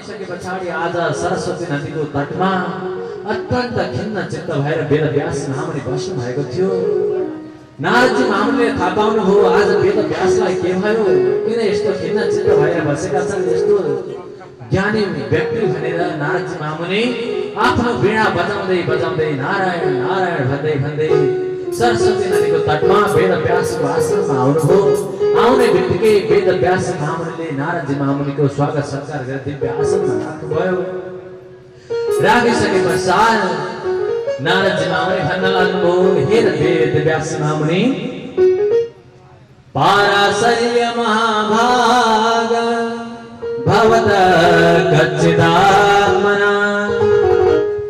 सुनिसके पछाडि आज सरस्वती नदीको तटमा अत्यन्त खिन्न चित्त भएर वेदव्यास महामुनि बस्नु भएको थियो। नारदजी महामुनिले थाहा पाउनुभयो आज वेदव्यासलाई के भयो, किन यस्तो खिन्न चित्त भएर बसेका छन् यस्तो ज्ञानी व्यक्ति भनेर नारदजी महामुनि आफ्नो वीणा बजाउँदै बजाउँदै नारायण नारायण भन्दै भन्दै सरस्वती नदीको तटमा वेदव्यासको आश्रममा आउनुभयो। आउने बित्तिकै वेदव्यास महामुनिले नारदजी महामुनिको स्वागत सत्कार गरेर दिव्य आसनमा राख्नुभयो। राखिसके पश्चात नारदजी महामुनि भन्न लाग्नुभयो, हे वेदव्यास महामुनि, पाराशर्य महाभाग भवत कच्चिदात्मना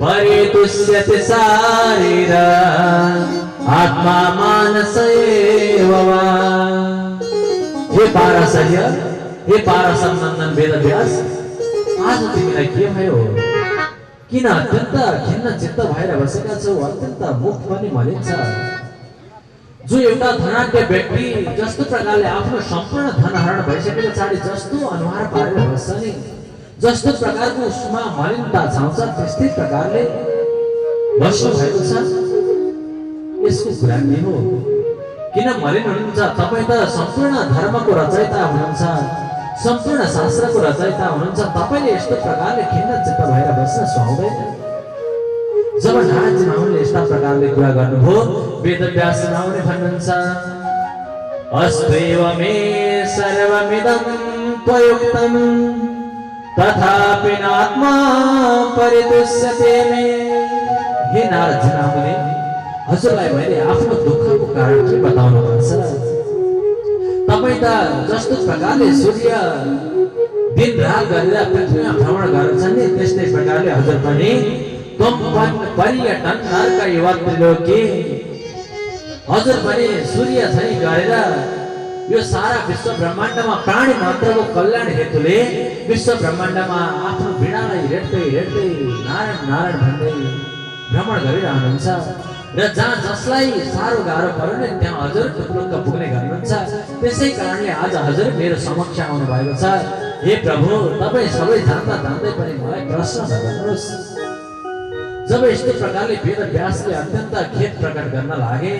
परितुष्यति शारीर आत्मा मानस एव वा। हे पाराशर्य, हे पाराशरनन्दन वेदव्यास, आज तिमीलाई के भयो, किन अत्यन्त खिन्न चित्त भएर बसेका छौ, अत्यन्त मुख पनि मलिन्छ। जो एउटा धनाढ्य व्यक्ति जस्तो प्रकारले आफ्नो सम्पूर्ण धन हरण भइसके पछाडि जस्तो अनुहार पारेर बस्छ नि, जस्तो प्रकारको उसमा मलिनता छाउँछ त्यस्तै प्रकारले बस्नु भएको छ। यसको कुरा के हो, किन मलिन हुनुहुन्छ? तपाईँ त सम्पूर्ण धर्मको रचयिता हुनुहुन्छ, सम्पूर्ण शास्त्रको रचयिता हुनुहुन्छ, तपाईँले यस्तो प्रकारले खिन्न चित्त भएर बस्न सुहाउँदैन। जब नारदजी महामुनिले यस्ता प्रकारले कुरा गर्नुभयो, वेदव्यास महामुनि भन्नुहुन्छ, अस्त्वेव मे सर्वमिदं त्वयुक्तं तथापि नात्मा परितुष्यते मे। हे नारदजी महामुनि, हजुरलाई मैले आफ्नो दुःखको कारण के बताउनु पर्छ? तपाईँ त जस्तो प्रकारले सूर्य दिन रात गरेर पृथ्वीमा भ्रमण गर्छन् नि, त्यस्तै प्रकारले हजुर पनि पर्यटन नर्क युवत्रिलोकी, हजुर पनि सूर्य झैं गरेर यो सारा विश्व ब्रह्माण्डमा प्राणी मात्रको कल्याण हेतुले विश्व ब्रह्माण्डमा आफ्नो वीणालाई हेर्दै हेर्दै नारायण नारायण भन्दै भ्रमण गरिरहनुहुन्छ र जहाँ जसलाई साह्रो गाह्रो पर्यो नि त्यहाँ हजुर टुप्लुक्क पुग्ने गर्नुहुन्छ। त्यसै कारणले आज हजुर मेरो समक्ष आउनु भएको छ। हे प्रभु, तपाईँ सबै जान्दा जान्दै पनि मलाई प्रश्न नगर्नुहोस्। जब यस्तो प्रकारले वेदव्यासले अत्यन्त खेद प्रकट गर्न लागे,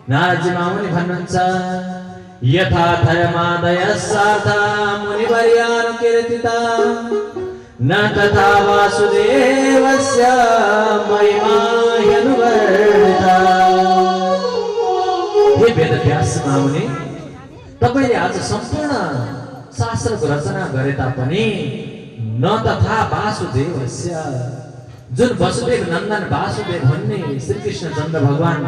नारदजी महामुनि भन्नुहुन्छ, यथा धर्मादय सार्था मुनिवर्यानुकीर्तिता न तथा वासुदेवस्य महिमा ह्यनुवर्णिता। हे वेदव्यास महामुनि, तपाईले आज सम्पूर्ण शास्त्रको रचना गरे तापनि न तथा वासुदेवस्य, जुन वसुदेव नन्दन वासुदेव भन्ने श्रीकृष्ण चन्द्र भगवान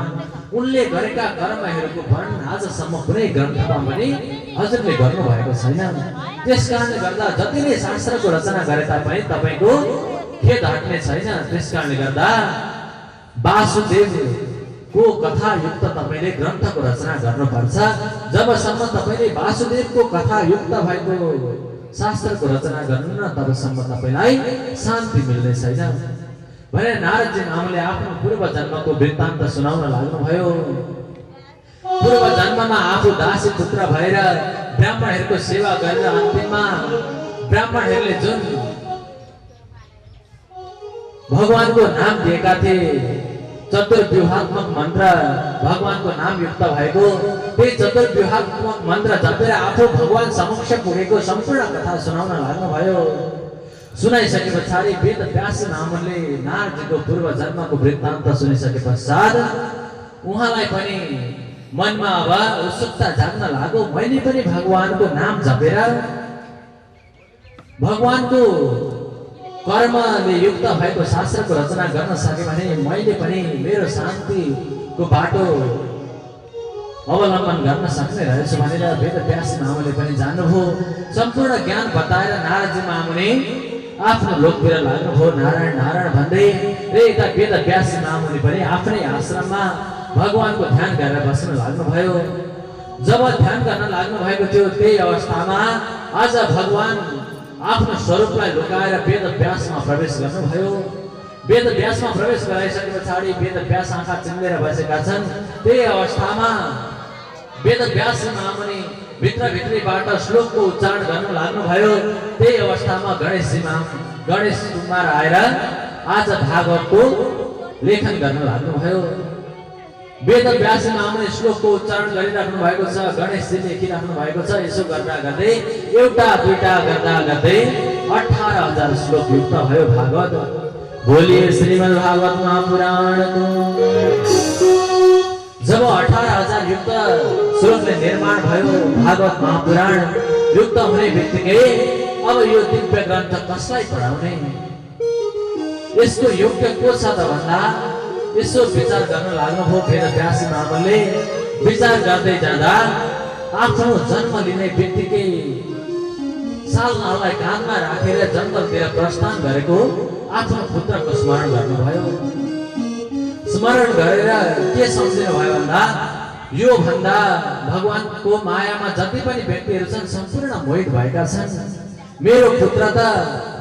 उनले गरेका कर्महरूको वर्णन आजसम्म कुनै ग्रन्थमा पनि हजुरले गर्नु भएको छैन। त्यसकारणले गर्दा जति नै शास्त्रको रचना गरे तापनि तपाईको खेद हट्ने छैन। त्यसकारणले गर्दा वासुदेवको कथायुक्त तपाईले ग्रन्थको रचना गर्नुपर्छ। जबसम्म तपाईले वासुदेवको कथायुक्त भएको शास्त्रको रचना गर्नु न तबसम्म तपाईलाई शान्ति मिल्ने छैन भने नारदजी महामुनिले आफ्नो पूर्व जन्मको वृत्तान्त सुनाउन लाग्नुभयो। पूर्व जन्ममा आफू दासी पुत्र भएर ब्राह्मणहरूको सेवा गरेर अन्तिममा ब्राह्मणहरूले जुन भगवानको नाम दिएका थिए, चतुर्व्यूहात्मक मन्त्र भगवानको नाम युक्त भएको, त्यही चतुर्व्यूहात्मक मन्त्र जपेर आफू भगवान समक्ष पुगेको सम्पूर्ण कथा सुनाउन लाग्नुभयो। सुनाइसके पछाडि वेदव्यास महामुनिले नारदजीको पूर्व जन्मको वृत्तान्त सुनिसके पश्चात उहाँलाई पनि मनमा अब उत्सुकता जाग्न लाग्यो। मैले पनि भगवानको नाम जपेर भगवानको कर्मले युक्त भएको शास्त्रको रचना गर्न सके भने मैले पनि मेरो शान्तिको बाटो अवलम्बन गर्न सक्ने रहेछु भनेर वेदव्यास महामुनिले पनि जान्नुभयो। सम्पूर्ण ज्ञान बताएर नारदजी महामुनि आफ्नो लोकतिर लाग्नुभयो नारायण नारायण भन्दै। र यता वेदव्यास महामुनि पनि आफ्नै आश्रममा भगवानको ध्यान गरेर बस्न लाग्नुभयो। जब ध्यान गर्न लाग्नु भएको थियो त्यही अवस्थामा आज भगवान आफ्नो स्वरूपलाई लुकाएर वेदव्यासमा प्रवेश गर्नुभयो। वेदव्यासमा प्रवेश गराइसके पछाडि वेदव्यास आँखा चिम्लेर बसेका छन्। त्यही अवस्थामा वेदव्यास महामुनि भित्रभित्रैबाट श्लोकको उच्चारण गर्न लाग्नुभयो। त्यही अवस्थामा गणेश कुमार आएर आज भागवतको लेखन गर्न लाग्नुभयो। वेदव्यास महामुनि श्लोकको उच्चारण गरिराख्नु भएको छ, गणेशजीले लेखिराख्नु भएको छ। यसो गर्दा गर्दै एउटा दुईटा गर्दा गर्दै 18,000 श्लोक युक्त भयो भागवत। बोलिए श्रीमद् भागवत महापुराणको। जब 18,000 युक्त श्लोकले निर्माण भयो भागवत महापुराण युक्त हुने बित्तिकै अब यो दिव्य ग्रन्थ कसलाई पढाउने, यसको योग्य को छ त भन्दा यसो विचार गर्न लाग्नुभयो वेदव्यास महामुनिले। विचार गर्दै जाँदा आफ्नो जन्म लिने बित्तिकै सालनालाई काँधमा राखेर जङ्गलतिर प्रस्थान गरेको आफ्नो पुत्रको स्मरण गर्नुभयो। स्मरण गरेर के सम्झिनु भयो भन्दा यो भन्दा भगवानको मायामा जति पनि व्यक्तिहरू छन् सम्पूर्ण मोहित भएका छन्। मेरो पुत्र त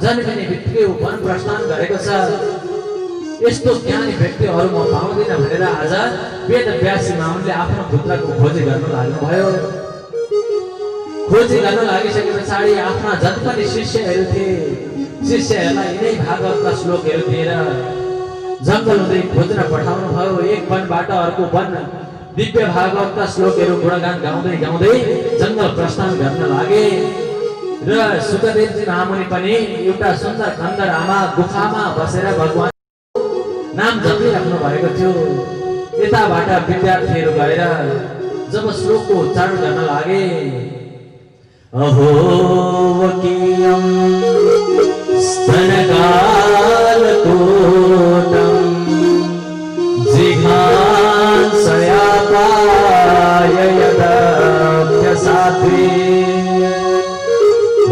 जन्मिने बित्तिकै वन प्रस्थान गरेको छ, यस्तो ज्ञानी व्यक्तिहरू म पाउँदिन भनेर आज वेदव्यास महामुनिले आफ्नो पुत्रको खोजी गर्न लाग्नुभयो। खोजी गर्न लागिसके पछाडि आफ्ना जति पनि शिष्यहरू थिए शिष्यहरूलाई यिनै भागवतका श्लोकहरू दिएर जङ्गल हुँदै खोज्न पठाउनु भयो। एक वनबाट अर्को वन दिव्य भागवतका श्लोकहरू गुणगान गाउँदै गाउँदै जङ्गल प्रस्थान गर्न लागे। र सुखदेवजी महामुनि पनि एउटा सुन्दर खण्डर आमा गुफामा बसेर भगवान नाम जपिराख्नु भएको थियो। यताबाट विद्यार्थीहरू गएर जब श्लोकको उच्चारण गर्न लागे, अहो वकीयम स्तनकालकोटम जिघांसयापाय यदाभ्यसात्वे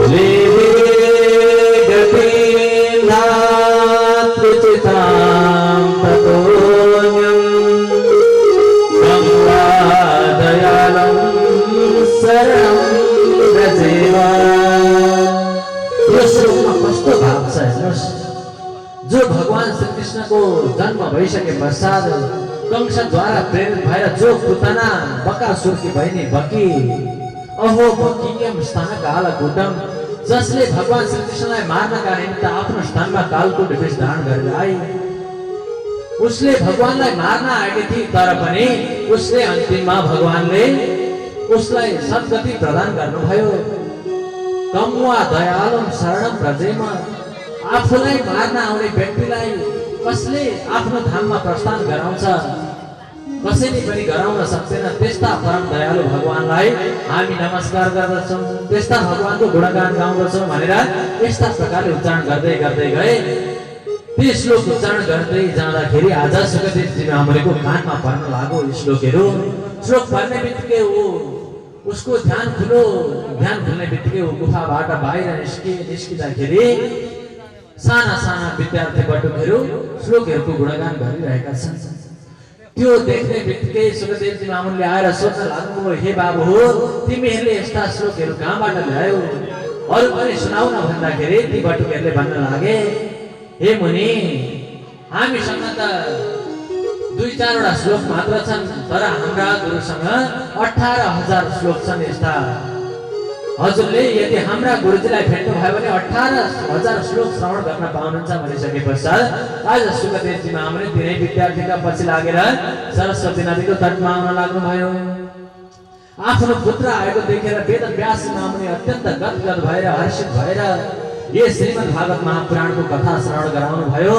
लेवे गतिन्धात्रिचितां ततोऽन्यं गङ्गादयालं शरणं व्रजेवा। यो श्लोकमा कस्तो भाव छ हेर्नुहोस्। जो भगवान श्री कृष्णको जन्म भइसके पश्चात कंसद्वारा प्रेरित भएर जो पुतना बकासुरकी बहिनी बकी, अहो बकीयम स्तनकालकूटम, जसले भगवान श्री कृष्णलाई मार्नका निमित्त आफ्नो स्तनमा कालकूट विष धारण गरेर आई, उसले भगवानलाई मार्न आएकी थिए, तर पनि उसले अन्तिममा भगवानले उसलाई सद्गति प्रदान गर्नुभयो। कम्वा दयालुम शरणम व्रजेम, आफूलाई मार्न आउने व्यक्तिलाई कसले आफ्नो धाममा प्रस्थान गराउँछ, कसैले पनि गराउन सक्दैन। त्यस्ता परम दयालु भगवानलाई हामी नमस्कार गर्दछौँ, त्यस्ता भगवानको गुणगान गाउँदछौँ भनेर यस्ता प्रकारले उच्चारण गर्दै गर्दै गए। ती श्लोक उच्चारण गर्दै जाँदाखेरि आज सुखदेवजी महामुनिको कानमा पर्न लाग्यो श्लोकहरू। श्लोक पर्ने बित्तिकै उसको ध्यान खुल्ने बित्तिकै गुफाबाट बाहिर निस्किँदाखेरि साना साना विद्यार्थी बटुकहरू श्लोकहरूको गुणगान गरिरहेका छन्। त्यो देख्ने बित्तिकै सुखदेवजी महामुनिले आएर सोध्न लाग्नुभयो, हे बाबु हो तिमीहरूले यस्ता श्लोकहरू कहाँबाट ल्यायौ, अरू पनि सुनाउन भन्दाखेरि ती बटुकहरूले भन्न लागे, हे मुनि हामीसँग त 2-4वटा श्लोक मात्र छन्, तर हाम्रा गुरुसँग 18,000 श्लोक छन् यस्ता। हजुरले यदि हाम्रा गुरुजीलाई भेट्नु भयो भने 18,000 श्लोक श्रवण गर्न पाउनुहुन्छ भनिसके पश्चात आज सुखदेवजी महामुनि तिनै विद्यार्थीका पछि लागेर सरस्वती नदीको तटमा आउन लाग्नुभयो। आफ्नो पुत्र आएको देखेर वेदव्यास महामुनि अत्यन्त गदगद भएर हर्षित भएर यो श्रीमद् भागवत महापुराणको कथा श्रवण गराउनु भयो।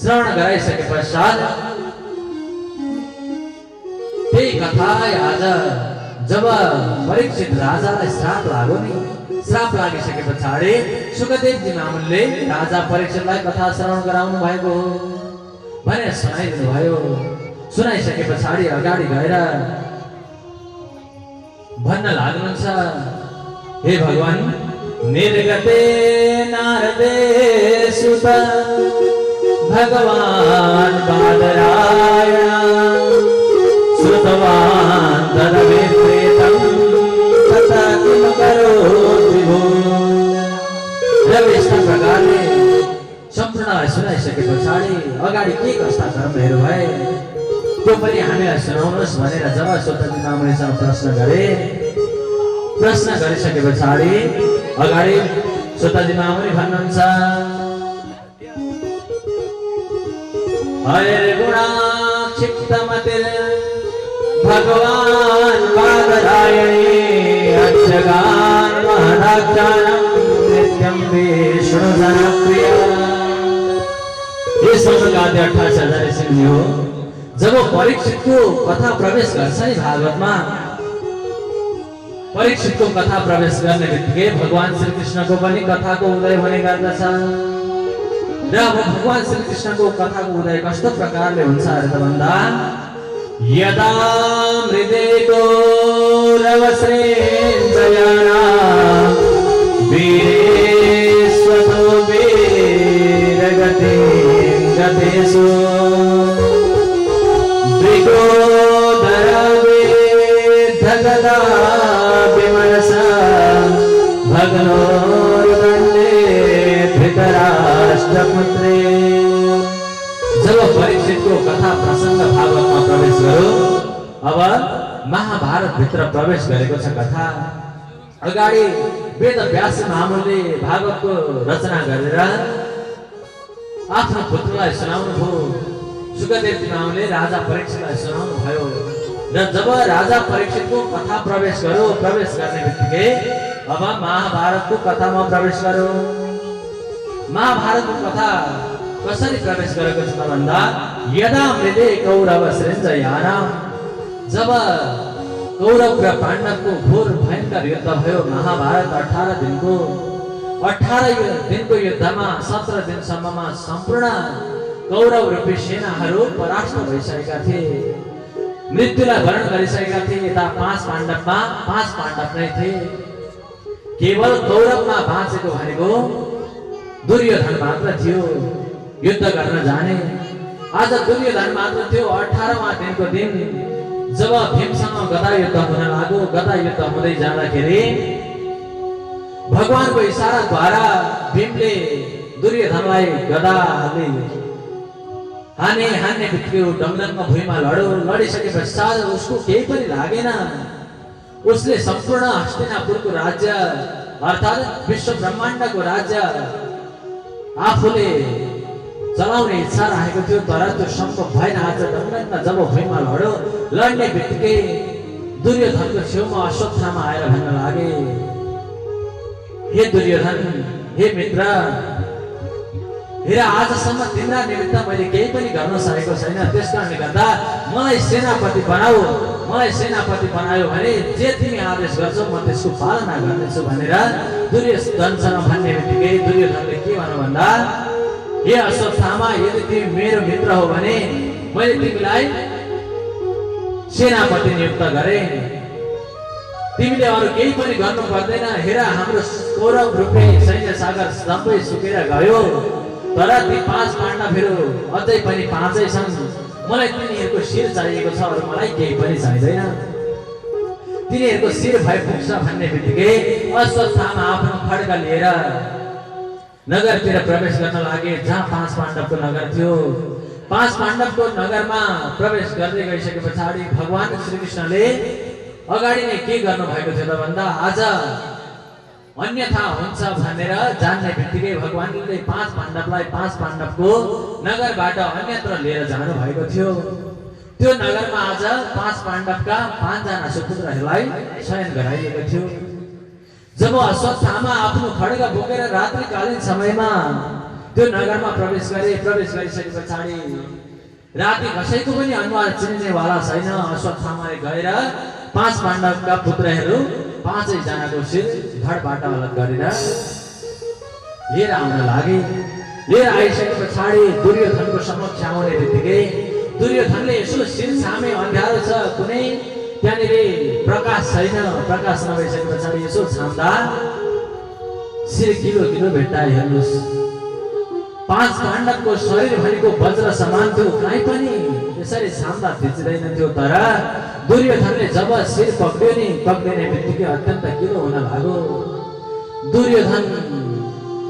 श्रवण गराइसके पश्चात त्यही कथा आज जब परीक्षित राजालाई श्राप लाग्यो नि, श्राप लागिसके पछाडि सुखदेवजी महामुनिले राजा परीक्षितलाई कथा श्रवण गराउनु भएको हो भनेर सुनाइदिनु भयो। सुनाइसके पछाडि अगाडि गएर भन्न लाग्नुहुन्छ, हे भगवान निर्गते नारदे सुत भगवान बादरायण श्रुतवान् तदभिप्रेतं तथा किं करोति भो। जब यस्ता प्रकारले सम्पूर्णलाई सुनाइसके पछाडि अगाडि के कस्ता कर्महरू भए त्यो पनि हामीलाई सुनाउनुहोस् भनेर जब सुखदेवजी महामुनिसँग प्रश्न गरे, प्रश्न गरिसके पछाडि अगाडि सुताजी मामुनी भन्नुहुन्छ हरिर्गुणाक्षिप्तमतिर् भगवान् वादरायणे अक्षगान् महदाख्यानं नित्यं विष्णु जनप्रिय। ये सम्प्रकारले 28,000 सिद्धि हो। जब परीक्षितको कथा प्रवेश गर्छ नि भागवतमा, परीक्षितको कथा प्रवेश गर्ने बित्तिकै भगवान श्री कृष्णको पनि कथाको उदय हुने गर्दछ। र अब भगवान श्री कृष्णको कथाको उदय कस्तो प्रकारले हुन्छ अरे त भन्दा यदा मृदेको रवश्रेञ्जयाना वीरेश्वतो वीरगते गतेषु मृगोदरवेद्धगदा विमनसा भगनोर्दण्डे धृतराष्ट्रपुत्रे। जब परीक्षितको कथा प्रसंग भागवतमा प्रवेश गर्यो, अब महाभारत भित्र प्रवेश गरेको छ कथा। अगाडि वेद व्यास महामुनिले भागवतको रचना गरेर आफ्नो पुत्रलाई सुनाउनु भयो। सुखदेव महामुनिले राजा परीक्षितलाई सुनाउनु भयो र जब राजा परीक्षितको कथा प्रवेश गर्यो, प्रवेश गर्ने बित्तिकै अब महाभारतको कथामा प्रवेश गर्यो। महाभारतको कथा कसरी प्रवेश गरेको छ भन्दा यदा मृदे कौरव श्रेञ्जयाना, जब कौरव र पाण्डवको घोर भयंकर युद्ध भयो। महाभारत 18 दिनको युद्धमा 17 दिनसम्ममा सम्पूर्ण कौरव रूपी सेनाहरू परास्त भइसकेका थिए, मृत्युलाई वरण गरिसकेका थिए। यता 5 पाण्डव नै थिए। केवल कौरवमा बाँचेको भनेको दुर्योधन मात्र थियो युद्ध गर्न जाने। आज दुर्योधन मात्र थियो। 18वां दिनको दिन जब भीमसँग गदा युद्ध हुन लाग्यो, गदा युद्ध हुँदै जाँदाखेरि भगवानको इशाराद्वारा भीमले दुर्योधनलाई गदाले हाने बित्तिकै डङ्गलमा भुइँमा लड्यो। लडिसके पश्चात उसको केही पनि लागेन। उसले सम्पूर्ण हस्तिनापुरको राज्य अर्थात् विश्व ब्रह्माण्डको राज्य आफूले चलाउने इच्छा राखेको थियो, तर त्यो सम्भव भएन। आज डङ्गलमा जब भुइँमा लड्यो, लड्ने बित्तिकै दुर्योधनको छेउमा अश्वत्थामा आएर भन्न लागे, हे दुर्योधन, हे मित्र, हेर आजसम्म तिम्रा निमित्त मैले केही पनि गर्न सकेको छैन। त्यसकारणले गर्दा मलाई सेनापति बनाऊ। मलाई सेनापति बनायो भने जे तिमी आदेश गर्छौ म त्यसको पालना गर्नेछु भनेर दुर्योधनसँग भन्ने बित्तिकै दुर्योधनले के भन्नु भन्दा हे अश्वत्थामा, यदि तिमी मेरो मित्र हो भने मैले तिमीलाई सेनापति नियुक्त गरे। तिमीले अरू केही पनि गर्नु पर्दैन। हेर हाम्रो कौरव रूपी सैन्य सागर सबै सुकेर गयो, तर ती 5 पाण्डवहरू अझै पनि 5 छन्। मलाई तिनीहरूको शिर चाहिएको छ, अरू मलाई केही पनि चाहिँदैन। तिनीहरूको शिर भए पुग्छ भन्ने बित्तिकै अश्वत्थामा आफ्नो खड्गा लिएर नगरतिर प्रवेश गर्न लागे, जहाँ 5 पाण्डवको नगर थियो। 5 पाण्डवको नगरमा प्रवेश गर्दै गइसके पछाडि भगवान श्रीकृष्णले अगाडि नै के गर्नु भएको थियो त भन्दा आज अन्यथा हुन्छ भनेर जान्ने बित्तिकै भगवानले 5 पाण्डवलाई 5 पाण्डवको नगरबाट अन्यत्र लिएर जानु भएको थियो। त्यो नगरमा आज 5 पाण्डवका 5 जना सुपुत्रहरूलाई शयन गराइएको थियो। जब अश्वत्थामा आफ्नो खड्गा बोकेर रात्रिकालीन समयमा त्यो नगरमा प्रवेश गरिसके पछाडि राति कसैको पनि अनुहार चिन्नेवाला छैन। अश्वत्थामाले गएर 5 पाण्डवका पुत्रहरू 5 जनाको शिर घरबाट अलग गरेर लिएर आउन लागे। लिएर आइसके पछाडि दुर्योधनको समक्ष आउने बित्तिकै दुर्योधनले यसो शिर छामे अँध्यारो छ, कुनै त्यहाँनिर प्रकाश छैन। प्रकाश नभइसके पछाडि यसो छाम्दा शिर किलो भेट्टाए। हेर्नुहोस्, 5 पाण्डवको शरीर भनेको वज्र समान थियो, कहीँ पनि यसरी छाम्दा थिचिँदैन थियो। तर दुर्योधनले जब शिर पक्रिने बित्तिकै अत्यन्त किलो हुन लाग्यो। दुर्योधन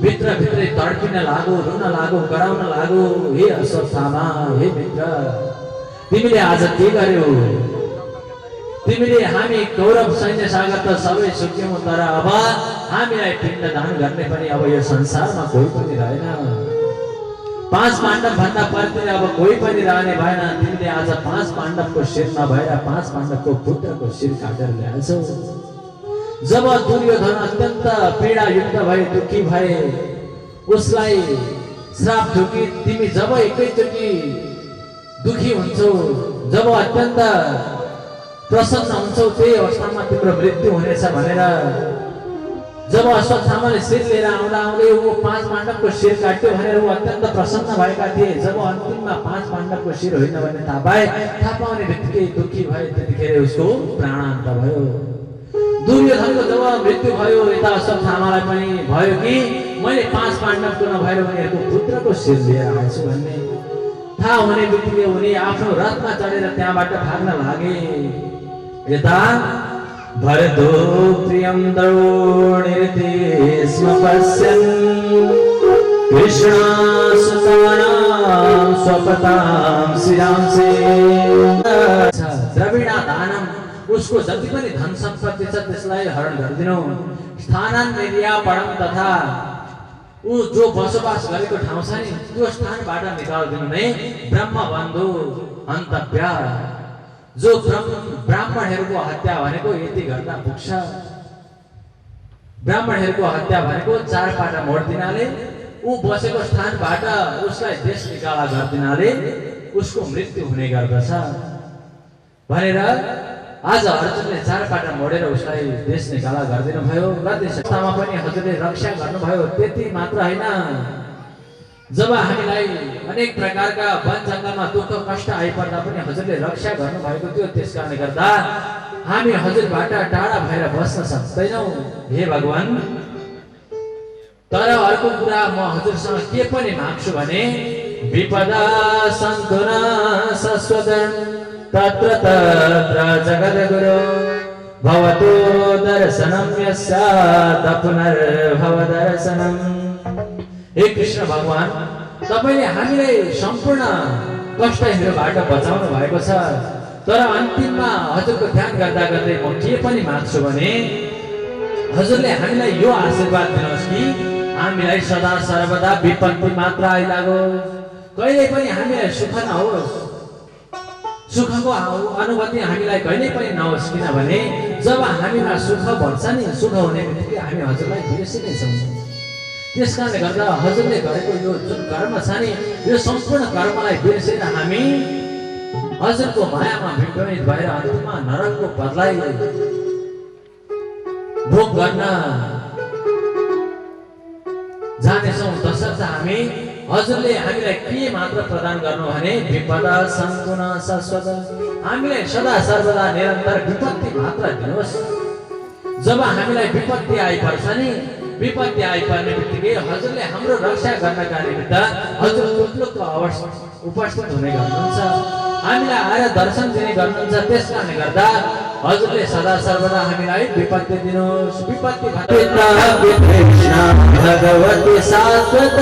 भित्रै तड्किन लाग्यो, रुन लाग्यो, कराउन लाग्यो, हे अश्वत्थामा, हे मित्र, तिमीले आज के गर्यौ? तिमीले हामी कौरव सैन्य सागर त सबै सुक्यौं, तर अब हामीलाई पिण्डदान गर्ने पनि अब यो संसारमा कोही पनि रहेन। 5 पाण्डव भन्दा पर्तिर अब कोही पनि रहने भएन। तिमीले आज 5 पाण्डवको शिर नभएर 5 पाण्डवको पुत्रको शिर काटेर ल्याएछौ। जब दुर्योधन अत्यन्त पीडायुक्त भए, दुखी भए, उसलाई श्राप दियो कि तिमी जब एकैचोटि दुखी हुन्छौ, जब अत्यन्त प्रसन्न हुन्छौ, त्यही अवस्थामा तिम्रो मृत्यु हुनेछ भनेर जब अश्वत्थामाले शिर लिएर आउँदै वो 5 पाण्डवको शिर काट्यो भनेर वो अत्यन्त प्रसन्न भएका थिए। जब अन्तिममा 5 पाण्डवको शिर होइन भन्ने थाहा पाउने बित्तिकै दुखी भए, त्यतिखेर उसको प्राणान्त भयो। दुर्योधनको जब मृत्यु भयो, यता अश्वत्थामालाई पनि भयो कि मैले 5 पाण्डवको नभएर उनीहरूको पुत्रको शिर लिएर आएछु भन्ने थाहा हुने बित्तिकै उनी आफ्नो रथमा चढेर त्यहाँबाट भाग्न लागे। यता भरतो प्रियं द्रोणीति स्म पश्यन् कृष्णासुतानां स्वपतां शिरांसे। द्रविणा दानम, उसको जति पनि धन सम्पत्ति छ त्यसलाई हरण गरिदिनु। स्थानान्तर्यापणम, तथा ऊ जो बसोबास गरेको ठाउँ छ नि त्यो स्थानबाट निकालिदिनु नै ब्रह्मबन्धु हन्तव्य। जो ब्राह्मणहरूको हत्या भनेको यति गर्दा पुग्छ। ब्राह्मणहरूको हत्या भनेको 4 पाटा मोड्दिनाले, ऊ बसेको स्थानबाट उसलाई देश निकाला गर्दिनाले उसको मृत्यु हुने गर्दछ भनेर आज अर्जुनले 4 पाटा मोडेर उसलाई देश निकाला गरिदिनु भयो। गर्दैछमा पनि हजुरले रक्षा गर्नुभयो। त्यति मात्र होइन, जब हामीलाई अनेक प्रकारका वन जङ्गलमा दुःख कष्ट आइपर्दा पनि हजुरले रक्षा गर्नुभएको थियो। त्यसकारणले गर्दा हामी हजुरबाट टाढा भएर बस्न सक्दैनौँ हे भगवान। तर अर्को कुरा म हजुरसँग के पनि माग्छु भने विपदा सन्तुना शाश्वत तत्र तत्र जगद्गुरो भवतो दर्शनं यस्यात् पुनर्भव दर्शनम्। हे कृष्ण भगवान, तपाईले हामीलाई सम्पूर्ण कष्टहरूबाट बचाउनु भएको छ। तर अन्तिममा हजुरको ध्यान गर्दा गर्दै म के पनि माग्छु भने हजुरले हामीलाई यो आशीर्वाद दिनुहोस् कि हामीलाई सदा सर्वदा विपत्ति मात्र आइलागोस्, कहिले पनि हामीलाई सुख नहोस्, सुखको अनुभूति हामीलाई कहिले पनि नहोस्। किनभने जब हामीमा सुख बढ्छ नि, सुख हुने बित्तिकै हामी हजुरलाई बिर्सिने छौँ। त्यसकारणले गर्दा हजुरले गरेको यो जुन कर्म छ नि, यो सम्पूर्ण कर्मलाई बिर्सेर हामी हजुरको मायामा विभ्रमित भएर अन्तिममा नरकको पदलाई भोग गर्न जानेछौँ। तसर्थ हामी हजुरले हामीलाई के मात्र प्रदान गर्नु भने विपदा सन्तुना शाश्वत, हामीलाई सदा सर्वदा निरन्तर विपत्ति मात्र दिनुहोस्। जब हामीलाई विपत्ति आइपर्छ नि, विपत्ति आइपर्ने बित्तिकै हजुरले हाम्रो रक्षा गर्नका निमित्त हजुर टुप्लुक्क उपस्थित हुने गर्नुहुन्छ, हामीलाई आएर दर्शन दिने गर्नुहुन्छ। त्यसकारणले गर्दा हजुरले सदा सर्वदा हामीलाई विपत्ति दिनुहोस्। विपत्ति भगवती शाश्वत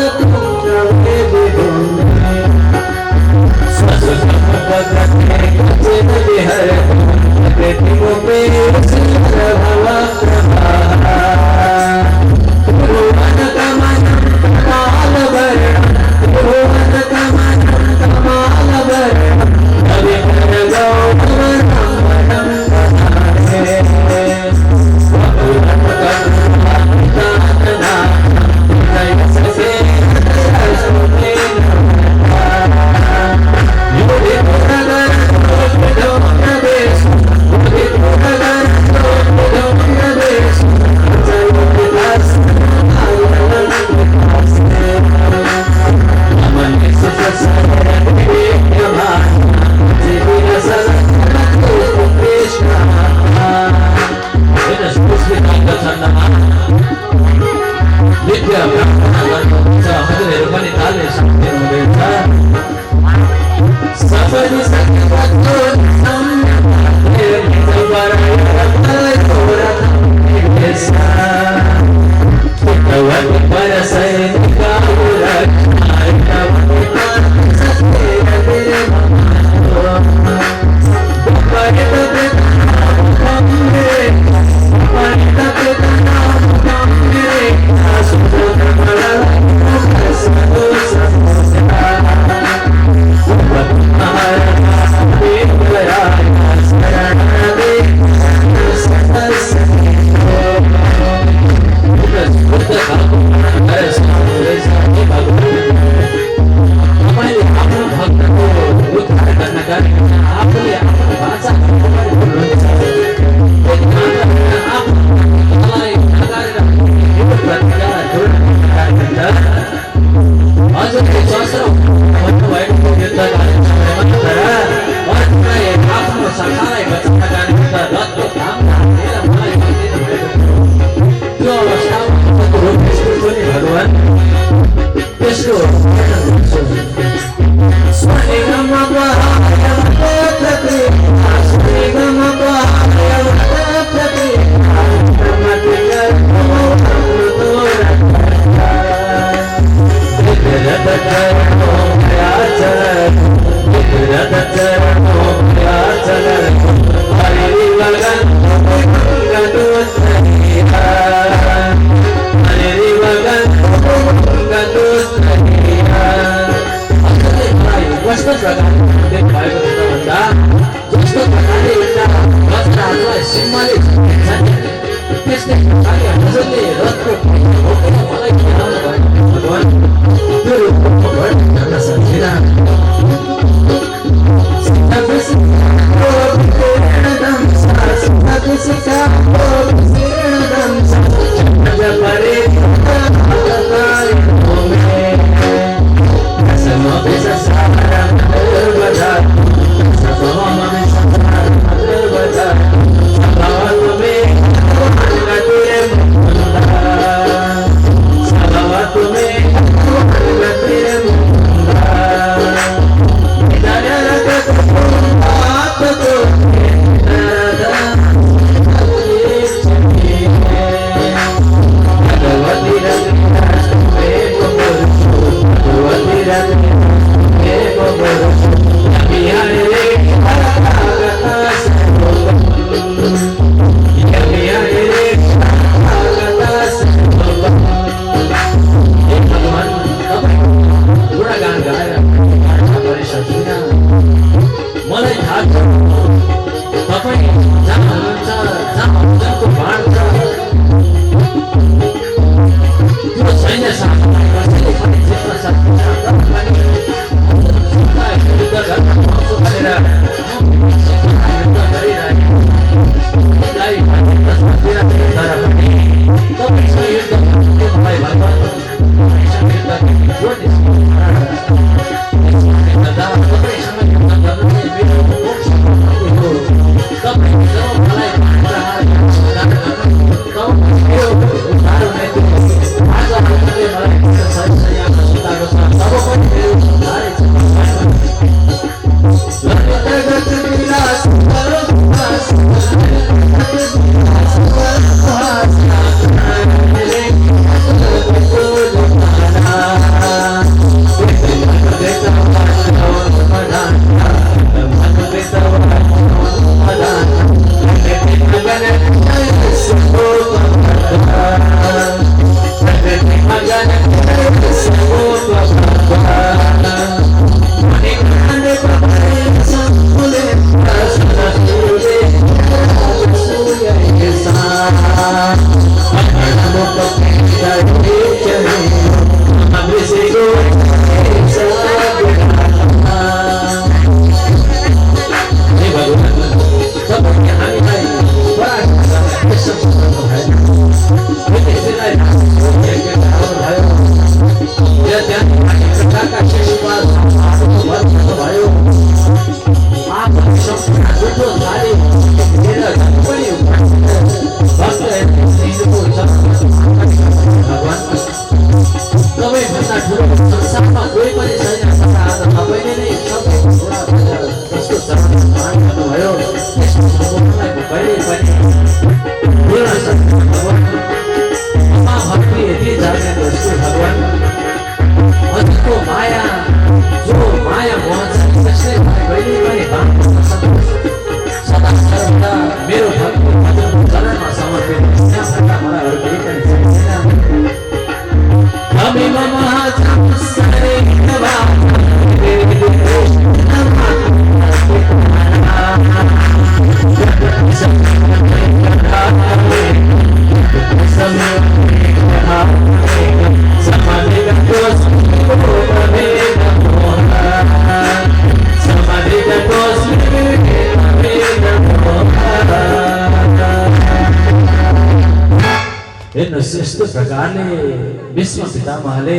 हेर्नुहोस् यस्तो प्रकारले विश्व पितामहले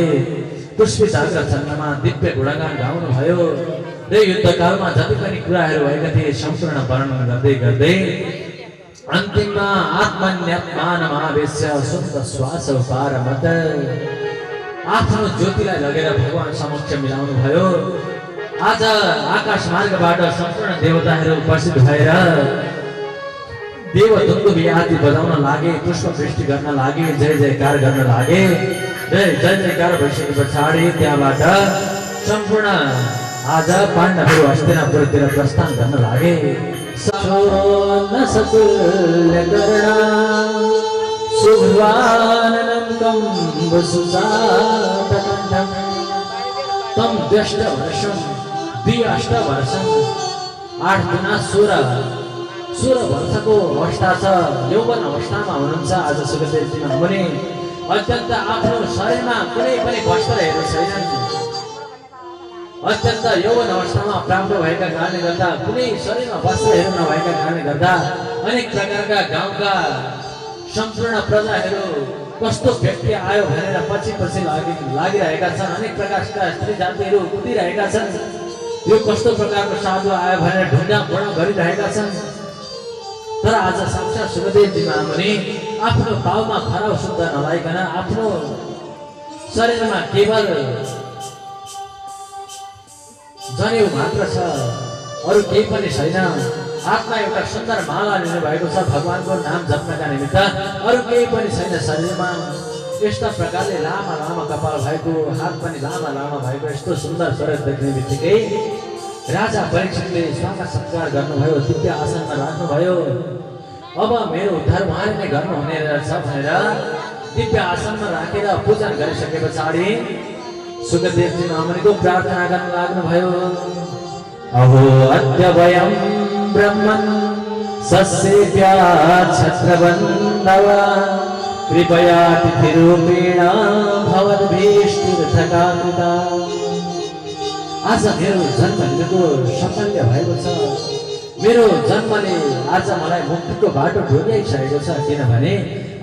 पुष्पिताग्र छन्दमा दिव्य गुणगान गाउनु भयो र युद्धकालमा जति पनि कुराहरू भएका थिए सम्पूर्ण वर्णन गर्दै गर्दै अन्तिममा आत्मन्यात्मानमावेश्य शुद्ध श्वास पारमत आफ्नो ज्योतिलाई लगेर भगवान समक्ष मिलाउनु भयो। आज आकाश मार्गबाट सम्पूर्ण देवताहरू उपस्थित भएर देवदुन्दुभी आदि बजाउन लागे, पुष्प वृष्टि गर्न लागे, जय जयकार गर्न लागे। जय जयकार भइसके पछाडि त्यहाँबाट सम्पूर्ण आज पाण्डवहरू हस्तिनापुरतिर प्रस्थान गर्न लागे। तम द्वेष्ट वर्षम द्विअष्ट वर्षम 8 गुना 16 वर्षको अवस्था छ। यौवन अवस्थामा हुनुहुन्छ आज सुखदेवजी महामुनि। अत्यन्त आफ्नो शरीरमा कुनै पनि वस्त्रहरू छैनन्। अत्यन्त यौवन अवस्थामा प्राप्त भएका कारणले गर्दा कुनै शरीरमा वस्त्रहरू नभएका कारणले गर्दा अनेक प्रकारका गाउँका सम्पूर्ण प्रजाहरू कस्तो व्यक्ति आयो भनेर पछि लागिरहेका छन्। अनेक प्रकारका स्त्री जातिहरू कुदिरहेका छन्। यो कस्तो प्रकारको साधु आयो भनेर ढुङ्गा बढा गरिरहेका छन्। तर आज साक्षात सुखदेवजी महामुनि आफ्नो पाउमा खराब शुद्ध नलाइकन आफ्नो शरीरमा केवल जनेऊ मात्र छ, अरू केही पनि छैन। हातमा एउटा सुन्दर माला लिनु भएको छ भगवानको नाम जप्नका निमित्त, अरू केही पनि छैन शरीरमा। यस्ता प्रकारले लामा लामा कपाल भएको, हात पनि लामा लामा भएको यस्तो सुन्दर शरीर देख्ने बित्तिकै राजा परीक्षितले स्वागत सत्कार गर्नुभयो, दिव्य आसनमा राख्नुभयो। अब मेरो उद्धार उहाँले नै गर्नुहुने रहेछ भनेर दिव्य आसनमा राखेर पूजन गरिसके पछाडि सुखदेवजी महामुनिको प्रार्थना गर्न लाग्नुभयो। अहो अद्य वयं ब्रह्मन् सस्येभ्य छत्रबन्धव कृपया तिथिरूपेण भवद्भीष्टिर्थकाकृता। आज मेरो जन्म लिनुको सफल्य भएको छ। मेरो जन्मले आज मलाई मुक्तिको बाटो ढोल्याइसकेको छ, किनभने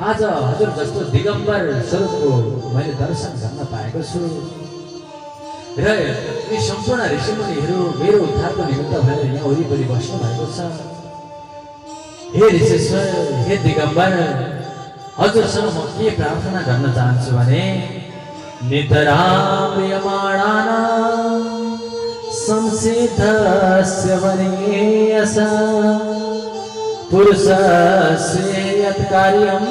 आज हजुर जस्तो दिगम्बर स्वरूपको मैले दर्शन गर्न पाएको छु। र यी सम्पूर्ण ऋषिमुनिहरू मेरो उद्धारको निमित्त भएर यहाँ वरिपरि बस्नु भएको छ। हे ऋषेश्वर, हे दिगम्बर, हजुरसँग म के प्रार्थना गर्न चाहन्छु भने नितराम्रियमाणानां संसिद्धस्य वनेयसा पुरुषस्य यत् कार्यं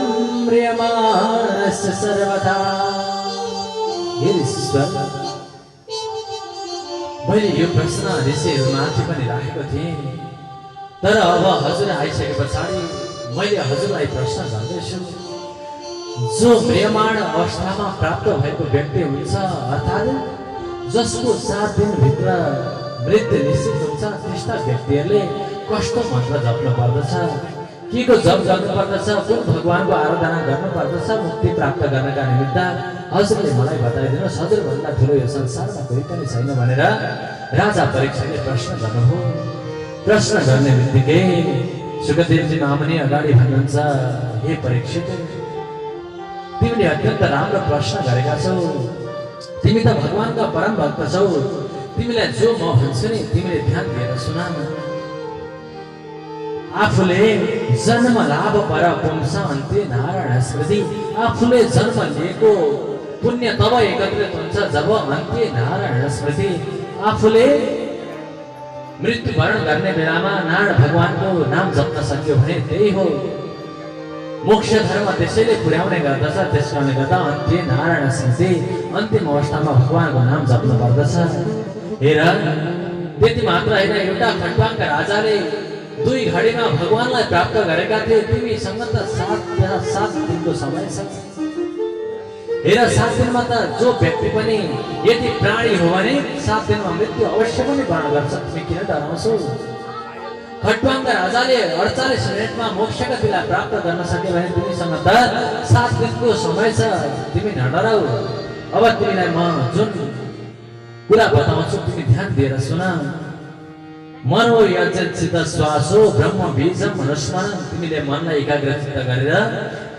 म्रियमाणस्य सर्वथा। हे ऋषेश्वर, मैले यो प्रश्न ऋषिहरूमाथि पनि राखेको थिएँ, तर अब हजुर आइसके पछाडि मैले हजुरलाई प्रश्न गर्दैछु। जो म्रियमाण अवस्थामा प्राप्त भएको व्यक्ति हुन्छ, अर्थात् जसको 7 दिनभित्र मृत्यु निश्चित हुन्छ, त्यस्ता व्यक्तिहरूले कस्तो मन्त्र जप्नु पर्दछ, के को जप गर्नु पर्दछ, कुन भगवानको आराधना गर्नु पर्दछ मुक्ति प्राप्त गर्नका निमित्त हजुरले मलाई बताइदिनुहोस्। हजुरभन्दा ठुलो यो संसारमा कोही पनि छैन भनेर राजा परीक्षितले प्रश्न गर्नुभयो। प्रश्न गर्ने बित्तिकै सुखदेवजी महामुनि अगाडि भन्नुहुन्छ, हे परीक्षित, तिमीले अत्यन्त राम्रो प्रश्न गरेका छौ। तिमी त भगवानका परम भक्त छौ। तिमीलाई जो म भन्छु नि तिमीले ध्यान दिएर सुना। आफूले जन्म लाभ पर पुंस अन्त्य नारायण स्मृति। आफूले जन्म लिएको पुण्य तब एकत्रित हुन्छ जब अन्त्य नारायण स्मृति। आफूले मृत्युवरण गर्ने बेलामा नारायण भगवानको नाम जप्न सक्यो भने त्यही हो मोक्ष धर्म। त्यसैले पुर्याउने गर्दछ। त्यसकारणले गर्दा अन्त्य नारायण स्मृति, अन्तिम अवस्थामा भगवानको नाम जप्नु पर्दछ। हेर, त्यति मात्र होइन, एउटा खट्वाङका राजाले 2 घडीमा भगवानलाई प्राप्त गरेका थिए। तिमीसँग त 7 दिनको समय छ। हेर, 7 दिनमा त जो व्यक्ति पनि यदि प्राणी हो भने 7 दिनमा मृत्यु अवश्य पनि वर्ण गर्छ। तिमी किन डराउँछौ? खट्वाङका राजाले 48 मिनेटमा मोक्षका तिला प्राप्त गर्न सक्यो भने तिमीसँग त 7 दिनको समय छ। तिमी नडराऊ। अब तिमीलाई म जुन कुरा बताउँछु तिमी ध्यान दिएर सुन। मनो यज्चित श्वासो ब्रह्म बीजम अनुस्मरण। तिमीले मनलाई एकाग्रचित गरेर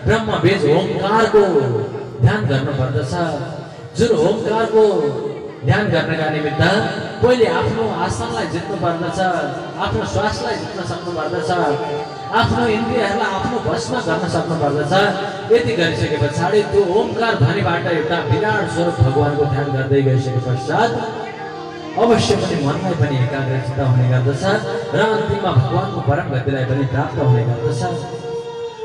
ब्रह्म बीज ओंकारको ध्यान गर्नुपर्दछ। जुन ओंकारको ध्यान गर्नका निमित्त पहिले आफ्नो आसनलाई जित्नु पर्दछ, आफ्नो श्वासलाई जित्न सक्नु पर्दछ, आफ्नो इन्द्रियहरूलाई आफ्नो वशमा गर्न सक्नु पर्दछ। यति गरिसके पछाडि त्यो ओंकार ध्वनिबाट एउटा विराट स्वरूप भगवानको ध्यान गर्दै गइसके पश्चात अवश्य पनि मनलाई पनि एकाग्रचित्त हुने गर्दछ र अन्तिममा भगवानको परम गतिलाई पनि प्राप्त हुने गर्दछ।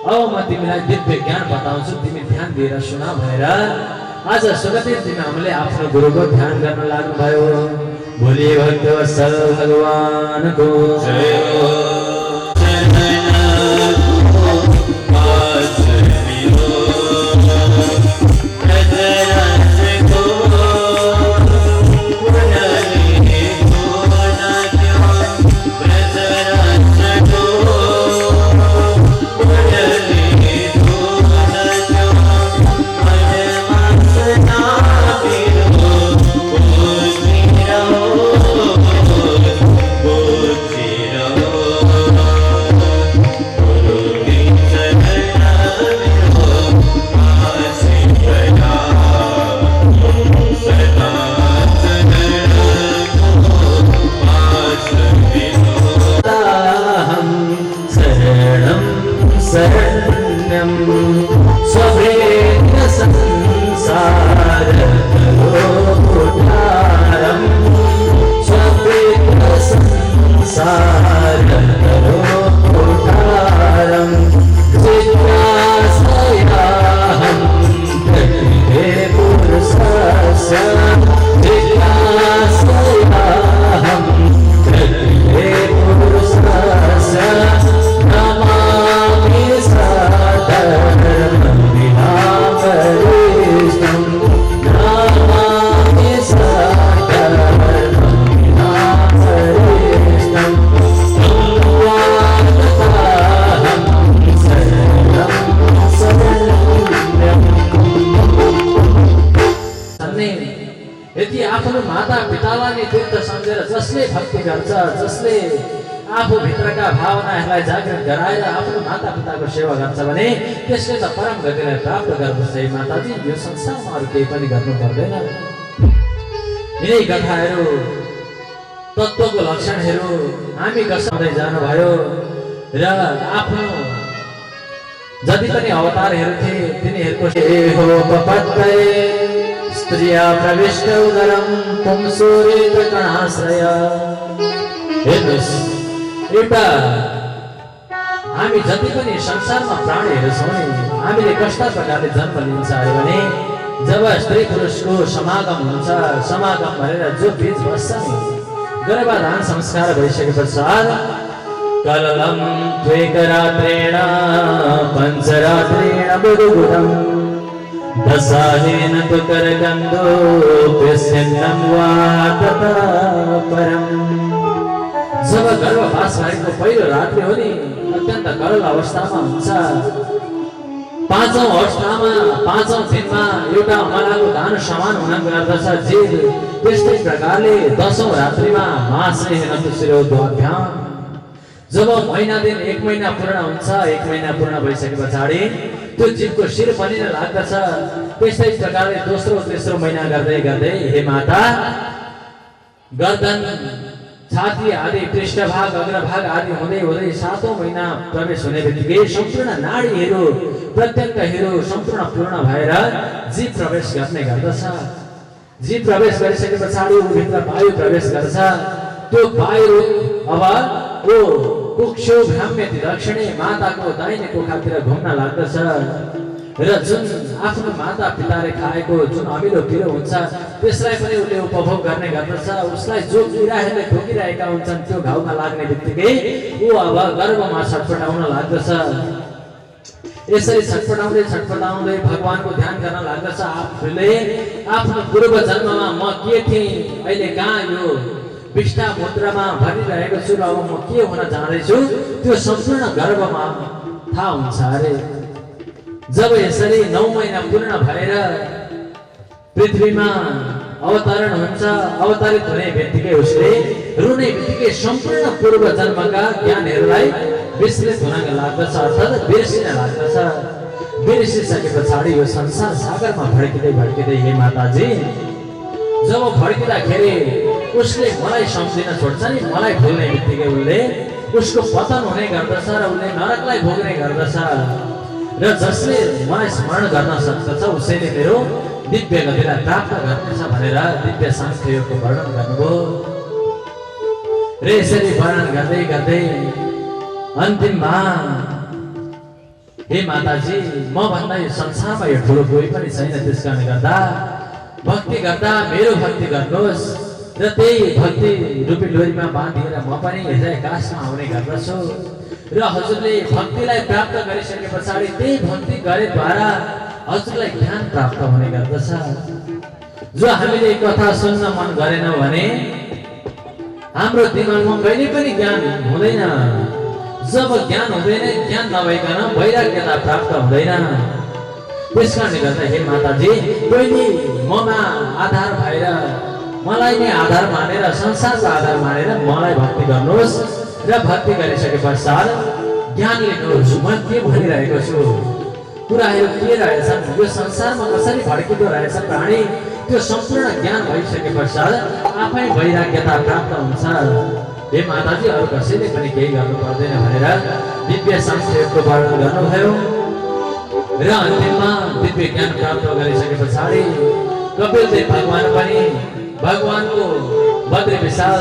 अब म तिमीलाई दिव्य ज्ञान बताउँछु, तिमी ध्यान दिएर सुन भनेर आज सुगतिर तिमीहरूले आफ्नो गुरुको ध्यान गर्न लाग्नुभयो। भोलि भक्तवत्सल भगवानको जय हो। यदि आफ्नो माता पितालाई तीर्थ सम्झेर जसले भक्ति गर्छ, जसले आफू भित्रका भावनाहरूलाई जागृत गराएर आफ्नो माता पिताको सेवा गर्छ भने त्यसले त परम गतिलाई प्राप्त गर्दछ। माताजी, यो संसारमा अरू केही पनि गर्नु पर्दैन। यिनै कथाहरू, तत्त्वको लक्षणहरू हामी कसरी जानुभयो र आफ्नो जति पनि अवतारहरू थिए तिनीहरूको स्त्रिया प्रविष्ट उदरम पुंसोरेत कणाश्रय। हेर्नुस्, एउटा हामी जति पनि संसारमा प्राणीहरू छौँ नि, हामीले कस्ता प्रकारले जन्म लिन्छ अरे भने जब स्त्री पुरुषको समागम हुन्छ, समागम भनेर जो बीज बस्छ नि, गर्भाधान संस्कार भइसके पश्चात कललम त्वेकरात्रेण पञ्चरात्रेण बुधुबुधम् दशाहेन तु करकन्दो प्रसन्नं वा ततः परम्। जब गर्भवास भएको पहिलो रात्रि हो नि, अत्यन्त गरल अवस्थामा हुन्छ। पाँचौं अवस्थामा, पाँचौं दिनमा एउटा अमलाको दान समान हुन गर्दछ जीव। त्यस्तै प्रकारले 10औं रात्रिमा महाश्रेयेन तु शिरोद्वाभ्याम्। जब महिना दिन 1 महिना पूर्ण हुन्छ, 1 महिना पूर्ण भइसके पछाडि त्यो जीवको शिर बनिन लाग्दछ। त्यस्तै प्रकारले दोस्रो तेस्रो महिना गर्दै गर्दै हे माता, गर्दन, छाती आदि, पृष्ठभाग, अग्रभाग आदि हुँदै हुँदै 7औं महिना प्रवेश हुने बित्तिकै सम्पूर्ण नाडीहरू, प्रत्यङ्गहरू सम्पूर्ण पूर्ण भएर जीव प्रवेश गर्ने गर्दछ। जीव प्रवेश गरिसके पछाडि भित्र वायु प्रवेश गर्छ। त्यो वायु अब कुक्षो भ्राम्यति दक्षिणे, माताको दाहिने कोखातिर घुम्न लाग्दछ र जुन आफ्नो माता पिताले खाएको जुन अमिलो पिरो हुन्छ त्यसलाई पनि उसले उपभोग गर्ने गर्दछ। उसलाई जो किराहरूले ठोकिरहेका हुन्छन् त्यो घाउमा लाग्ने बित्तिकै ऊ अब गर्भमा छटपटाउन लाग्दछ। यसरी छटपटाउँदै भगवानको ध्यान गर्न लाग्दछ। आफूले आफ्नो पूर्व जन्ममा म के थिएँ, अहिले कहाँ यो विष्टा मुद्रामा भरिरहेको छु र अब म के हुन जाँदैछु त्यो सम्पूर्ण गर्भमा थाहा हुन्छ अरे। जब यसरी 9 महिना पूर्ण भएर पृथ्वीमा अवतरण हुन्छ, अवतरित हुने बित्तिकै उसले रुने बित्तिकै सम्पूर्ण पूर्व जन्मका ज्ञानहरूलाई विस्मृत हुन लाग्दछ, अर्थात् बिर्सिन लाग्दछ। बिर्सिसके पछाडि यो संसार सागरमा भड्किँदै भड्किँदै हे माताजी जब भड्किँदाखेरि उसले मलाई सम्झिन छोड्छ नि, मलाई भुल्ने बित्तिकै उसले उसको पतन हुने गर्दछ र उसले नरकलाई भोग्ने गर्दछ र जसले मलाई स्मरण गर्न सक्दछ उसैले मेरो दिव्य गतिलाई प्राप्त गर्नेछ भनेर दिव्य साङ्ख्य योगको वर्णन गर्नुभयो। र यसरी वर्णन गर्दै गर्दै अन्तिममा हे माताजी म भन्दा यो संसारमा यो ठुलो कोही पनि छैन, त्यस कारणले गर्दा भक्ति गर्दा मेरो भक्ति गर्नुहोस् र त्यही भक्ति रूपी डोरीमा बाँधिएर म पनि हृदय काशमा आउने गर्दछु र हजुरले भक्तिलाई प्राप्त गरिसके पछाडि त्यही भक्ति गरेद्वारा हजुरलाई ज्ञान प्राप्त हुने गर्दछ। जो हामीले कथा सुन्न मन गरेनौँ भने हाम्रो दिमागमा कहिले पनि ज्ञान हुँदैन। जब ज्ञान हुँदैन, ज्ञान नभइकन वैराग्यता प्राप्त हुँदैन। त्यस कारणले गर्दा हे माताजी पहिले ममा आधार भएर मलाई नै आधार मानेर संसारको आधार मानेर मलाई भक्ति गर्नुहोस् र भक्ति गरिसके पश्चात ज्ञान लिनुहोस्। म के भनिरहेको छु, कुराहरू के रहेछन्, यो संसारमा कसरी भड्किँदो रहेछ प्राणी, त्यो सम्पूर्ण ज्ञान भइसके पश्चात आफै वैराग्यता प्राप्त हुन्छ। हे माताजी अरू कसैले पनि केही गर्नु पर्दैन भनेर दिव्य साङ्ख्यको वर्णन गर्नुभयो र अन्तिममा दिव्य ज्ञान प्राप्त गरिसके पछाडि कपिलदेव भगवान पनि भगवानको बद्री विशाल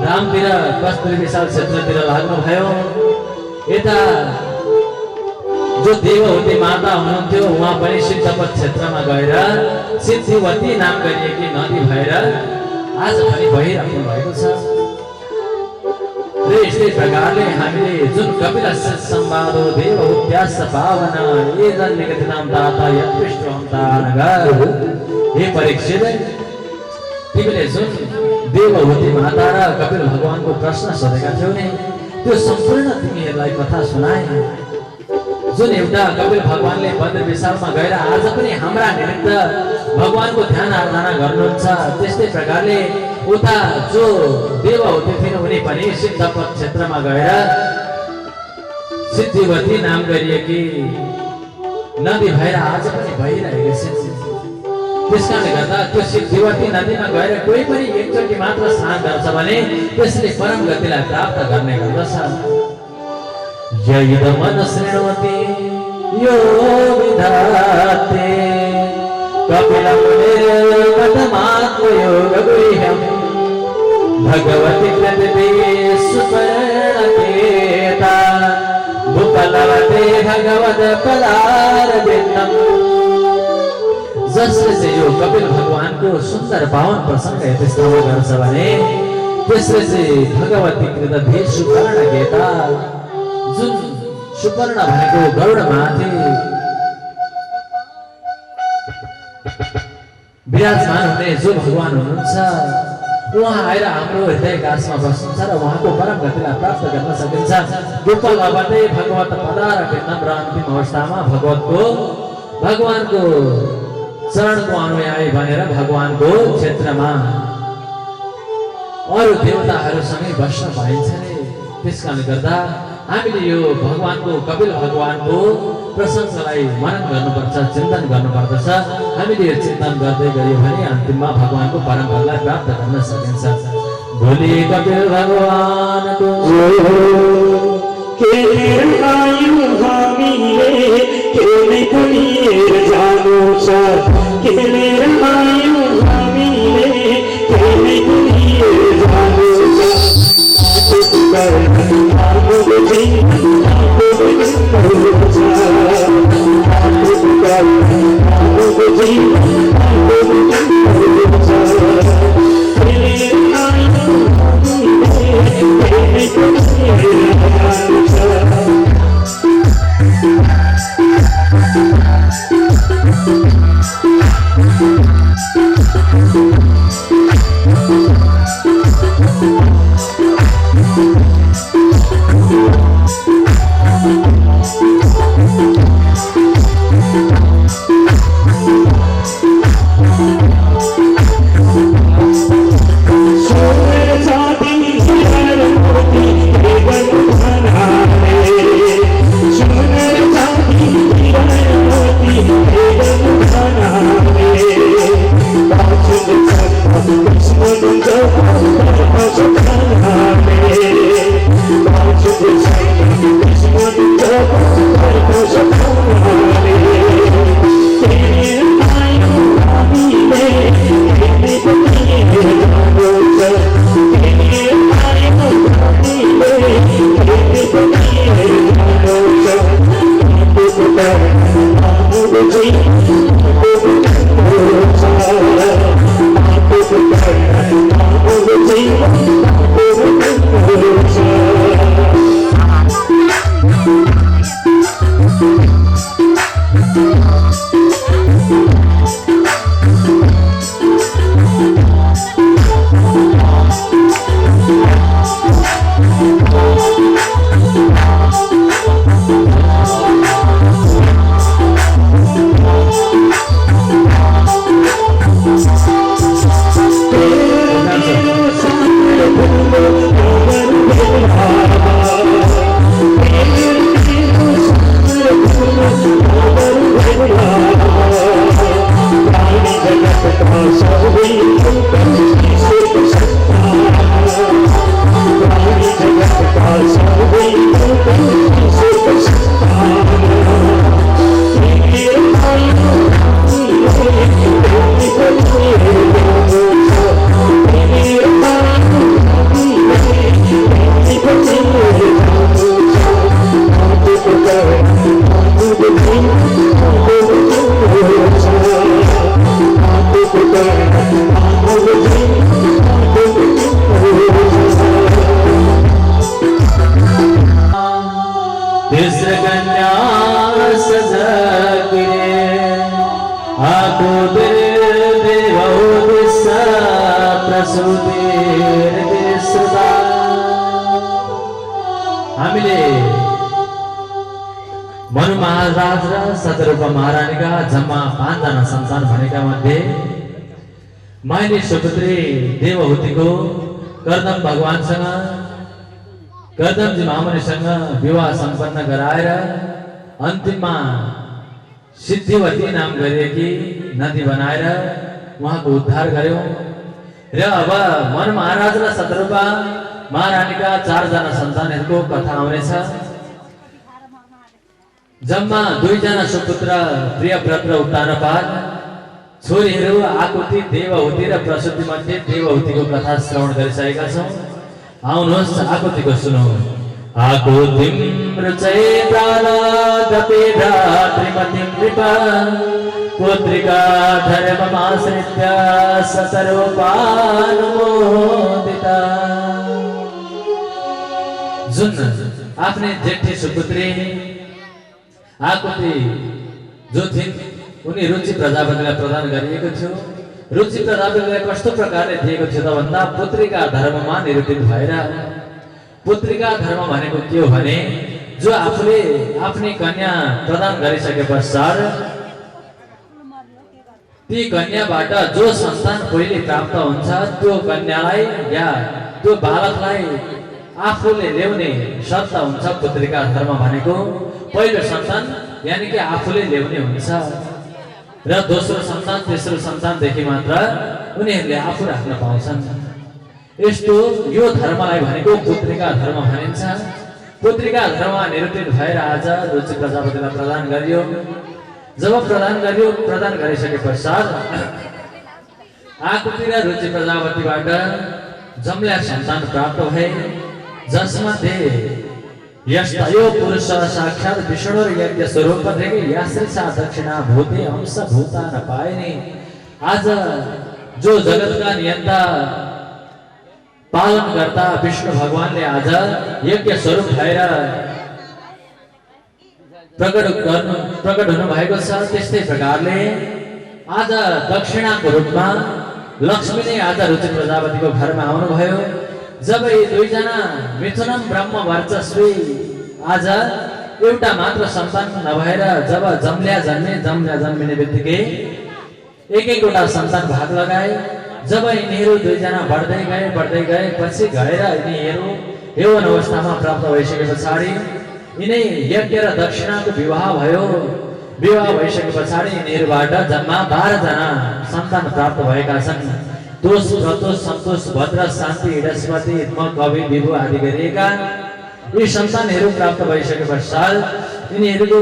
धामतिर कस्तुरी विशाल क्षेत्रतिर लाग्नुभयो। यता जो देवहूति माता हुनुहुन्थ्यो उहाँ पनि सिद्धपथ क्षेत्रमा गएर सिद्धिवती नाम गरिएकी नदी भएर आज पनि बहिराख्नु भएको छ। र यस्तै प्रकारले हामीले जुन कपिलस्य संवादो देवहूत्यास पावन ये जन्मिगतिनाम दाता यत्पृष्ठवन्तानगर, हे परीक्षित तिमीले जुन देवहूति माता र कपिल भगवानको प्रश्न सोधेका थियौ नि त्यो सम्पूर्ण तिमीहरूलाई कथा सुनाए। जुन एउटा कपिल भगवानले बद्री विशालमा गएर आज पनि हाम्रा निमित्त भगवानको ध्यान आराधना गर्नुहुन्छ, त्यस्तै प्रकारले उता जो देवहूति थिइन् उनी पनि सिद्धपथ क्षेत्रमा गएर सिद्धिवती नाम गरिएकी नदी भएर आज पनि भइरहेको छ। त्यस कारणले गर्दा त्यो सिद्धिवती नदीमा गएर कोही पनि एकचोटि मात्र स्नान गर्छ भने त्यसले परम गतिलाई प्राप्त गर्ने गर्दछ। यैदमन शृणोति यो विधाते कपिलमुनिर्गतमात्मयोगगुह्यं भगवति कृते सुपर्णकेता भूपलवते भगवत्पदारविन्दम्। जसले चाहिँ यो कपिल भगवानको सुन्दर पावन प्रसङ्ग यतिसम्म गर्छ भने त्यसले चाहिँ भगवती कृत भे सुपर्णकेता, जुन सुपर्ण भनेको गरुडमाथि विराजमान हुने जो भगवान हुनुहुन्छ उहाँ आएर हाम्रो हृदय काशमा बस्नुहुन्छ र उहाँको परम गतिलाई प्राप्त गर्न सकिन्छ। गोपालवते भगवत पदारविन्दम्, र अन्तिम अवस्थामा भगवानको चरणको अनुयायी भनेर भगवानको क्षेत्रमा अरू देवताहरूसँगै बस्न पाइन्छ नि। त्यस कारणले गर्दा हामीले यो भगवानको कपिल भगवानको प्रशंसालाई मनन गर्नुपर्छ, चिन्तन गर्नुपर्दछ। हामीले यो चिन्तन गर्दै गऱ्यौँ भने अन्तिममा भगवानको परम्परालाई प्राप्त गर्न सकिन्छ। भोलि कपिल भगवानको हामीले मनु महाराज र सतरूपा महारानीका जम्मा 5 जना सन्तान भनेका मध्ये माइली सुपुत्री देवहूतिको कर्दम भगवानसँग कर्दमजी महामुनिसँग विवाह सम्पन्न गराएर अन्तिममा सिद्धिवती नाम गरिएकी नदी बनाएर उहाँको उद्धार गर्यो र अब मनु महाराज र सतरूपा महारानीका 4 जना सन्तानहरूको कथा आउनेछ। जम्मा 2 जना सुपुत्र प्रियव्रत र उत्तानपाद, छोरीहरू आकुति, देवहूति र प्रसूति मध्ये देवहूतिको कथा श्रवण गरिसकेका छौँ। आउनुहोस् आकुतिको सुनौँ। आकुतिं रुचये प्राणादपि भ्रातृमतिं कृपा पुत्रिका धर्ममाश्रित्य सतरूपानुमोदिता। जुन आफ्नै जेठी सुपुत्री आकुति जो थिइन् उनी रुचि प्रजापतिलाई प्रदान गरिएको थियो। रुचि प्रजापतिलाई कस्तो प्रकारले दिएको थियो त भन्दा पुत्रिका धर्ममा निरूपित भएर। पुत्रिका धर्म भनेको के हो भने जो आफूले आफ्नै कन्या प्रदान गरिसके पश्चात ती कन्याबाट जो सन्तान पहिले प्राप्त हुन्छ त्यो कन्यालाई या त्यो बालकलाई आफूले ल्याउने शर्त हुन्छ। पुत्रिका धर्म भनेको पहिलो सन्तान यानी कि आफूले ल्याउने हुन्छ र दोस्रो सन्तान तेस्रो सन्तानदेखि मात्र उनीहरूले आफू राख्न पाउँछन्। यस्तो यो धर्मलाई भनेको पुत्रिका धर्म भनिन्छ। पुत्रिका धर्ममा निरूपित भएर आज रुचि प्रजापतिलाई प्रदान गरियो। जब प्रदान गरियो, प्रदान गरिसके पश्चात आकुति र रुचि प्रजापतिबाट जम्ल्या सन्तान प्राप्त भए, जसमध्ये यस्तो पुरुष साक्षात विष्णु यज्ञ स्वरूप देखि याश्रिसा दक्षिणा भूते अंश भूता न पाइने। आज जो जगतका नियन्ता पालन गर्दा विष्णु भगवानले आज यज्ञ स्वरूप भएर प्रकट हुनु भएको छ। त्यस्तै प्रकारले आज दक्षिणाको रूपमा लक्ष्मी नै आज रुचि प्रजापतिको घरमा आउनुभयो। जब यी 2 जना मिथुनम ब्रह्म वर्चस्वी आज एउटा मात्र सन्तान नभएर जब जन्मिने बित्तिकै एक-एकवटा सन्तान भाग लगाए। जब यिनीहरू 2 जना बढ्दै गए पछि गएर यिनीहरू यौवन अवस्थामा प्राप्त भइसके पछाडि यिनै यज्ञ र दक्षिणाको विवाह भयो। विवाह भइसके पछाडि यिनीहरूबाट जम्मा 12 जना सन्तान प्राप्त भएका छन्। दोष, प्रतोष, सन्तोष, भद्र, शान्ति, हिडस्पति, हित्म, कवि, विभु आदि गरिएका यी सन्तानहरू प्राप्त भइसके पश्चात यिनीहरूको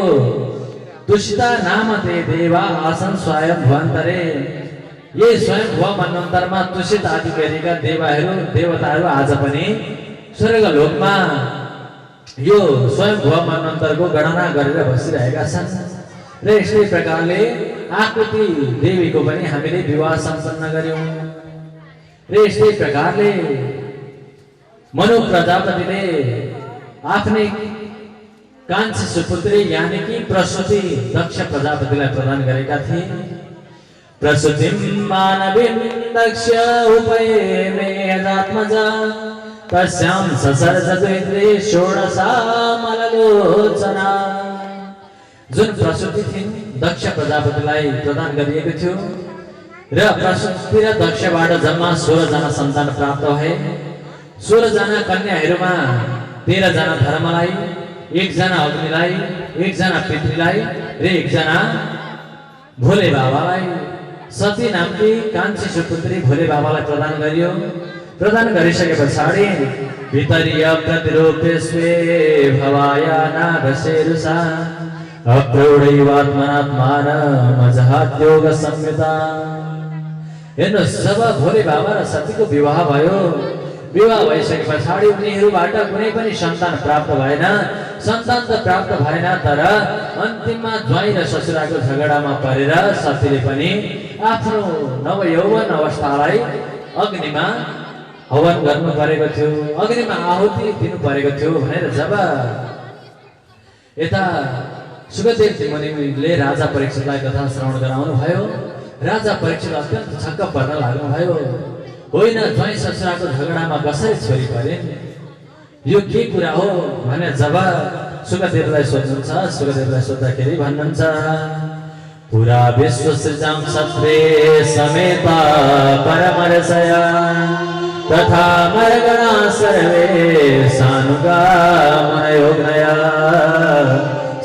तुषिता नाम ते देवा आसन स्वयं भवन्तरे। यही स्वयं भव मन्वन्तरमा तुषित आदि गरिएका देवताहरू आज पनि स्वर्गलोकमा यो स्वयं भव मन्वन्तरको गणना गरेर बसिरहेका छन्। र यस्तै प्रकारले आकुति देवीको पनि हामीले विवाह सम्पन्न गर्यौं। र यस्तै प्रकारले मनु प्रजापतिले आफ्नै कान्छी सुपुत्री यानी कि प्रसूति दक्ष प्रजापतिलाई प्रदान गरेका थिए। प्रसूतिं मानवीं दक्ष उपयेमे यदात्मजा तस्यां ससर्ज द्वित्रि षोडशा मललोचना। जुन प्रसूति थिइन् दक्ष प्रजापतिलाई प्रदान गरिएको थियो र प्रसूति र दक्षबाट जम्मा 16 जना सन्तान प्राप्त भए। 16 जना कन्याहरूमा 13 जना धर्मलाई, 1 जना अग्निलाई, 1 जना पितृलाई र 1 जना भोले बाबालाई। सती नामकी कान्छी सुपुत्री भोले बाबालाई प्रदान गरियो। प्रदान गरिसके पछाडि भितरीय प्रतिरूपे स्वे भवाया नागशेरुषा अप्रौढैवात्मनात्मानमजहाद्योग संयुता। हेर्नुहोस्, जब भोले बाबा र सतीको विवाह भयो, विवाह भइसके पछाडि उनीहरूबाट कुनै पनि सन्तान प्राप्त भएन। सन्तान त प्राप्त भएन, तर अन्तिममा ज्वाइँ र ससुराको झगडामा परेर सतीले पनि आफ्नो नवयौवन अवस्थालाई अग्निमा हवन गर्नु परेको थियो, अग्निमा आहुति दिनु परेको थियो भनेर जब यता सुखदेव मुनिले राजा परीक्षितलाई कथा श्रवण गराउनु भयो, राजा परीक्षित अत्यन्त छक्क पर्न लाग्नु भयो। होइन, ज्वाइँ ससुराको झगडामा कसरी छोरी परिन्, यो के कुरा हो भनेर जब सुखदेवलाई सोध्नुहुन्छ, सुखदेवलाई सोद्धाखेरि भन्नुहुन्छ, पुरा विश्व सृजां सत्रे समेता परमरसया तथा मरगणा सर्वे सानुगा मनयोग्नया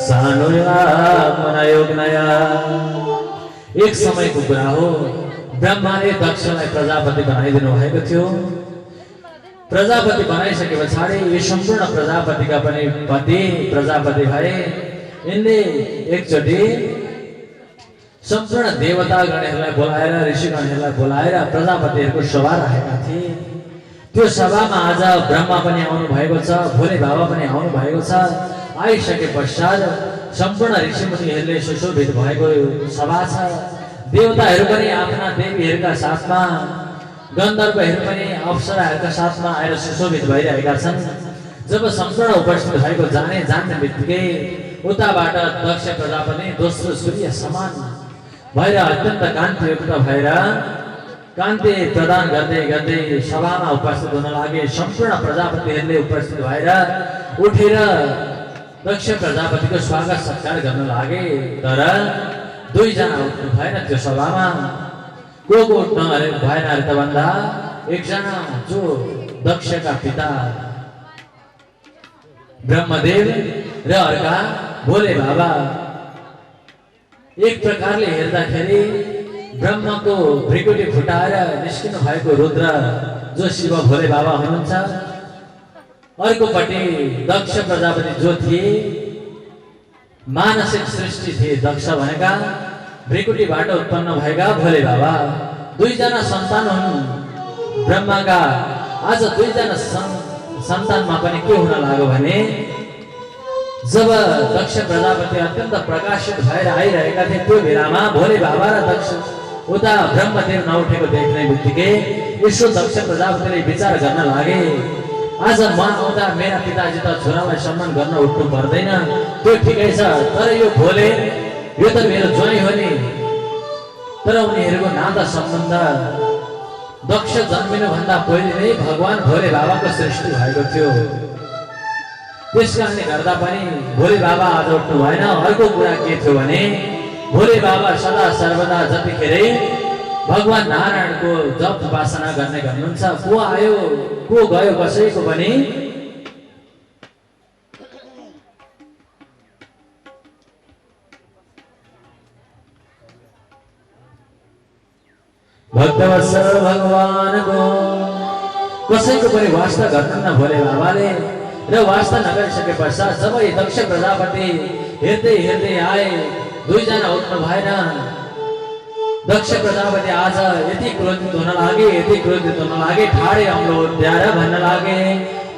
सानुगा मनयोग्नया। एक समयको कुरा हो, ब्रह्माले दक्षलाई प्रजापति बनाइदिनु भएको थियो। प्रजापति बनाइसके पछाडि यो सम्पूर्ण प्रजापतिका पनि पति प्रजापति भए। यिनले एकचोटि सम्पूर्ण देवता गणहरूलाई बोलाएर, ऋषिगणहरूलाई बोलाएर प्रजापतिहरूको सभा राखेका थिए। त्यो सभामा आज ब्रह्मा पनि आउनु भएको छ, भोले बाबा पनि आउनु भएको छ। आइसके पश्चात सम्पूर्ण ऋषिमुनिहरूले सुशोभित भएको सभा छ। देवताहरू पनि आफ्ना देवीहरूका साथमा, गन्धर्वहरू पनि अप्सराहरूका साथमा आएर सुशोभित भइरहेका छन्। जब सम्पूर्ण उपस्थित भएको जान्ने बित्तिकै उताबाट दक्ष प्रजापति दोस्रो सूर्य समान भएर अत्यन्त कान्तियुक्त भएर कान्ति प्रदान गर्दै गर्दै सभामा उपस्थित हुन लागे। सम्पूर्ण प्रजापतिहरूले उपस्थित भएर उठेर दक्ष प्रजापतिको स्वागत सत्कार गर्न लागे, तर 2 जना उठ्नु भएन त्यो सभामा। को उठ्नु भएन अरे त भन्दा, 1 जना जो दक्षका पिता ब्रह्मदेव र अर्का भोले बाबा। एक प्रकारले हेर्दाखेरि ब्रह्मको भ्रिकुटी फुटाएर निस्किनु भएको रुद्र जो शिव भोले बाबा हुनुहुन्छ, अर्कोपट्टि दक्ष प्रजापति जो थिए मानसिक सृष्टि थिए। दक्ष भनेका भ्रिकुटीबाट उत्पन्न भएका भोले बाबा। 2 जना सन्तान हुन् ब्रह्माका। आज 2 जना सन्तानमा पनि के हुन लाग्यो भने, जब दक्ष प्रजापति अत्यन्त प्रकाशित भएर आइरहेका थिए त्यो बेलामा भोले बाबा र दक्ष उता ब्रह्मदेव नउठेको देख्ने बित्तिकै यसो दक्ष प्रजापतिले विचार गर्न लागे, आज म आउँदा मेरा पिताजी त छोरालाई सम्मान गर्न उठ्नु पर्दैन, त्यो ठिकै छ, तर यो भोले यो त मेरो ज्वाइँ हो नि। तर उनीहरूको नाता सम्बन्ध दक्ष जन्मिनुभन्दा पहिले नै भगवान भोले बाबाको सृष्टि भएको थियो। त्यसकारणले गर्दा पनि भोले बाबा आज उठ्नु भएन। अर्को कुरा के थियो भने, भोले बाबा सदा सर्वदा जतिखेरै भगवान नारायणको जप उपासना गर्ने गर्नुहुन्छ। को आयो को गयो कसैको पनि भक्तवत्सल भगवानको कसैको पनि वास्ता गर्दैन भोले बाबाले। र वास्ता नगरिसके पश्चात जब दक्ष प्रजापति हेर्दै हेर्दै आए, 2 जना उठ्नु भएन। दक्ष प्रजापति आज यति क्रोधित हुन लागे, यति क्रोधित हुन लागे, ठाडे अम्लो उद्याएर भन्न लागे,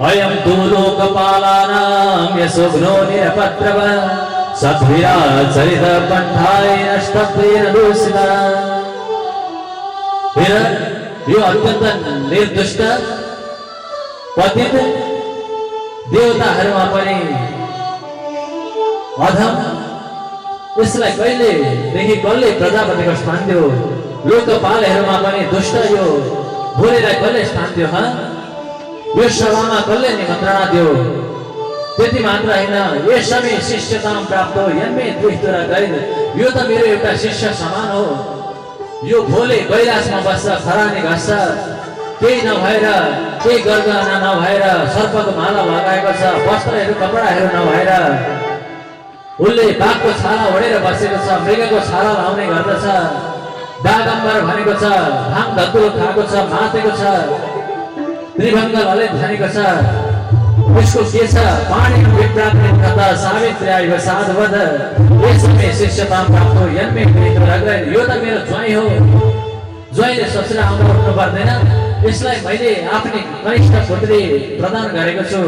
अयम तु लोकपालानां यशोघ्नो निरपत्रव सद्भिरा चरित पन्थाय नष्टप्रेण दूषिता। यो अत्यन्त निर्दुष्ट पतित देवताहरूमा पनि अधम यसलाई कहिलेदेखि कसले प्रजापतिको स्थान दियो? लोकपालहरूमा पनि दुष्ट यो भोलेलाई कसले स्थान दियो? यो सभामा कसले निमन्त्रणा दियो? त्यति मात्र होइन, यस समय शिष्यता प्राप्त हो यन्मे दुष्टरा गैर। यो त मेरो एउटा शिष्य समान हो। यो भोले कैलाशमा बस्छ, खरानी घस्छ, केही नभएर, केही गरगहना नभएर, सर्पको माला लगाएको छ, वस्त्रहरू कपडाहरू नभएर, उसले बाघको छाला ओढेर बसेको छ, मृगको छाला लाउने गर्दछ, बागम्बर भनेको छ, भाङ धतुरो खाएको छ, मातेको छ, त्रिभङ्ग ललित भनेको छ। उसको के छ? पाणी विप्राप्ति कथा सावित्री आयो साधवध। यसमै शिष्यता प्राप्त हो यन्मे रगैर। यो त मेरो ज्वाइँ हो। ज्वाइँले ससुरा आउनु उठ्नु पर्दैन। यसलाई मैले आफ्नै कनिष्ठ पुत्री प्रदान गरेको छु।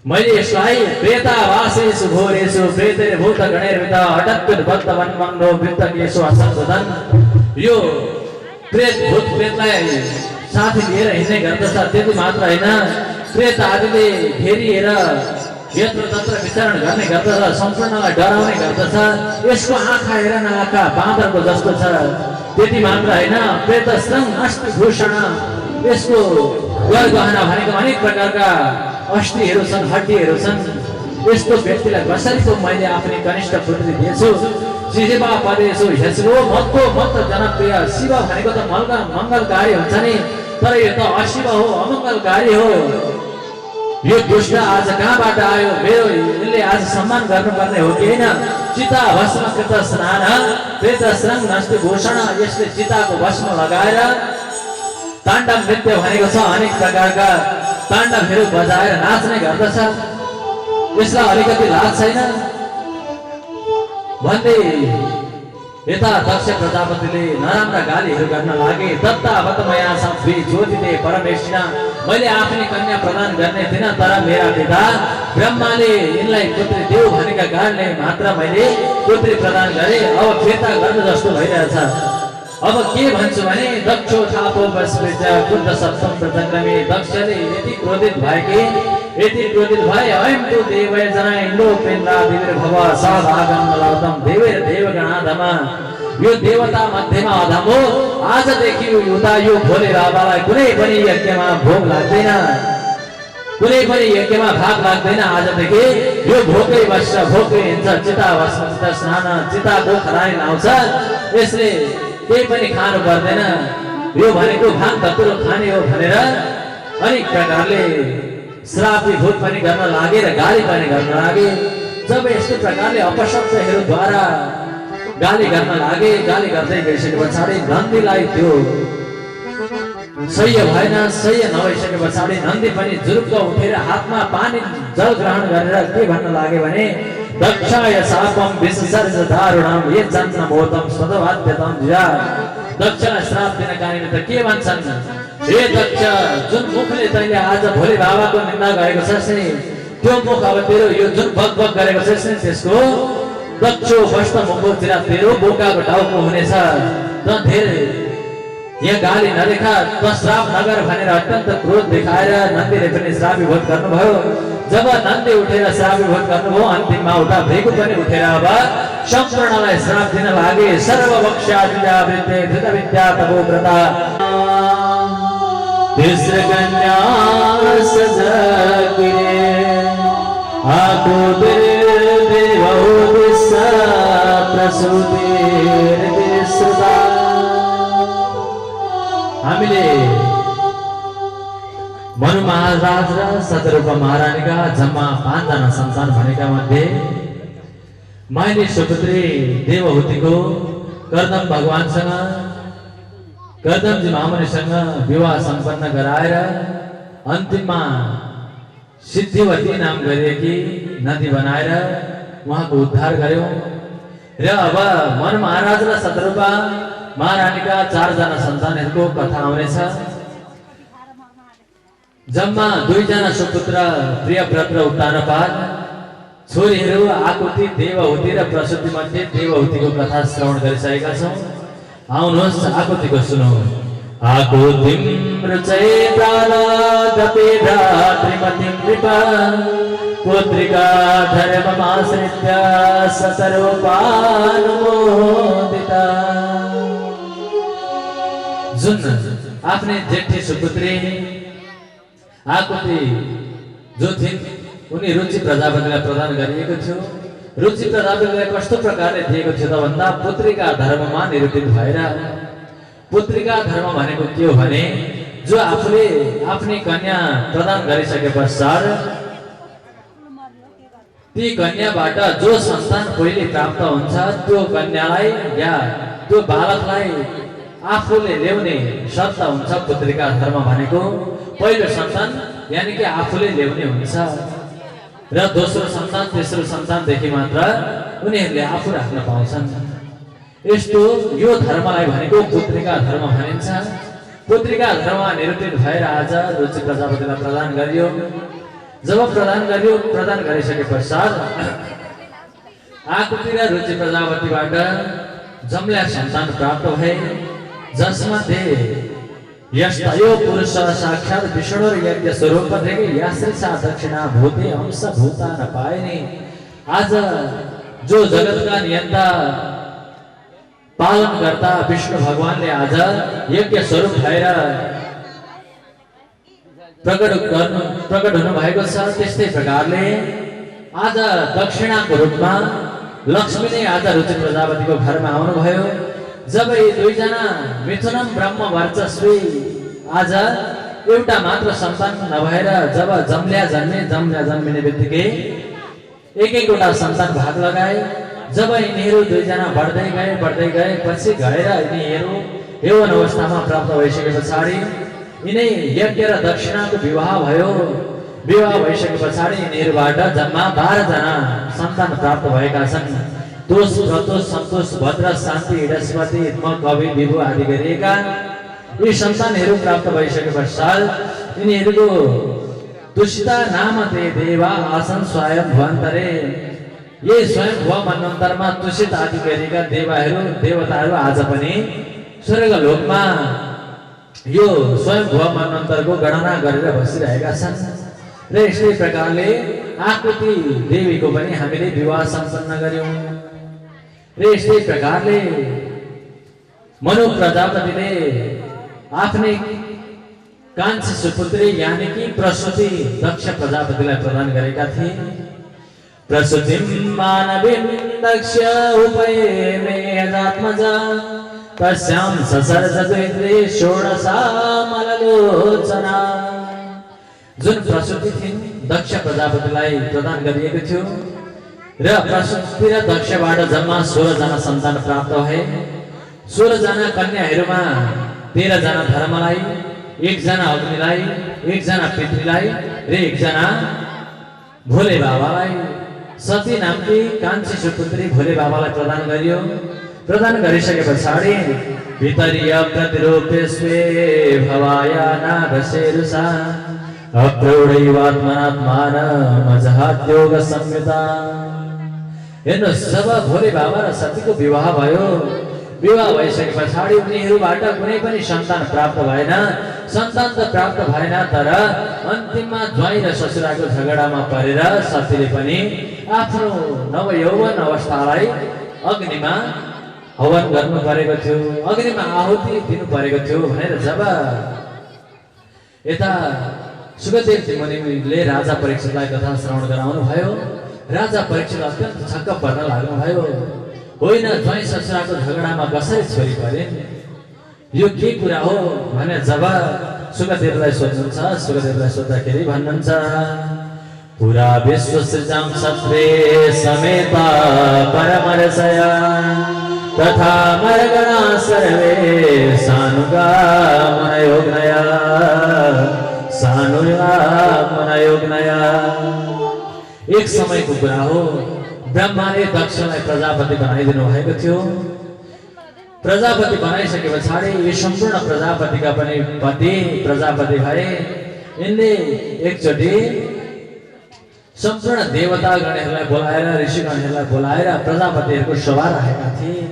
मैले यसलाई प्रेतावासेषु घोरेषु प्रेतेर भूत गणेर्वित अटत्युत भक्त वनमङ्गो वृत्तकेषु असंशोधन। यो प्रेत भूत प्रेतलाई साथी लिएर हिँड्ने गर्दछ। त्यति मात्र होइन, प्रेत आदिले घेरिएर यत्र तत्र विचरण गर्ने गर्दछ, सम्पूर्णलाई डराउने गर्दछ। यसको आँखा हेर न, आँखा बाँदरको जस्तो छ। त्यति मात्र होइन, प्रेत श्रृङ्ग अष्टभूषण, यसको गहना भनेको अनेक प्रकारका अस्थिहरू छन्, हड्डीहरू छन्। यस्तो व्यक्तिलाई कसरीको मैले आफ्नै कनिष्ठ पुत्री दिएछु। शिवा पदेशु हेसो मत्तो मत जनप्रिय। शिव भनेको त मङ्गलकारी हुन्छ नि, तर यो त अशिव हो, अमङ्गलकारी हो। यो दुष्ट आज कहाँबाट आयो? मेरो यसले आज सम्मान गर्नुपर्ने हो कि होइन? चिता भस्म कृत स्नान प्रेत श्रृङ्ग नष्टि भूषण। यसले चिताको भस्म लगाएर ताण्डव नृत्य भनेको छ, अनेक प्रकारका ताण्डवहरू बजाएर नाच्ने गर्दछ। यसलाई अलिकति लाज छैन भन्दै यता दक्ष प्रजापतिले नराम्रा गालीहरू गर्न लागे। दत्तावत मया साध्वी ज्योतिते परमेश्वरा। मैले आफ्नै कन्या प्रदान गर्ने थिइन, तर मेरा पिता ब्रह्माले यिनलाई पुत्री देऊ भनेका कारणले मात्र मैले पुत्री प्रदान गरे। अब फिर्ता गर्नु जस्तो भइरहेछ। अब के भन्छु भने दक्षो थापो बस्पेच कुद्ध सप्तम प्रचक्रमे। दक्षले यति क्रोधित भए कि अयं तु देवय जना इन्दोपेन्द्रा दिविर्भव सभागम लौतम देवेर देवगणाधम। यो देवता मध्येमा अधम हो। आजदेखि उता यो भोले बाबालाई कुनै पनि यज्ञमा भोग लाग्दैन, कुनै पनि यज्ञमा भाग लाग्दैन। आजदेखि यो भोकै बस्छ, भोकै हिँड्छ, चिता भस्म चिता स्नान, चिताको खरानी लाउँछ। यसले केही पनि खानु पर्दैन। यो भनेको भाङ धतुरो खाने हो भनेर अनेक प्रकारले श्रापीभूत पनि गर्न लागे र गाली पनि गर्न लागे। जब यस्तो प्रकारले अपशब्दहरूद्वारा गाली गर्न लागे, गाली गर्दै गइसके पछाडि नन्दीलाई त्यो सह्य भएन। सह्य नभइसके पछाडि नन्दी पनि जुरुक्क उठेर हातमा पानी जल ग्रहण गरेर के भन्न लागे भने दक्षाय शापम विसर्ज दारुणम ये जन्म मोतम सदवाद्यतम जिया। दक्षलाई श्राप दिनका निमित्त के भन्छन्? हे दक्ष, जुन मुखले तैँले आज भोले बाबाको निन्दा गरेको छस् नि, त्यो मुख अब तेरो यो जुन बकबक गरेको छस् नि, त्यसको दक्षो बस्त मुखतिर तेरो बोकाको टाउको हुनेछ। त धेरै यहाँ गाली नदेखा, त श्राप नगर भनेर अत्यन्त क्रोध देखाएर नन्दीले पनि श्रापीभूत गर्नुभयो। जब नन्दी उठेर श्रापीभूत गर्नुभयो, अन्तिममा उता भृगु पनि उठेर अब सम्पूर्णलाई श्राप दिन लागे। सर्वभक्ष्यादिजा वृत्ते धृत विद्या तपो व्रता तिस्र कन्या सजकिरे आको देवौ विश्व प्रसूतिर विश्रुता। हामीले मनु महाराज र सतरूपा महारानीका जम्मा 5 जना सन्तान भनेका मध्ये माइली सुपुत्री देवहूतिको कर्दम भगवानसँग, कर्दमजी महामुनिसँग विवाह सम्पन्न गराएर अन्तिममा सिद्धिवती नाम गरिएकी नदी बनाएर उहाँको उद्धार गर्यौं। र अब मनु महाराज र सतरूपा महारानीका 4 जना सन्तानहरूको कथा आउनेछ। जम्मा 2 जना सुपुत्र प्रियव्रत र उत्तानपाद, छोरीहरू आकुति देवहूति र प्रसूति मध्ये देवहूतिको कथा श्रवण गरिसकेका छौं। आउनुहोस् आकुतिको सुनौं। आकुतिं रुचये प्राणादपि भ्रातृमतिं कृपा पुत्रिका धर्ममाश्रित्य सतरूपानुमोदिता। जुन आफ्नै जेठी सुपुत्री आकुति जो थिइन् उनी रुचि प्रजापतिलाई प्रदान गरिएको थियो। रुचि प्रजापतिलाई कस्तो प्रकारले दिएको थियो त भन्दा पुत्रिका धर्ममा निरूपित भएर। पुत्रिका धर्म भनेको के हो भने जो आफूले आफ्नै कन्या प्रदान गरिसके पश्चात ती कन्याबाट जो सन्तान पहिले प्राप्त हुन्छ त्यो कन्यालाई या त्यो बालकलाई आफूले ल्याउने शर्त हुन्छ। पुत्रिका धर्म भनेको पहिलो सन्तान यानी कि आफूले ल्याउने हुन्छ र दोस्रो सन्तान तेस्रो सन्तानदेखि मात्र उनीहरूले आफू राख्न पाउँछन्। यस्तो यो धर्मलाई भनेको पुत्रिका धर्म भनिन्छ। पुत्रिका धर्ममा निरूपित भएर आज रुचि प्रजापतिलाई प्रदान गरियो। जब प्रदान गरियो प्रदान गरिसके पश्चात आकुति र रुचि प्रजापतिबाट जम्ल्या सन्तान प्राप्त भए जसमध्ये यस्तो पुरुष साक्षात विष्णु यज्ञ स्वरूप याश्रिसा दक्षिणा भूते अंश भूता न पाइने। आज जो जगतका नियन्ता पालन करता विष्णु भगवानले आज यज्ञ स्वरूप भएर प्रकट हुनु भएको छ। त्यस्तै प्रकारले आज दक्षिणाको रूपमा लक्ष्मी नै आज रुचि प्रजापतिको घरमा आउनुभयो। जब यी दुईजना मिथुनम ब्रह्म वर्चस्वी आज एउटा मात्र सन्तान नभएर जब जन्मिने बित्तिकै एक एकवटा सन्तान भाग लगाए। जब यिनीहरू दुईजना बढ्दै गए पछि गएर यिनीहरू यौवन अवस्थामा प्राप्त भइसके पछाडि यिनै यज्ञ र दक्षिणाको विवाह भयो। विवाह भइसके पछाडि यिनीहरूबाट जम्मा 12 जना सन्तान प्राप्त भएका छन्। दोष प्रतोष सन्तोष भद्र शान्ति हिडस्पति हित्म कवि विभु आदि गरिएका यी सन्तानहरू प्राप्त भइसके पश्चात यिनीहरूको तुषिता नाम ते देवा आसन स्वयं भवन्तरे। यही स्वयं भुव मन्वन्तरमा तुषित आदि गरिएका देवताहरू आज पनि स्वर्गलोकमा यो स्वयं भुव मन्वन्तरको गणना गरेर बसिरहेका छन्। र यस्तै प्रकारले आकुति देवीको पनि हामीले विवाह सम्पन्न गर्यौं। र यस्तै प्रकारले मनु प्रजापतिले आफ्नै कान्छी सुपुत्री यानी कि प्रसूति दक्ष प्रजापतिलाई प्रदान गरेका थिए। प्रसूतिं मानवीं दक्ष उपयेमे यदात्मजा तस्यां ससर्ज द्वित्रे षोडशामललोचना। जुन प्रसूति थिइन् दक्ष प्रजापतिलाई प्रदान गरिएको थियो र प्रसूति र दक्षबाट जम्मा 16 जना सन्तान प्राप्त भए। 16 जना कन्याहरूमा 13 जना धर्मलाई, 1 जना अग्निलाई, 1 जना पितृलाई र 1 जना भोले बाबालाई। सती नामकी कान्छी सुपुत्री भोले बाबालाई प्रदान गरियो। प्रदान गरिसके पछाडि भितरीय प्रतिरूपे स्वे भवाया नागशेरुषा अप्रौढैवात्मनात्मानमजहाद्योग संहिता। हेर्नुहोस्, जब भोले बाबा र सतीको विवाह भयो, विवाह भइसके पछाडि उनीहरूबाट कुनै पनि सन्तान प्राप्त भएन। सन्तान त प्राप्त भएन, तर अन्तिममा ज्वाइँ र ससुराको झगडामा परेर सतीले पनि आफ्नो नवयौवन अवस्थालाई अग्निमा हवन गर्नु परेको थियो, अग्निमा आहुति दिनु परेको थियो भनेर जब यता सुखदेव मुनिले राजा परीक्षितलाई कथा श्रवण गराउनु भयो, राजा परीक्षित अत्यन्त छक्क पर्न लाग्नुभयो। होइन, ज्वाइँ ससुराको झगडामा कसरी छोरी परिन्, यो के कुरा हो भने जब सुखदेवलाई सोध्नुहुन्छ, सुखदेवलाई सोद्धाखेरि भन्नुहुन्छ पुरा विश्व सृजां सत्रे समेता परमरसया तथा मरगणा सर्वे सानुगा मनयोग्नया। एक समयको कुरा हो, ब्रह्माले दक्षलाई प्रजापति बनाइदिनु भएको थियो। प्रजापति बनाइसके पछाडि यो सम्पूर्ण प्रजापतिका पनि पति प्रजापति भए। यिनले एकचोटि सम्पूर्ण देवता गणहरूलाई बोलाएर ऋषिगणहरूलाई बोलाएर प्रजापतिहरूको सभा राखेका थिए।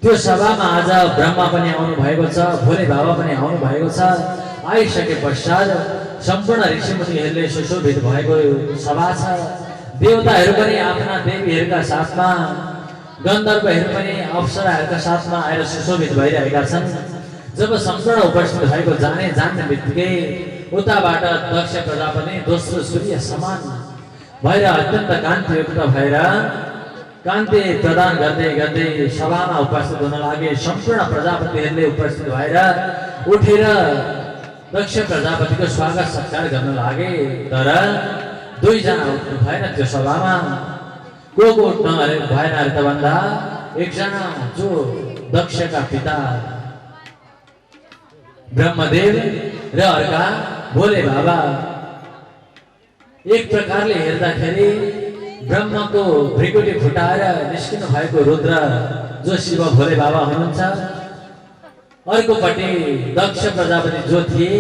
त्यो सभामा आज ब्रह्मा पनि आउनु भएको छ, भोले बाबा पनि आउनु भएको छ। आइसके पश्चात सम्पूर्ण ऋषिमुनिहरूले सुशोभित भएको सभा छ। देवताहरू पनि आफ्ना देवीहरूका साथमा, गन्धर्वहरू पनि अप्सराहरूका साथमा आएर सुशोभित भइरहेका छन्। जब सम्पूर्ण उपस्थित भएको जान्ने बित्तिकै उताबाट दक्ष प्रजापति दोस्रो सूर्य समान भएर अत्यन्त कान्तियुक्त भएर कान्ति प्रदान गर्दै गर्दै सभामा उपस्थित हुन लागे। सम्पूर्ण प्रजापतिहरूले उपस्थित भएर उठेर दक्ष प्रजापतिको स्वागत सत्कार गर्न लागे। तर दुईजना उठ्नु भएन त्यो सभामा। को उठ्न भएन अरे त भन्दा एकजना जो दक्षका पिता ब्रह्मदेव र अर्का भोले बाबा। एक प्रकारले हेर्दाखेरि ब्रह्मको भ्रिकुटी फुटाएर निस्किनु भएको रुद्र जो शिव भोले बाबा हुनुहुन्छ, अर्कोपट्टि दक्ष प्रजापति जो थिए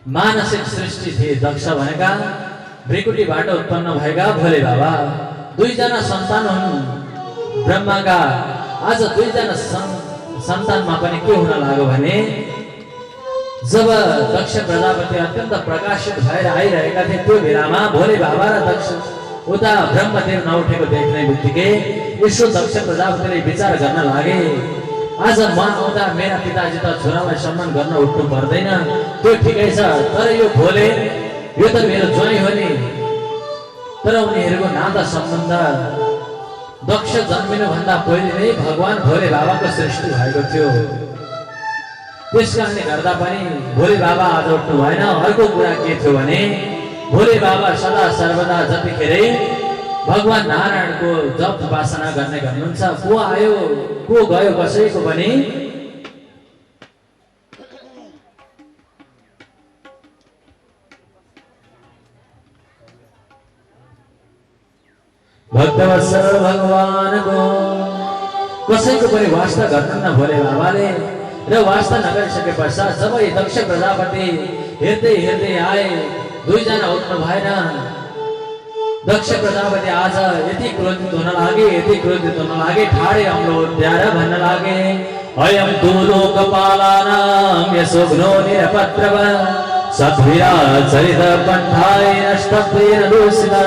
मानसिक सृष्टि थिए दक्ष भनेका, भ्रिकुटीबाट उत्पन्न भएका भोले बाबा। दुईजना सन्तान हुन् ब्रह्माका। आज दुईजना सन्तानमा पनि के हुन लाग्यो भने जब दक्ष प्रजापति अत्यन्त प्रकाशित भएर आइरहेका थिए त्यो बेलामा भोले बाबा र दक्ष उता ब्रह्मदेव नउठेको देख्ने बित्तिकै यसो दक्ष प्रजापतिले विचार गर्न लागे, आज म आउँदा मेरा पिताजी त छोरालाई सम्मान गर्न उठ्नु पर्दैन, त्यो ठिकै छ। तर यो भोले, यो त मेरो ज्वाइँ हो नि। तर उनीहरूको नाता सम्बन्ध दक्ष जन्मिनु भन्दा पहिले नै भगवान भोले बाबाको सृष्टि भएको थियो। त्यसकारणले गर्दा पनि भोले बाबा आज उठ्नु भएन। अर्को कुरा के थियो भने भोले बाबा सदा सर्वदा जतिखेर भगवान नारायणको जप उपासना गर्ने गर्नुहुन्छ। को आयो को गयो कसैको पनि भक्तवत्सल भगवानको कसैको पनि वास्ता गर्दैन भोले बाबाले। र वास्ता नगरिसके पश्चात जब दक्ष प्रजापति हेर्दै हेर्दै आए, दुईजना उठ्नु भएन। दक्ष प्रजापति आज यति क्रोधित हुन लागे, यति क्रोधित हुन लागे, ठाडे अम्लो उद्याएर भन्न लागे, अयम तु लोकपालानां यशोघ्नो निरपत्रव सद्भिरा चरित पन्थाय नष्टप्रेण दूषिता।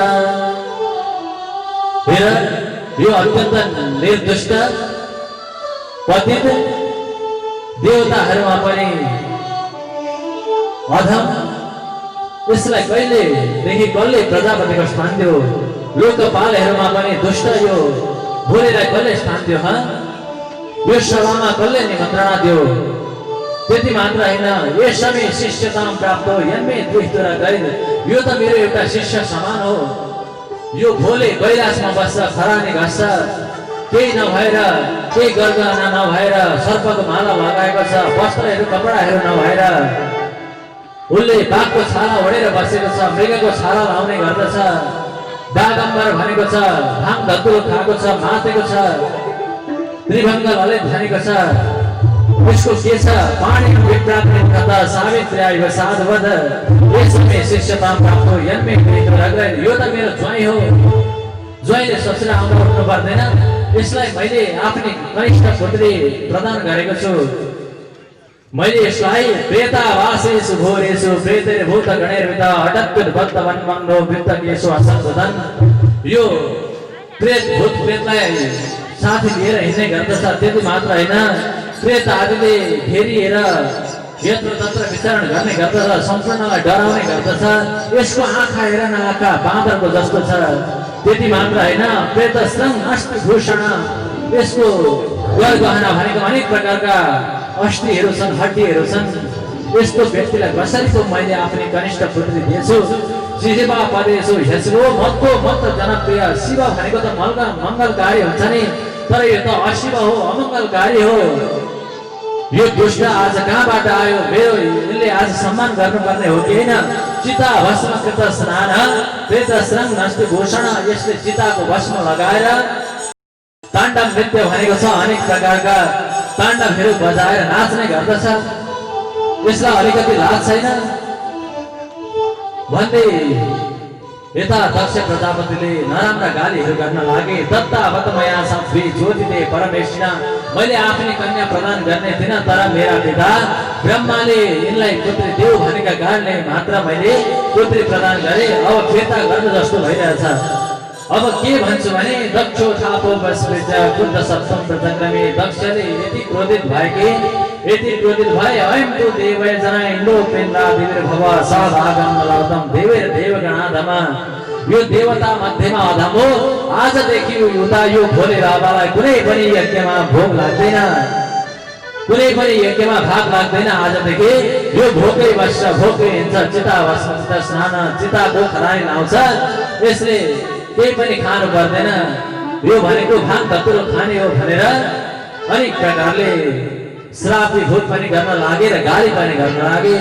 यो अत्यन्त निर्दुष्ट पतित देवताहरूमा पनि अधम, यसलाई कहिलेदेखि कसले प्रजापतिको स्थान दियो? लोकपालहरूमा पनि दुष्ट यो भोलेलाई कसले स्थान दियो? यो सभामा कसले निमन्त्रणा दियो? त्यति मात्र होइन, यसमै शिष्यताम प्राप्त हो यन्मे द्विष्टुर गैर। यो त मेरो एउटा शिष्य समान हो। यो भोले कैलाशमा बस्छ, खरानी घस्छ, केही नभएर, केही गरगहना नभएर, सर्पको माला लगाएको छ, वस्त्रहरू कपडाहरू नभएर उसले बाघको छाला ओढेर बसेको छ, मृगको छाला लाउने गर्दछ, बागम्बर भनेको छ, भाङ धतुरो खाएको छ, मातेको छ, त्रिभङ्ग ललित भनेको छ। उसको के छ? पानी विप्राप्ति कथा सावित्री आयो साधवद यसमै शिष्यता प्राप्त हो यन्मे रगरेन। यो त मेरो ज्वाइँ हो। ज्वाइँले ससुरा आउनु उठ्नु पर्दैन। यसलाई मैले आफ्नै कनिष्ठ पुत्री प्रदान गरेको छु। मैले यसलाई प्रेतावासेषु घोरेषु प्रेतैर्भूत गणैर्विदा अटत्युद्भक्त वन्मङ्गो वृत्तकेषु असंसदन। यो प्रेत भूत प्रेतलाई साथी लिएर हिँड्ने गर्दछ। त्यति मात्र होइन, प्रेत आदिले घेरिएर यत्र तत्र विचरण गर्ने गर्दछ, सम्पूर्णलाई डराउने गर्दछ। यसको आँखा हेर न, आँखा बाँदरको जस्तो छ। त्यति मात्र होइन, प्रेत श्रृंग अष्टभूषण, यसको गहना भनेको अनेक प्रकारका अस्थिहरू छन्, हड्डीहरू छन्। यस्तो व्यक्तिलाई कसरी पो मैले आफ्नै कनिष्ठ पुत्री दिएछु। शिवा पदेशु हेसो मत्तो मत जनप्रिय। शिव भनेको त मङ्गलकारी हुन्छ नि, तर यो त अशिव हो, अमङ्गलकारी हो। यो दुष्ट आज कहाँबाट आयो? मेरो यसले आज सम्मान गर्नुपर्ने हो कि होइन? चिता भस्म कृत स्नान प्रेत श्रृंग नष्टभूषण। यसले चिताको भस्म लगाएर ताण्डव नृत्य भनेको छ, अनेक प्रकारका ताण्डवहरू बजाएर नाच्ने गर्दछ। यसलाई अलिकति लाज छैन भन्दै यता दक्ष प्रजापतिले नराम्रा गालीहरू गर्न लागे। दत्तावत मया संस्वी ज्योतिते परमेश्वरा, मैले आफ्नै कन्या प्रदान गर्ने थिइन, तर मेरा पिता ब्रह्माले यिनलाई पुत्री देऊ भनेका कारणले मात्र मैले पुत्री प्रदान गरे। अब फिर्ता गर्न जस्तो भइरहेछ। अब के भन्छु भने दक्षो थापो वस्विजा बुद्ध सप्तम प्रचक्रमे दक्षले यति क्रोधित भए अयं तु देवय जनाय लोकेन्द्र दिवीर भव सभागम लौतम देवीर देवगणाधम, यो देवता मध्येमा अधम हो। आजदेखि उता यो भोले बाबालाई कुनै पनि यज्ञमा भोग लाग्दैन, कुनै पनि यज्ञमा भाग लाग्दैन। आजदेखि यो भोकै बस्छ, भोकै हिँड्छ, चिता भस्म, चिता स्नान, चिताको खरानी लाउँछ। यसले केही पनि खानु पर्दैन, यो भनेको भाङ धतुरो खाने हो भनेर अनेक प्रकारले श्राप विभूत पनि गर्न लागे र गाली पनि गर्न लागे।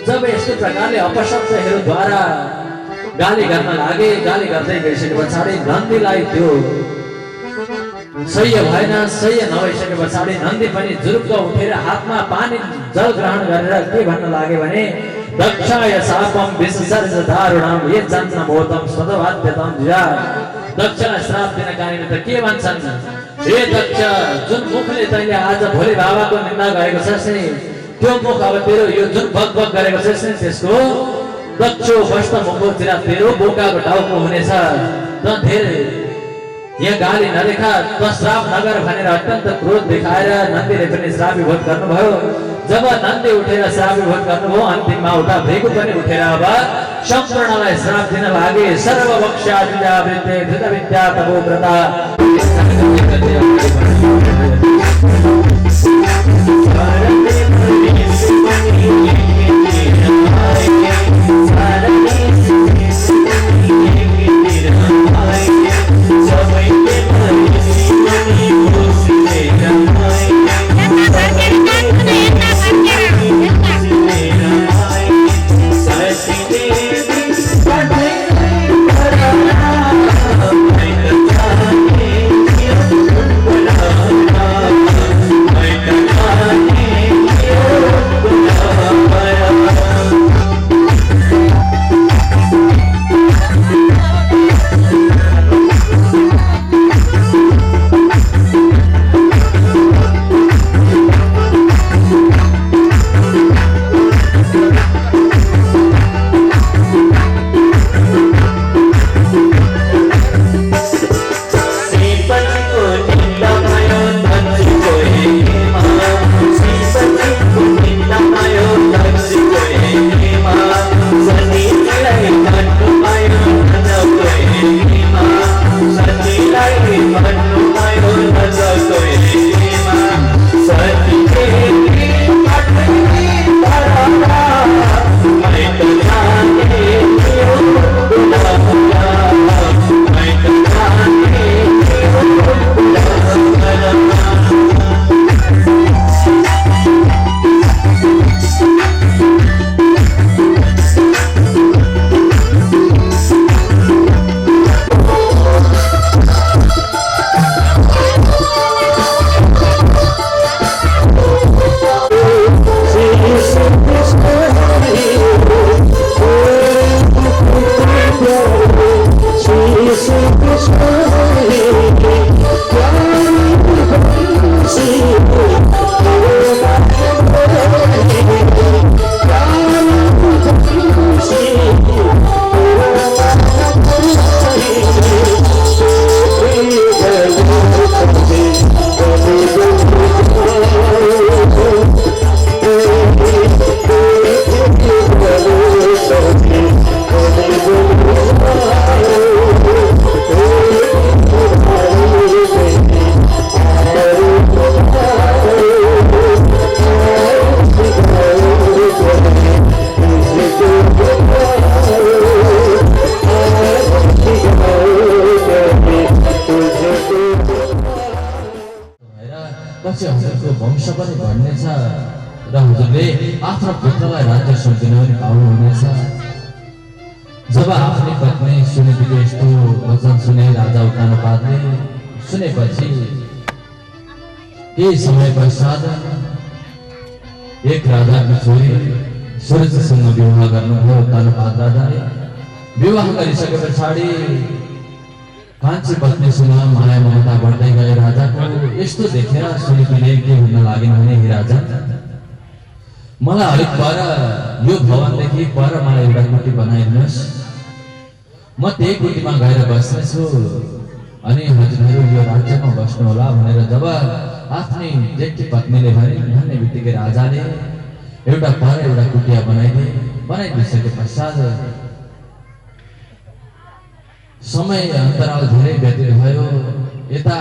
जब यस्तो प्रकारले अपशब्दहरूद्वारा गाली गर्न लागे, गाली गर्दै गइसके पछाडि नन्दीलाई त्यो सह्य भएन। सह्य नभइसके पछाडि नन्दी पनि जुरुक्क उठेर हातमा पानी जल ग्रहण गरेर के भन्न लागे भने दक्षाय शापम विसर्ज दारुणम ये जन्म मोतम सदवाद्यतम जा। दक्षलाई श्राप दिनका निमित्त के भन्छन्, हे दक्ष, जुन मुखले तैले आज भोले बाबाको निन्दा गरेको छस् नि, त्यो मुख अब तेरो यो जुन बकबक गरेको छस् नि, त्यसको दक्षो बस्त मुखतिर तेरो बोकाको टाउको हुनेछ। त धेरै यहाँ गाली नदेखा, त श्राप नगर भनेर अत्यन्त क्रोध देखाएर नन्दीले पनि श्राप विभूत गर्नुभयो। जब नन्दी उठेर श्राप विभूत गर्नुभयो, अन्तिममा उता भृगु पनि उठेर अब सम्पूर्णलाई श्राप दिन लागे। सर्ववक्षा विद्यावृत्ते धृत विद्या तपो व्रता। पछि हजुरको वंश पनि बढ्नेछ र हजुरले आफ्नो पुत्रलाई राज्य सुम्पिने पनि पाउनुहुनेछ। जब आफ्नै पत्नी सुनिदिएको यस्तो वचन सुने राजा उत्तानपादले सुनेपछि केही समय पश्चात एक राजाको छोरी सूर्यसँग विवाह गर्नुभयो उत्तानपाद राजाले। विवाह गरिसके पछाडि कान्छी पत्नीसँग माया ममता बढ्दै गए राजाको। यस्तो देखेर सुनितिले के भन्न लागिन् भने, हे राजा, मलाई अलिक पर यो भवनदेखि पर मलाई एउटा कुटी बनाइदिनुहोस्, म त्यही कुटीमा गएर बस्नेछु अनि हजुरहरू यो राज्यमा बस्नुहोला भनेर जब आफ्नै जेठी पत्नीले भन्ने बित्तिकै राजाले एउटा पर एउटा कुटिया बनाइदिसके पश्चात समय अन्तराल धेरै व्यतीत भयो। यता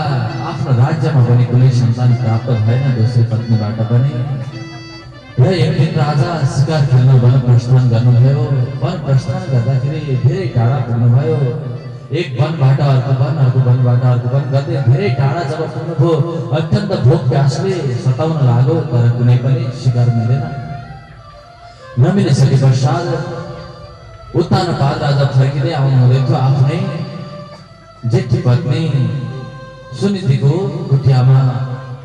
आफ्नो राज्यमा पनि कुनै सन्तान प्राप्त भएन दोस्रो पत्नीबाट पनि। र एक दिन राजा शिकार खेल्न वन प्रस्थान गर्नुभयो। वन प्रस्थान गर्दाखेरि धेरै टाढा पुग्नुभयो। एक वनबाट अर्को वन, अर्को वनबाट अर्को वन गर्दै धेरै टाढा जब पुग्नुभयो, अत्यन्त भोक प्यासले सताउन लाग्यो, तर कुनै पनि शिकार मिलेन। नमिलिसके पश्चात उत्तानपाद राजा फर्किँदै आउनुहुँदै थियो। आफ्नै जेठी पत्नी सुनीतिको कुटियामा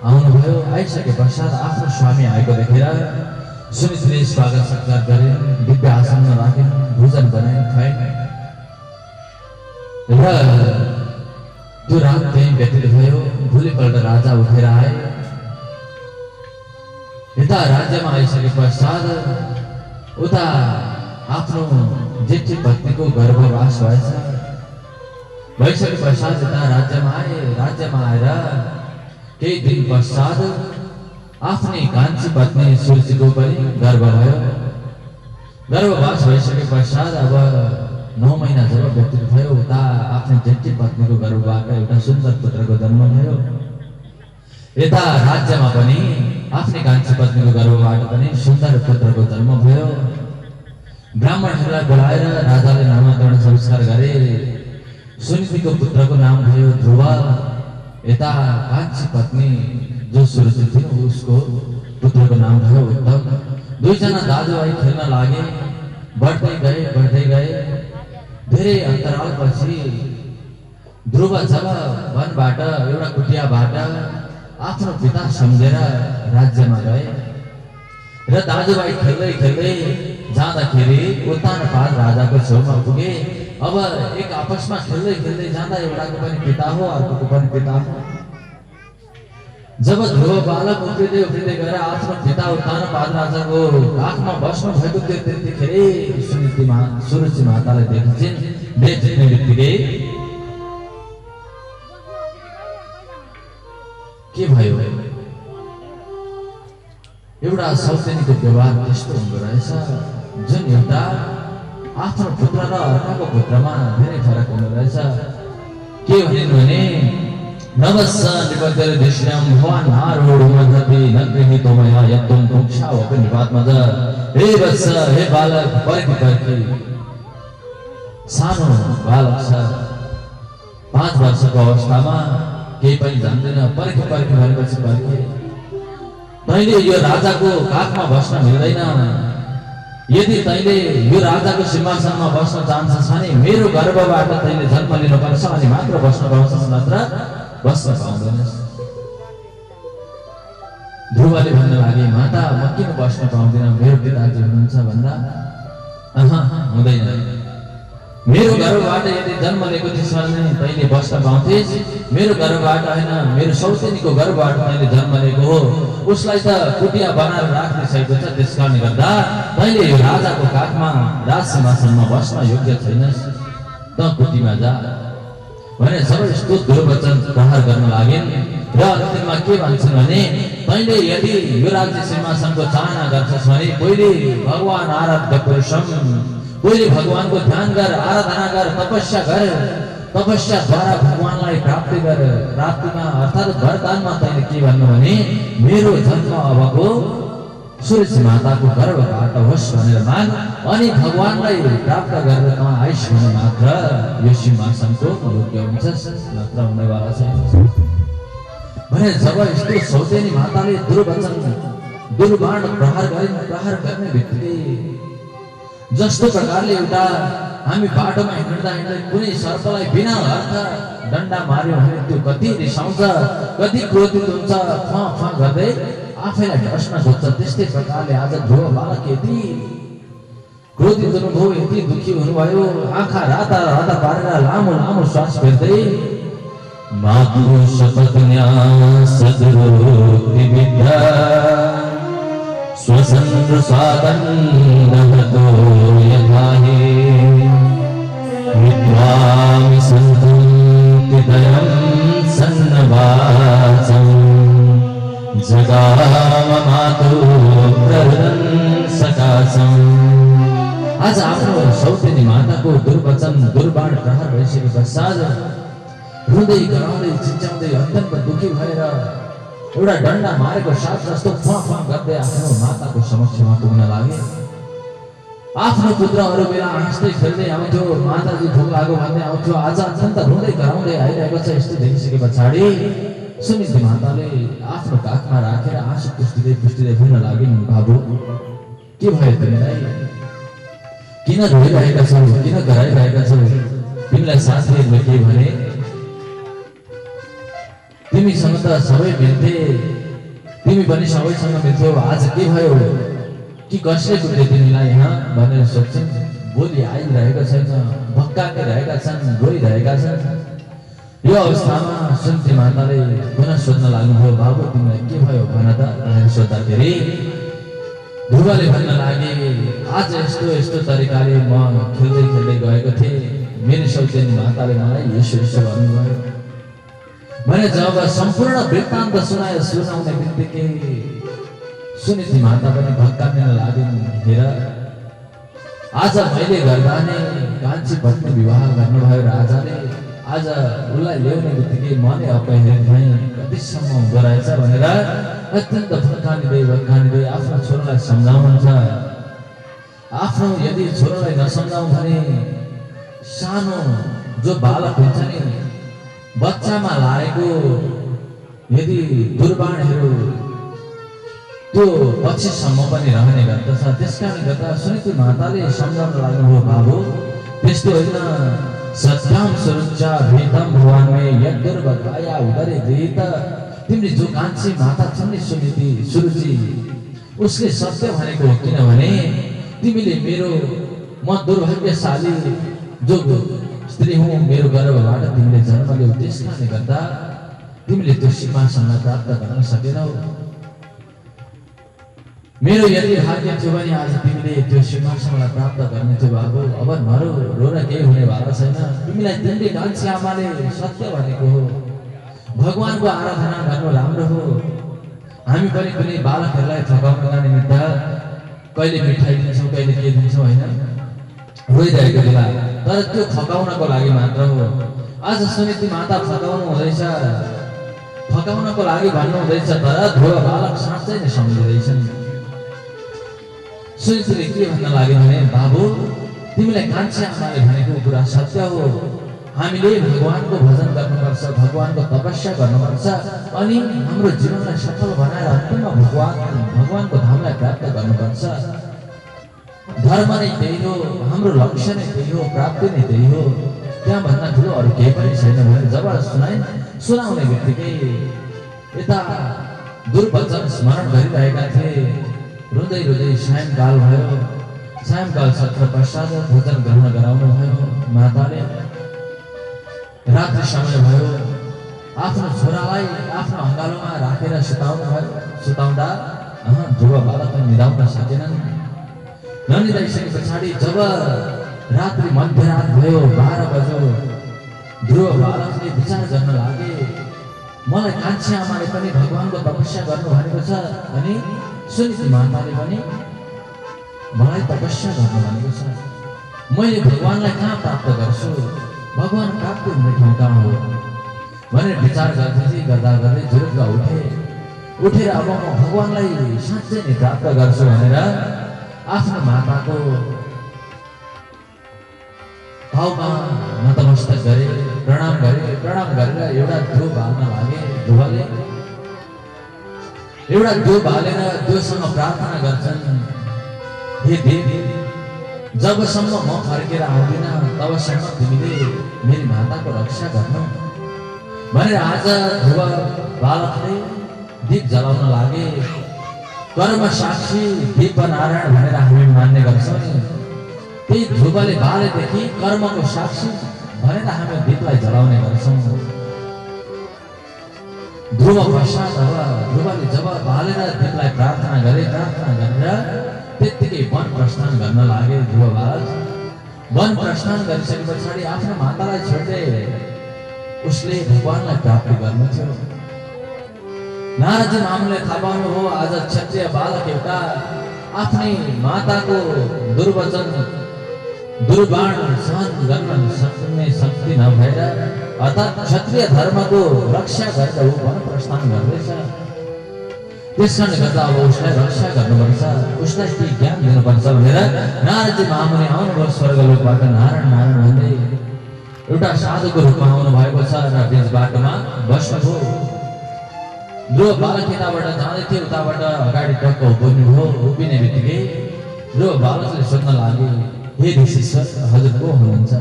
आउनुभयो। आइसके पश्चात आफ्नो स्वामी आएको देखेर सुनीतिले स्वागत सत्कार गरिन्, दिव्य आसनमा राखिन्, भोजन बनाइन्, खुवाइन् र त्यो रात त्यही व्यतीत भयो। भोलिपल्ट राजा उठेर आए। यता राज्यमा आइसके पश्चात उता आफ्नो जेठी पत्नीको गर्भवास भइसके पश्चात यता राज्यमा आए। राज्यमा आएर केही दिन पश्चात आफ्नै कान्छी पत्नी सुरुचिको पनि गर्भ भयो। गर्भवास भइसके पश्चात अब 9 महिना जब व्यतीत भयो, उता आफ्नै जेठी पत्नीको गर्भबाट एउटा सुन्दर पुत्रको जन्म भयो। यता राज्यमा पनि आफ्नै कान्छी पत्नीको गर्भबाट पनि सुन्दर पुत्रको जन्म भयो। ब्राह्मणहरूलाई बोलाएर राजाले नामकरण संस्कार गरे। सुनीतिको पुत्रको नाम भयो ध्रुव। यता कान्छी पत्नी जो सुरुचि थिइन् उसको पुत्रको नाम भयो उत्तम। दुईजना दाजुभाइ खेल्न लागे। बढ्दै गए। धेरै अन्तरालपछि ध्रुव जब वनबाट एउटा कुटियाबाट आफ्नो पिता सम्झेर राज्यमा गए र दाजुभाइ खेल्दै जाँदाखेरि उत्तानपाद राजाको छेउमा पुगे। अब एक आपसमा खेल्दै जाँदा एउटाको पनि पिता हो, अर्कोको पनि पिता हो। जब ध्रुव बालक उफ्रिँदै गएर आफ्नो पिता उत्तानपाद राजाको काखमा बस्नु भएको थियो, त्यतिखेर सुरुचि माताले देखिन्। देख्ने बित्तिकै के भयो, एउटा सौतेनीको व्यवहार त्यस्तो हुँदो रहेछ जुन एउटा आफ्नो पुत्र र अर्काको पुत्रमा धेरै फरक हुँदो रहेछ। के भनिन् भने, नवस्स निबद्धर दृश्यम भवान् आरूढ मध्यपि न गृहीतो मया यत्त्वं पुंक्षा वपि निपातमज। हे वत्स, हे बालक, पर्खी। सानो बालक छ, 5 वर्षको अवस्थामा केही पनि जान्दैन। पर्खी भनेपछि पर्खे। तैँले यो राजाको काखमा बस्न मिल्दैन। यदि तैँले यो राजाको सिंहासनमा बस्न चाहन्छस् भने मेरो गर्भबाट तैँले जन्म लिनुपर्छ अनि मात्र बस्न पाउँछस्, नत्र बस्न पाउँदैनस्। ध्रुवले भन्न लागे, माता म किन बस्न पाउँदिन, मेरो पिताजी हुनुहुन्छ भन्दा हुँदैन। मेरो गर्भबाट यदि जन्म लिएको थिइस् भने तैँले बस्न पाउँथिस्। मेरो गर्भबाट होइन, मेरो सौतेनीको गर्भबाट तैँले जन्म लिएको हो। उसलाई त कुटिया बनाएर राख्ने सकेको छ। त्यस कारणले गर्दा तैँले यो राजाको काखमा राजसिंहासनमा बस्न योग्य छैनस्, त कुटीमा जा भने सबै यस्तो दुर्वचन प्रहार गर्न लागिन्। र अन्तिममा के भन्छन् भने, तैँले यदि यो राज्य सिंहासनको चाहना गर्छस् भने पहिले भगवान् आराध्य पुरुषम, पहिले भगवानको ध्यान गर, आराधना गर, तपस्या गर। तपस्याद्वारा भगवानलाई प्राप्तिमा अर्थात् वरदानमा तैँले के भन्नु भने, मेरो जन्म अबको सुरुचि माताको गर्भबाट होस् भनेर माग, अनि भगवानलाई प्राप्त गरेर तँ आइस् भने मात्र यो सिंहासनको योग्य हुन्छस्, नत्र हुनेवाला छैन भने जब यस्तो सौतेनी माताले दुर्वचन दुर्बाण प्रहार गर्ने बित्तिकै जस्तो प्रकारले एउटा हामी बाटोमा हिँड्दा कुनै सर्पलाई बिना अर्थ डन्डा मार्यो भने त्यो कति रिसाउँछ, कति क्रोधित हुन्छ, फाँ गर्दै आफैलाई ढस्न खोज्छ। त्यस्तै प्रकारले आज ध्रुव बालक यति क्रोधित हुनुभयो, यति दुखी हुनुभयो, आँखा राता राता पारेर लामो लामो श्वास फेर्दै मातु शपथ सदरोक्ति विद्या स्वसंद्र स्वादन्नहतो यथाहि विद्वामि सन्तुं हृदयं सन्नवाचं जगाम मातु प्रहृदं सकाशम्। आज आफ्नो सौतेनी माताको दुर्वचन दुर्बाण प्रहार भइसके पश्चात रुँदै कराउँदै चिच्याउँदै अत्यन्त दुखी भएर एउटा डन्डा मारेको साथ जस्तो फुवा गर्दै आफ्नो माताको समक्षमा पुग्न लागे। आफ्नो पुत्र अरू बेला हाँस्दै खेल्दै आउँथ्यो, माताजी भोक लाग्यो भन्दै आउँथ्यो, आज अत्यन्त रुँदै कराउँदै आइरहेको छ। यस्तो देखिसके पछाडि सुनिति माताले आफ्नो काखमा राखेर आँसु पुस्टिँदै भन्न लागिन्, बाबु के भयो तिमीलाई? किन रोइरहेका छौ? किन कराइरहेका छौ? तिमीलाई साथीहरूले के भने? तिमीसँग त सबै मिल्थे, तिमी पनि सबैसँग मिल्थ्यौ, आज के भयो? कि कसले कुट्यो तिमीलाई यहाँ भनेर सोध्छन्। बोली आइरहेको छैन, भक्काइरहेका छन्, रोइरहेका छन्। यो अवस्थामा सुनिति माताले पुनः सोध्न लाग्नुभयो, बाबु तिमीलाई के भयो भन त भनेर सोद्धाखेरि ध्रुवले भन्न लागे, आज यस्तो यस्तो तरिकाले म खेल्दै खेल्दै गएको थिएँ, मेरो सौतेनी माताले मलाई यसो यसो भन्नुभयो भने जब सम्पूर्ण वृत्तान्त सुनाउने बित्तिकै सुनिति माता पनि भक्काइन लागिन्। हेर, आज मैले गर्दा नै कान्छी पत्नी विवाह गर्नुभयो राजाले, आज उसलाई ल्याउने बित्तिकै मनै अपहेरित भएँ, कतिसम्म हुँदो रहेछ भनेर अत्यन्त भक्कानिँदै आफ्नो छोरालाई सम्झाउनुहुन्छ। आफ्नो यदि छोरालाई नसम्झाउँ भने सानो जो बालक हुन्छ नि, बच्चामा लागेको यदि दुर्बाणहरू त्यो पछिसम्म पनि रहने गर्दछ। त्यसकारणले गर्दा सुनिति माताले सम्झाउन लाग्नुभयो, बाबु त्यस्तो होइन, सत्याम सुरुचा भीतम भवान्मे यद्दुर्वकाया उदरे गृहीत। तिमीले जो कान्छी माता छन् नि सुनिति सुरुचि, उसले सत्य भनेको हो। किनभने तिमीले म दुर्भाग्यशाली जो स्त्री हुँ, मेरो गर्भबाट तिमीले जन्म लियौ, त्यसकारणले गर्दा तिमीले त्यो सिंहासनलाई प्राप्त गर्न सकेनौ। मेरो यदि भाग्य थियो भने आज तिमीले त्यो सिंहासनलाई प्राप्त गर्ने थियो बाबु। अब नरो, रोन केही हुने भएको छैन। तिमीलाई तिमीले कान्छी आमाले सत्य भनेको हो, भगवानको आराधना गर्नु राम्रो हो। हामी पनि कुनै बालकहरूलाई थकाउनका निमित्त कहिले मिठाई दिन्छौँ, कहिले के दिन्छौँ होइन, रोइरहेको बेला, तर त्यो थकाउनको लागि मात्र हो। आज सुनिति माता थकाउनु हुँदैछ, थकाउनको लागि भन्नु हुँदैछ, तर ध्रुव बालक साँच्चै नै सम्झिँदैछन्। सुनितिले के भन्न लाग्यो भने, बाबु तिमीलाई कान्छी आमाले भनेको कुरा सत्य हो। हामीले भगवानको भजन गर्नुपर्छ, भगवानको तपस्या गर्नुपर्छ, अनि हाम्रो जीवनलाई सफल बनाएर अन्तिममा भगवानको धामलाई प्राप्त गर्नुपर्छ। धर्म नै त्यही हो, हाम्रो लक्ष्य नै त्यही हो, प्राप्ति नै त्यही हो। त्यहाँ भन्दा ठुलो अरू केही पनि छैन भनेर जब सुनाउने बित्तिकै यता दुर्वचन स्मरण गरिरहेका थिए। रुँदै रुँदै सायंकाल भयो। सायंकाल सत्र पश्चात भोजन ग्रहण गराउनु भयो माताले। रात्रि समय भयो। आफ्नो छोरालाई आफ्नो अँगालोमा राखेर सुताउनु भयो। सुताउँदा ध्रुव बालकले निदाउन सकेनन्। ननिदाइसके पछाडि जब रात्रि मध्यरात भयो, 12 बज्यो, ध्रुव बालकले विचार गर्न लागे, मलाई कान्छी आमाले पनि भगवानको तपस्या गर्नु भनेको छ, अनि सुनिति माताले पनि मलाई तपस्या गर्नु भनेको छ। मैले भगवानलाई कहाँ प्राप्त गर्छु? भगवान प्राप्त हुने ठाउँ कहाँ हो भनेर विचार गर्दै गर्दै जुरुक्क उठेर अब म भगवानलाई साँच्चै नै प्राप्त गर्छु भनेर आफ्नो माताको भावमा नतमस्तक गरे, प्रणाम गरेर एउटा धुप हाल्न लागे। ध्रुवले एउटा धुप हालेर त्योसँग प्रार्थना गर्छन्, हे देवी, जबसम्म म फर्केर आउँदिन तबसम्म तिमीले मेरी माताको रक्षा गर्नु भनेर आज ध्रुव बालकले दीप जलाउन लागे। कर्म साक्षी दीप नारायण भनेर हामी मान्ने गर्छौँ नि, त्यही ध्रुवले बालेदेखि कर्मको साक्षी भनेर हामी दीपलाई जलाउने गर्छौँ। ध्रुव पश्चात अब ध्रुवले जब बालेर दीपलाई प्रार्थना गरेर त्यत्तिकै वन प्रस्थान गर्न लागे। ध्रुव बालक वन प्रस्थान गरिसके पछाडि आफ्नो मातालाई छोड्दै उसले भगवानलाई प्राप्ति गर्नु थियो। नारदजी महामुनिले थाहा पाउनुभयो आज क्षत्रिय बालक एउटा आफ्नै माताको दुर्वचन दुर्बाण सहन गर्न सक्ने शक्ति नभएर अर्थात् क्षत्रिय धर्मको रक्षा गरेर ऊ वन प्रस्थान गर्दैछ। त्यसकारणले गर्दा अब उसलाई रक्षा गर्नुपर्छ, उसलाई केही ज्ञान दिनुपर्छ भनेर नारदजी महामुनि आउनुभयो स्वर्गलोकबाट नारायण नारायण भन्दै। एउटा साधुको रूपमा आउनु भएको छ र बीच बाटोमा बस्नुभयो। ध्रुव बालक यताबाट जाँदै थियो, उताबाट अगाडि टक्क उभिनुभयो। उभिने बित्तिकै ध्रुव बालकले सोध्न लागे, हे ऋषिश्वर हजुर को हुनुहुन्छ?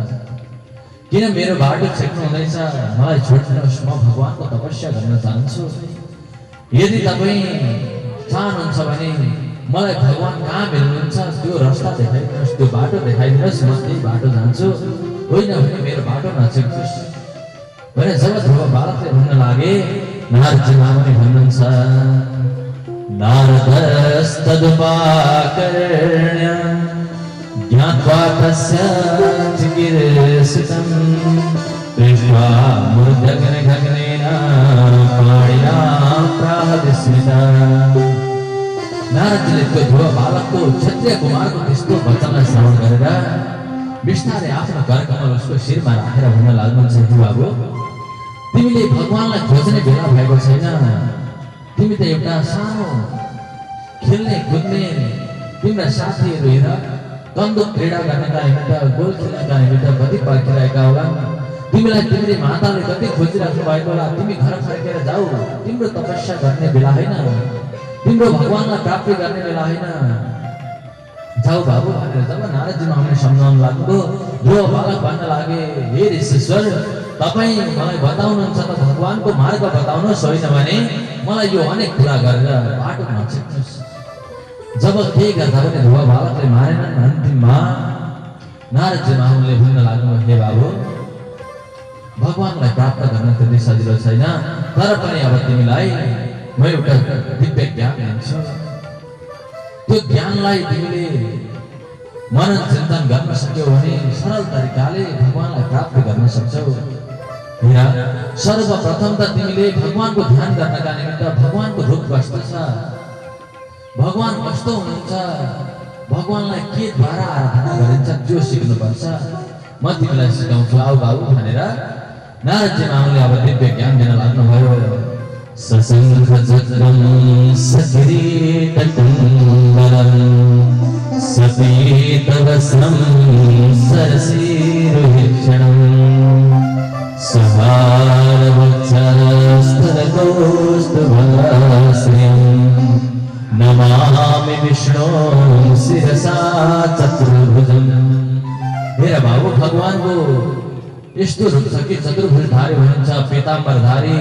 किन मेरो बाटो छेक्नु हुँदैछ? मलाई छोड्नुहोस्, म भगवानको तपस्या गर्न चाहन्छु। यदि तपाईँ चाहनुहुन्छ भने मलाई भगवान कहाँ भेट्नुहुन्छ त्यो रास्ता देखाइदिनुहोस्, त्यो बाटो देखाइदिनुहोस्, म त्यही बाटो जान्छु, होइन भने मेरो बाटो नछेक्नुहोस् भने जब ध्रुव बालकले भन्न लागे नारदजी महामुनि भन्नुहुन्छ नारदस्तदुपाकर्ण्य ज्ञात्वा तस्य चिकीर्षितं दृष्ट्वा मूर्धगणगणेन पाणिना प्राहविस्मिता। नारदजीले त्यो ध्रुव बालकको क्षत्रिय कुमारको त्यस्तो वचनलाई श्रवण गरेर बिस्तारै आफ्नो करकमल उसको शिरमा राखेर भन्न लाग्नुहुन्छ, हे बाबु तिमीले भगवानलाई खोज्ने बेला भएको छैन। तिमी त एउटा सानो खेल्ने कुद्ने तिम्रा साथीहरू हेर कन्दुक क्रीडा गर्नका निमित्त गोल खेल्नका निमित्त कति पर्खिरहेका होला। तिमीलाई तिम्रो माताले कति खोजिराख्नु भएको होला। तिमी घर फर्केर जाऊ, तिम्रो तपस्या गर्ने बेला होइन, तिम्रो भगवानलाई प्राप्ति गर्ने बेला होइन, जाऊ बाबु भनेर जब नारदजी महामुनि सम्झाउन लाग्नुभयो ध्रुव बालक भन्न लागे, हे ऋषिश्वर तपाईँ मलाई बताउनुहुन्छ त भगवानको मार्ग बताउनुहोस्, होइन भने मलाई यो अनेक कुरा गरेर बाटो नछेक्नुहोस्। जब केही गर्दा पनि ध्रुव बालकले मारेनन्। अन्तिममा नारदजी महामुनिले भन्न लाग्नुभयो, हे बाबु भगवानलाई प्राप्त गर्न त्यति सजिलो छैन, तर पनि अब तिमीलाई म एउटा दिव्य ज्ञान दिन्छु। त्यो ज्ञानलाई तिमीले मनन चिन्तन गर्न सक्यौ भने सरल तरिकाले भगवानलाई प्राप्त गर्न सक्छौ। हेर सर्वप्रथम त तिमीले भगवानको ध्यान गर्नका निमित्त भगवानको रूप कस्तो छ, भगवान कस्तो हुनुहुन्छ, भगवानलाई के द्वारा आराधना गरिन्छ त्यो सिक्नुपर्छ। म तिमीलाई सिकाउँछु, आऊ बाबु भनेर नारदजी महामुनिले अब दिव्य ज्ञान दिन लाग्नुभयो। सशङ्खचक्रं सकिरीटकुण्डलं सपीतवस्त्रं सरसीरुहीक्षणं सहारवक्षस्थलकौस्तुभश्रियं नमामि विष्णुं शिरसा चतुर्भुजं। हेर बाबु भगवानको यस्तो रूप छ कि चतुर्भुजधारी हुनुहुन्छ, पीताम्बरधारी,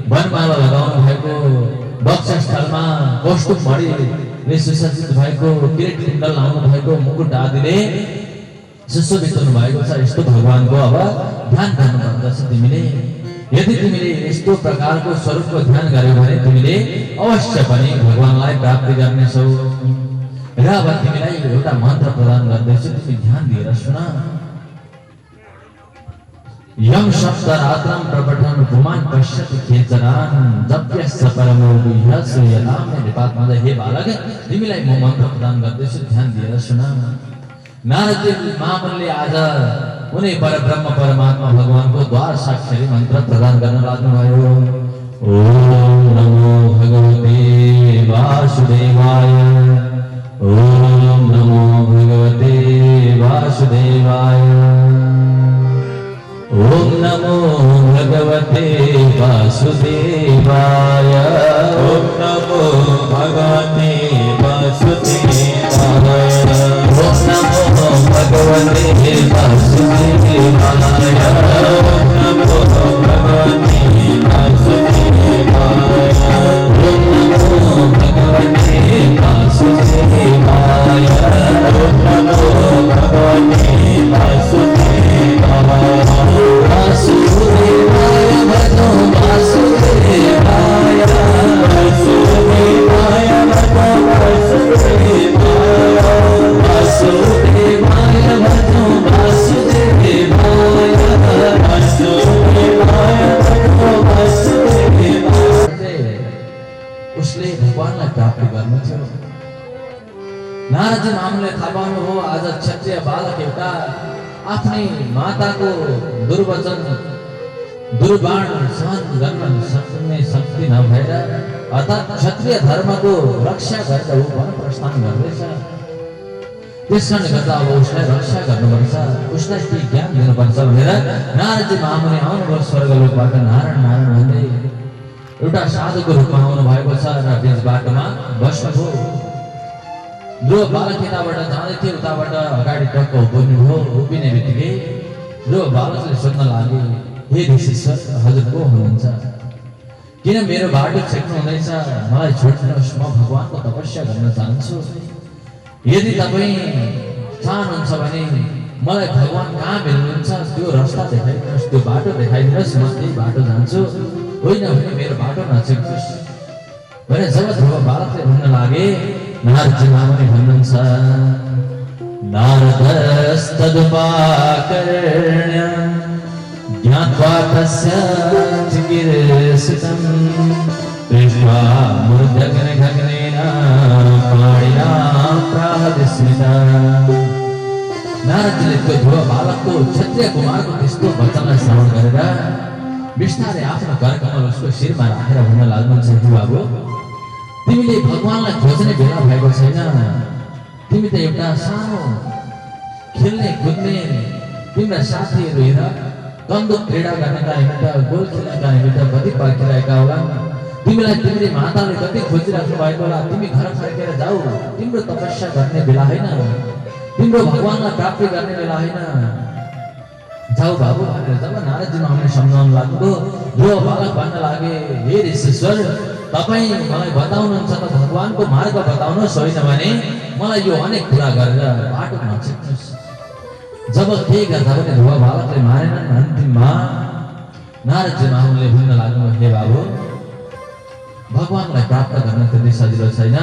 वनमाला लगाउनु भएको, वक्षस्थलमा कौस्तुभ मणिले सुसज्जित भएको, किरीट कुण्डल लाउनु भएको, मुकुट आदिले सुशोभित हुनु भएको छ। यस्तो भगवानको अब ध्यान गर्नुपर्दछ तिमीले। यदि तिमीले यस्तो प्रकारको स्वरूपको ध्यान गर्यौ भने तिमीले अवश्य पनि भगवानलाई प्राप्ति गर्नेछौ। र अब तिमीलाई एउटा मन्त्र प्रदान गर्दैछु, तिमी ध्यान दिएर सुन। यम सप्तरात्रं प्रपठन् पुमान् पश्यति खेचरान् जप्यस्य परमो गुह्यस्य यदाम निपात्मद। हे बालक तिमीलाई म मन्त्र प्रदान गर्दैछु, ध्यान दिएर सुन। नारदजी महामुनिले आज उनी परब्रह्म परमात्मा भगवानको द्वार साक्षरी मन्त्र प्रदान गर्न लाग्नुभयो। ओम नमो भगवते वासुदेवाय, ओम नमो भगवते वासुदेवाय, ओम नमो भगवते वासुदेवाय, ओम नमो भगवते वासुदेवाय, ओम नमो भगवते वासुदेवाय, ओम नमो भगवते वासुदेवाय, ओम नमो भगवते वासुदेवाय, ओम नमो भगवते प्राप्ति गर्नु थियो। नारदजी महामुनिले थाहा पाउनुभयो आज क्षत्रिय बालक एउटा आफ्नै माताको दुर्वचन दुर्बाण सहन गर्न सक्ने शक्ति नभएर अर्थात् क्षत्रिय धर्मको रक्षा गरेर ऊ वन प्रस्थान गर्दैछ। त्यसकारणले गर्दा अब उसलाई रक्षा गर्नुपर्छ, उसलाई के ज्ञान दिनुपर्छ भनेर नारदजी महामुनि आउनुभयो स्वर्गलोकबाट नारायण नारायण भन्दै। एउटा साधुको रूपमा आउनु भएको छ र बीच बाटोमा बस्नुभयो। जो बालक यताबाट जाँदै थियो उताबाट अगाडि टक्क उभिनुभयो। उभिने बित्तिकै जो बालकले सोध्न लाग्यो, हे ऋषिश्वर हजुर को हुनुहुन्छ? किन मेरो बाटो छेक्नु हुँदैछ? मलाई छोड्नुहोस्, म भगवानको तपस्या गर्न चाहन्छु। यदि तपाईँ चाहनुहुन्छ भने मलाई भगवान कहाँ भेट्नुहुन्छ त्यो रस्ता देखाइदिनुहोस्, त्यो बाटो देखाइदिनुहोस्, म त्यही बाटो जान्छु। होइन भने मेरो बाटो नछेक्नुहोस् भने जब ध्रुव बालकले भन्न लागे, नारदजी महामुनि भन्नुहुन्छ, नारदस्तदुपाकर्ण्य ज्ञात्वा तस्य चिकीर्षितं दृष्ट्वा मूर्धगगनेन पाणिना प्राह विस्मितः। नारदजीले त्यो ध्रुव बालकको क्षत्रिय कुमारको त्यस्तो वचनलाई श्रवण गरेर बिस्तारै आफ्नो करकमल उसको शिरमा राखेर भन्न लाग्नुहुन्छ, हे बाबु तिमीले भगवानलाई खोज्ने बेला भएको छैन। तिमी त एउटा सानो खेल्ने कुद्ने तिम्रा साथीहरू हेर कन्दुक क्रीडा गर्नका निमित्त गोल खेल्नका निमित्त कति पर्खिरहेका होला। तिमीलाई तिम्रो माताले कति खोजिराख्नु भएको होला। तिमी घर फर्केर जाऊ, तिम्रो तपस्या गर्ने बेला होइन, तिम्रो भगवानलाई प्राप्ति गर्ने बेला होइन, जाऊ बाबु भनेर जब नारदजी महामुनिले सम्झाउन लाग्नुभयो, जो बालक भन्न लागे, हे ऋषिश्वर तपाईँ मलाई बताउनुहुन्छ त भगवानको मार्ग बताउनुहोस्, होइन भने मलाई यो अनेक कुरा गरेर बाटो नछेक्नुहोस्। जब केही गर्दा पनि ध्रुव बालकले मारेनन्। अन्तिममा नारदजी महामुनिले भन्न लाग्नु, हे बाबु भगवानलाई प्राप्त गर्न त्यति सजिलो छैन,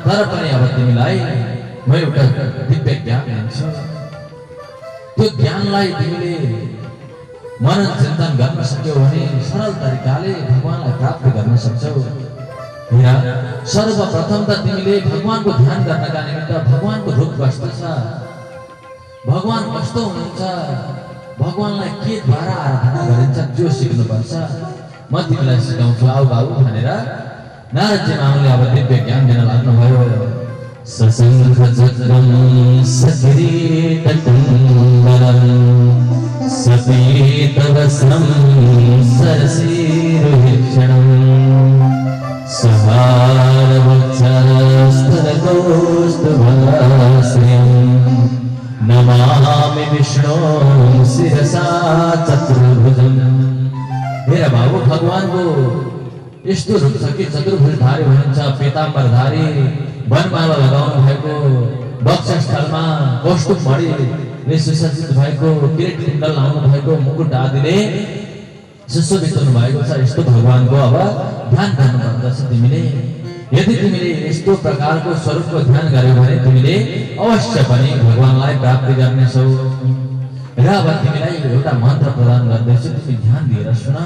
तर पनि अब तिमीलाई म एउटा दिव्य ज्ञान दिन्छु। त्यो ज्ञानलाई तिमीले मनन चिन्तन गर्न सक्यौ भने सरल तरिकाले भगवानलाई प्राप्त गर्न सक्छौ। सर्वप्रथम त तिमीले भगवानको ध्यान गर्नका निमित्त भगवानको रूप कस्तो छ, भगवान कस्तो हुनुहुन्छ, भगवानलाई के द्वारा आराधना गरिन्छ त्यो सिक्नुपर्छ। म तिमीलाई सिकाउँछु, आऊ बाबु भनेर नारदजी महामुनिले अब दिव्य ज्ञान दिन लाग्नुभयो। सशङ्खचक्रं सकिरीटकुण्डलं सपीतवस्त्रं सरसीरुहीक्षणं सहारवक्षस्थलकौस्तुभश्रियं नमामि विष्णु शिरसा चतुर्भुजम्। मेरा बाबु भगवानको यस्तो रूप छ कि चतुर्भुजधारी हुनुहुन्छ, पीताम्बरधारी, वनमाला लगाउनु भएको, वक्षस्थलमा कौस्तुभ मणिले सुसज्जित भएको, किरीट कुण्डल लाउनु भएको, मुकुट आदिले सुशोभित हुनु भएको छ। यस्तो भगवानको अब ध्यान गर्नुपर्दछ तिमीले। यदि तिमीले यस्तो प्रकारको स्वरूपको ध्यान गर्यौ भने तिमीले अवश्य पनि भगवानलाई प्राप्ति गर्नेछौ। र अब तिमीलाई एउटा मन्त्र प्रदान गर्दैछु, तिमी ध्यान दिएर सुन।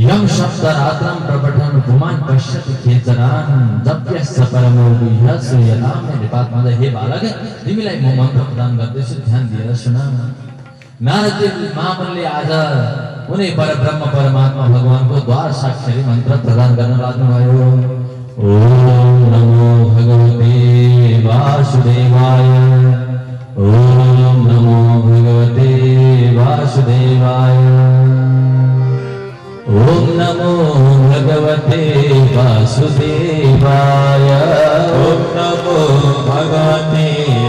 यम शब्द रात्रम प्रपठन पुमान पश्यति केचरान जप्यस्य परमो गुह्यस्य यदाम निपात्मद। हे बालक तिमीलाई म मन्त्र प्रदान गर्दैछु, ध्यान दिएर सुन। नारदजी महामुनिले आज उनी परब्रह्म परमात्मा भगवानको द्वार साक्षरी मन्त्र प्रदान गर्न लाग्नुभयो। ओम नमो भगवते वासुदेवाय, ओम नमो भगवते वासुदेवाय, ओम नमो भगवते वासुदेवाय, ओम नमो भगवते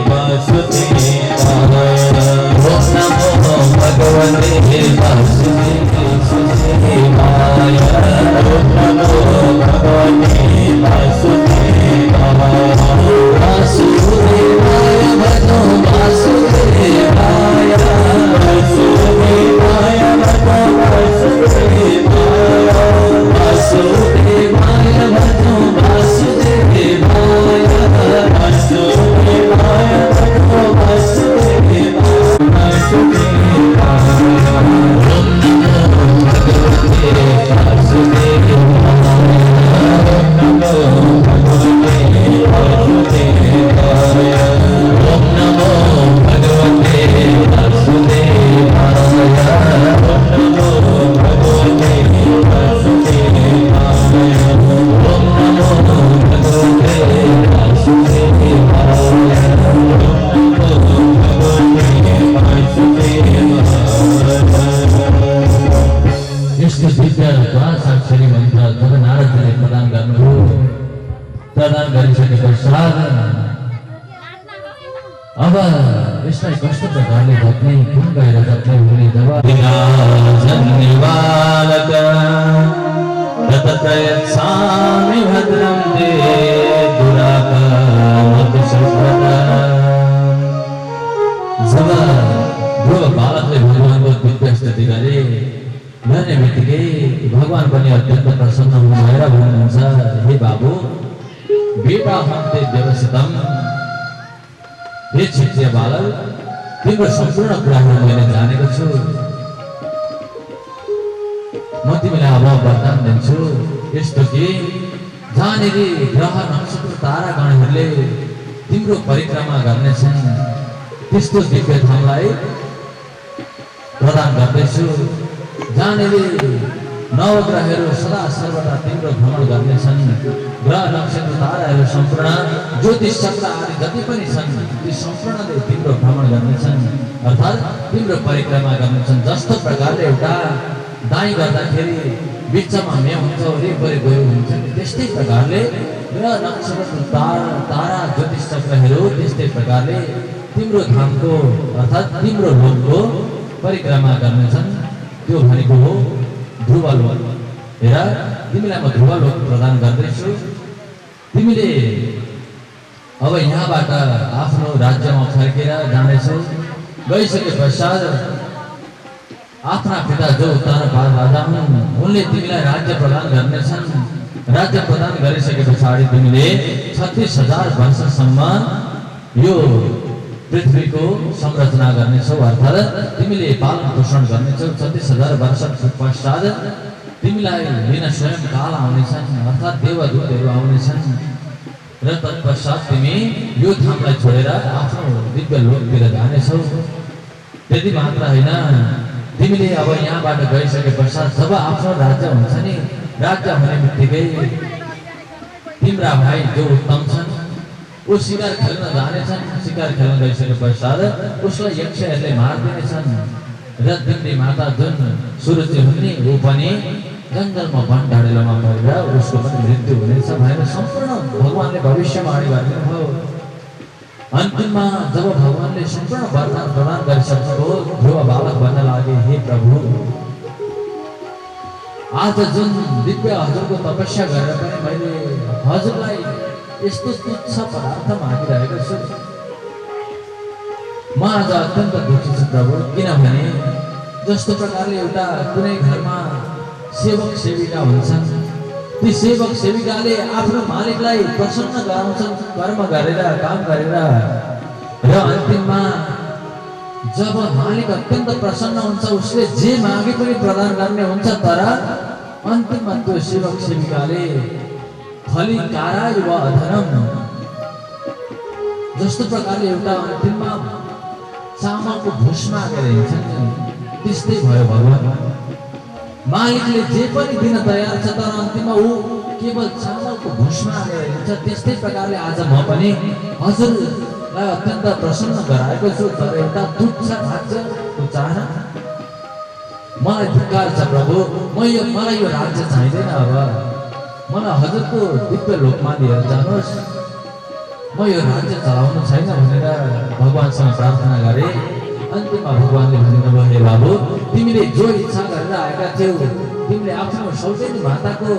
वासुदेवाय, ओम नमो भगवते वासुदेवाय, ओम नमो भगवते वासुदेवाय, वासुदेवाय भजो वासुदेवाय, वासुदेवाय भजो वासुदेवाय, वासुदेवाय भजो वासुदेवाय, वासुदेवाय भजो वासुदेवाय, ओम दिव्य द्वादशाक्षरी मन्त्र जब नारदजीले प्रदान गर्नुभयो, प्रदान गरिसके पश्चात अब यसलाई कस्तो प्रकारले जप्ने, कुन गएर जप्ने हुने जब विनाशनिवारक ततत्रयत्सामि भद्रं ते दुराकामपि सुप्रदा। जब ध्रुव बालकले भगवानको दिव्य स्तुति गरे, गर्ने बित्तिकै भगवान पनि अत्यन्त प्रसन्न हुनुभएर भन्नुहुन्छ, हे बाबु, बेटा हन्ते व्यवसितम, हे क्षत्रिय बालक, तिम्रो सम्पूर्ण कुराहरू मैले जानेको छु। म तिमीलाई अब वरदान दिन्छु, यस्तो कि जहाँनिर ग्रह नक्षत्र तारागणहरूले तिम्रो परिक्रमा गर्नेछन् त्यस्तो दिव्य ठाउँलाई प्रदान गर्दैछु। जहाँनिर नवग्रहहरू सदा सर्वदा तिम्रो भ्रमण गर्नेछन्, ग्रह नक्षत्र ताराहरू सम्पूर्ण ज्योतिष चक्र आदि जति पनि छन् ती सम्पूर्णले तिम्रो भ्रमण गर्नेछन्, अर्थात् तिम्रो परिक्रमा गर्नेछन्। जस्तो प्रकारले एउटा दाइँ गर्दाखेरि बिचमा मे हुन्छ, वरिपरि गयो हुन्छ नि, त्यस्तै प्रकारले ग्रह नक्षत्र तारा ज्योतिष चक्रहरू त्यस्तै प्रकारले तिम्रो धामको अर्थात् तिम्रो लोकको परिक्रमा गर्नेछन्। त्यो भनेको हो ध्रुवलोक। हेर, तिमीलाई म ध्रुवलोक प्रदान गर्दैछु। तिमीले अब यहाँबाट आफ्नो राज्यमा फर्केर जानेछौ। गइसके पश्चात आफ्ना पिता जो उत्तानपाद राजा हुन् उनले तिमीलाई राज्य प्रदान गर्नेछन्। राज्य प्रदान गरिसके पछाडि तिमीले 36,000 वर्षसम्म यो पृथ्वीको संरचना गर्नेछौ, अर्थात् तिमीले पालन पोषण गर्नेछौ। 36,000 वर्ष पश्चात तिमीलाई लिन स्वयं काल आउनेछन्, अर्थात् देवदूतहरू आउनेछन् र तत्पश्चात तिमी यो ठाउँलाई छोडेर आफ्नो दिव्य लोकतिर जानेछौ। त्यति मात्र होइन, तिमीले अब यहाँबाट गइसके पश्चात जब आफ्नो राज्य हुन्छ नि, राज्य हुने बित्तिकै तिम्रा भाइ जो उत्तम छन् ऊ शिकार खेल्न जानेछन्। शिकार खेल्न गइसके पश्चात उसलाई यक्षहरूले मारिदिनेछन् र तिम्री माता जुन सुरुचि हुने ऊ पनि जङ्गलमा वन ढाडेलोमा परेर उसको पनि मृत्यु हुनेछ भनेर सम्पूर्ण भगवानले भविष्यवाणी गरिदिनुभयो। अन्तिममा जब भगवानले सम्पूर्ण वरदान प्रदान गरिसक्नुभयो, ध्रुव बालक भन्न लागे, हे प्रभु, आज जुन दिव्य हजुरको तपस्या गरेर पनि मैले हजुरलाई यस्तो तुच्छ पदार्थ मागिरहेको छु। म आज अत्यन्त दुःखी छु प्रभु, किनभने जस्तो प्रकारले एउटा कुनै घरमा सेवक सेविका हुन्छन्, ती सेवक सेविकाले आफ्नो मालिकलाई प्रसन्न गराउँछन् कर्म गरेर, काम गरेर, र अन्तिममा जब मालिक अत्यन्त प्रसन्न हुन्छ उसले जे मागे पनि प्रदान गर्ने हुन्छ। तर अन्तिममा त्यो सेवक सेविकाले फली काराय वा अधरम, जस्तो प्रकारले एउटा अन्तिममा चामलको भुस मागेर हिँड्छन्, त्यस्तै भयो भगवान। मालिकले जे पनि दिन तयार छ तर अन्तिममा ऊ केवल चामलको भुस मागेर हिँड्छ। त्यस्तै प्रकारले आज म पनि हजुरलाई अत्यन्त प्रसन्न गराएको छु, तर एउटा तुच्छ राज्यको चाहना मलाई धिक्कार छ प्रभु। मलाई यो राज्य चाहिँदैन, अब मलाई हजुरको दिव्य लोकमा लिएर जानुहोस्, म यो राज्य चलाउनु छैन भनेर भगवानसँग प्रार्थना गरे। अन्तिममा भगवानले भन्नुभयो, हे बाबु, तिमीले जो इच्छा गरेर आएका थियौ, तिमीले आफ्नो सौतेनी माताको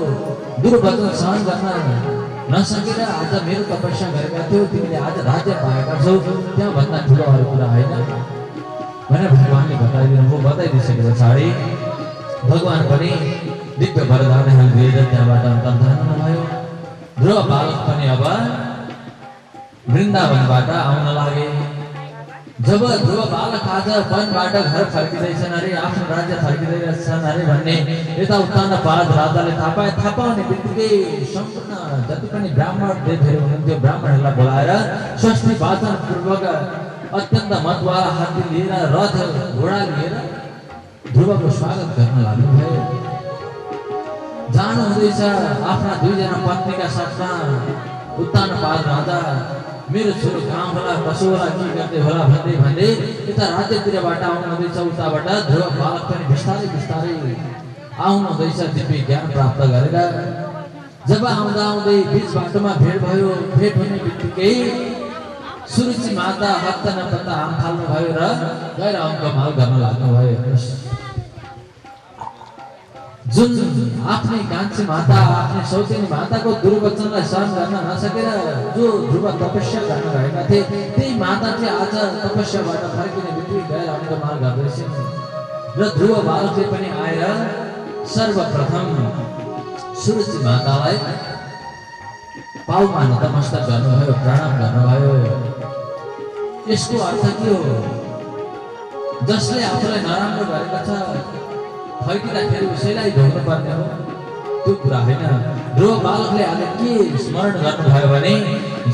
दुर्वचन सहन गर्न नसकेर आज मेरो तपस्या गरेका थियौ, तिमीले आज राज्य पाएका छौ, त्यहाँभन्दा ठुलो अरू कुरा होइन भनेर भगवानले बताइदिनुभयो। बताइदिइसके पछाडि भगवान पनि दिव्य वरदानहरू दिएर त्यहाँबाट अन्तर्धान भयो। ध्रुव बालक पनि अब वृन्दावनबाट आउन लागे। जब ध्रुव बालक आज वनबाट घर फर्किँदैछन् अरे, आफ्नो राज्य फर्किँदैछन् अरे भन्ने यता उत्तानपाद राजाले थाहा पाए। थाहा पाउने बित्तिकै सम्पूर्ण जति पनि ब्राह्मण देवहरू हुनुहुन्थ्यो ब्राह्मणहरूलाई बोलाएर स्वस्ति वाचन पूर्वक अत्यन्त मतवाला हात्ती लिएर, रथ घोडा लिएर ध्रुवको स्वागत गर्न लाग्नुभयो। जानु हुँदैछ आफ्ना 2जना पत्नीका साथमा। उत्तानपाद राजा मेरो छोरो कहाँ होला, कसो होला, के गर्दै होला भन्दै यता राज्यतिरबाट आउनु हुँदैछ। उताबाट ध्रुव बालक पनि बिस्तारै बिस्तारै आउनुहुँदैछ दिव्य ज्ञान प्राप्त गरेर। जब आउँदा आउँदै बीच बाटोमा भेट भयो। भेट हुने बित्तिकै सुरुचि माता हत्ता नपत्ता आम फाल्नु भयो र गएर अङ्कमाल गर्न लाग्नुभयो। जुन आफ्नै कान्छी माता आफ्नै सौतेनी माताको दुर्वचनलाई सहन गर्न नसकेर जो ध्रुव तपस्या गर्न गएका थिए, त्यही माता चाहिँ आज तपस्याबाट फर्किने बित्तिकै गएर अङ्कमाल गर्दैछ। र ध्रुव बालकले पनि आएर सर्वप्रथम सुरुचि मातालाई पाउमा नतमस्तक गर्नुभयो, प्रणाम गर्नुभयो। यसको अर्थ के हो? जसले आफूलाई नराम्रो गरेको छ फर्किँदाखेरि उसैलाई भोग्नु पर्ने हो, त्यो कुरा होइन। ध्रुव बालकले आज के स्मरण गर्नुभयो भने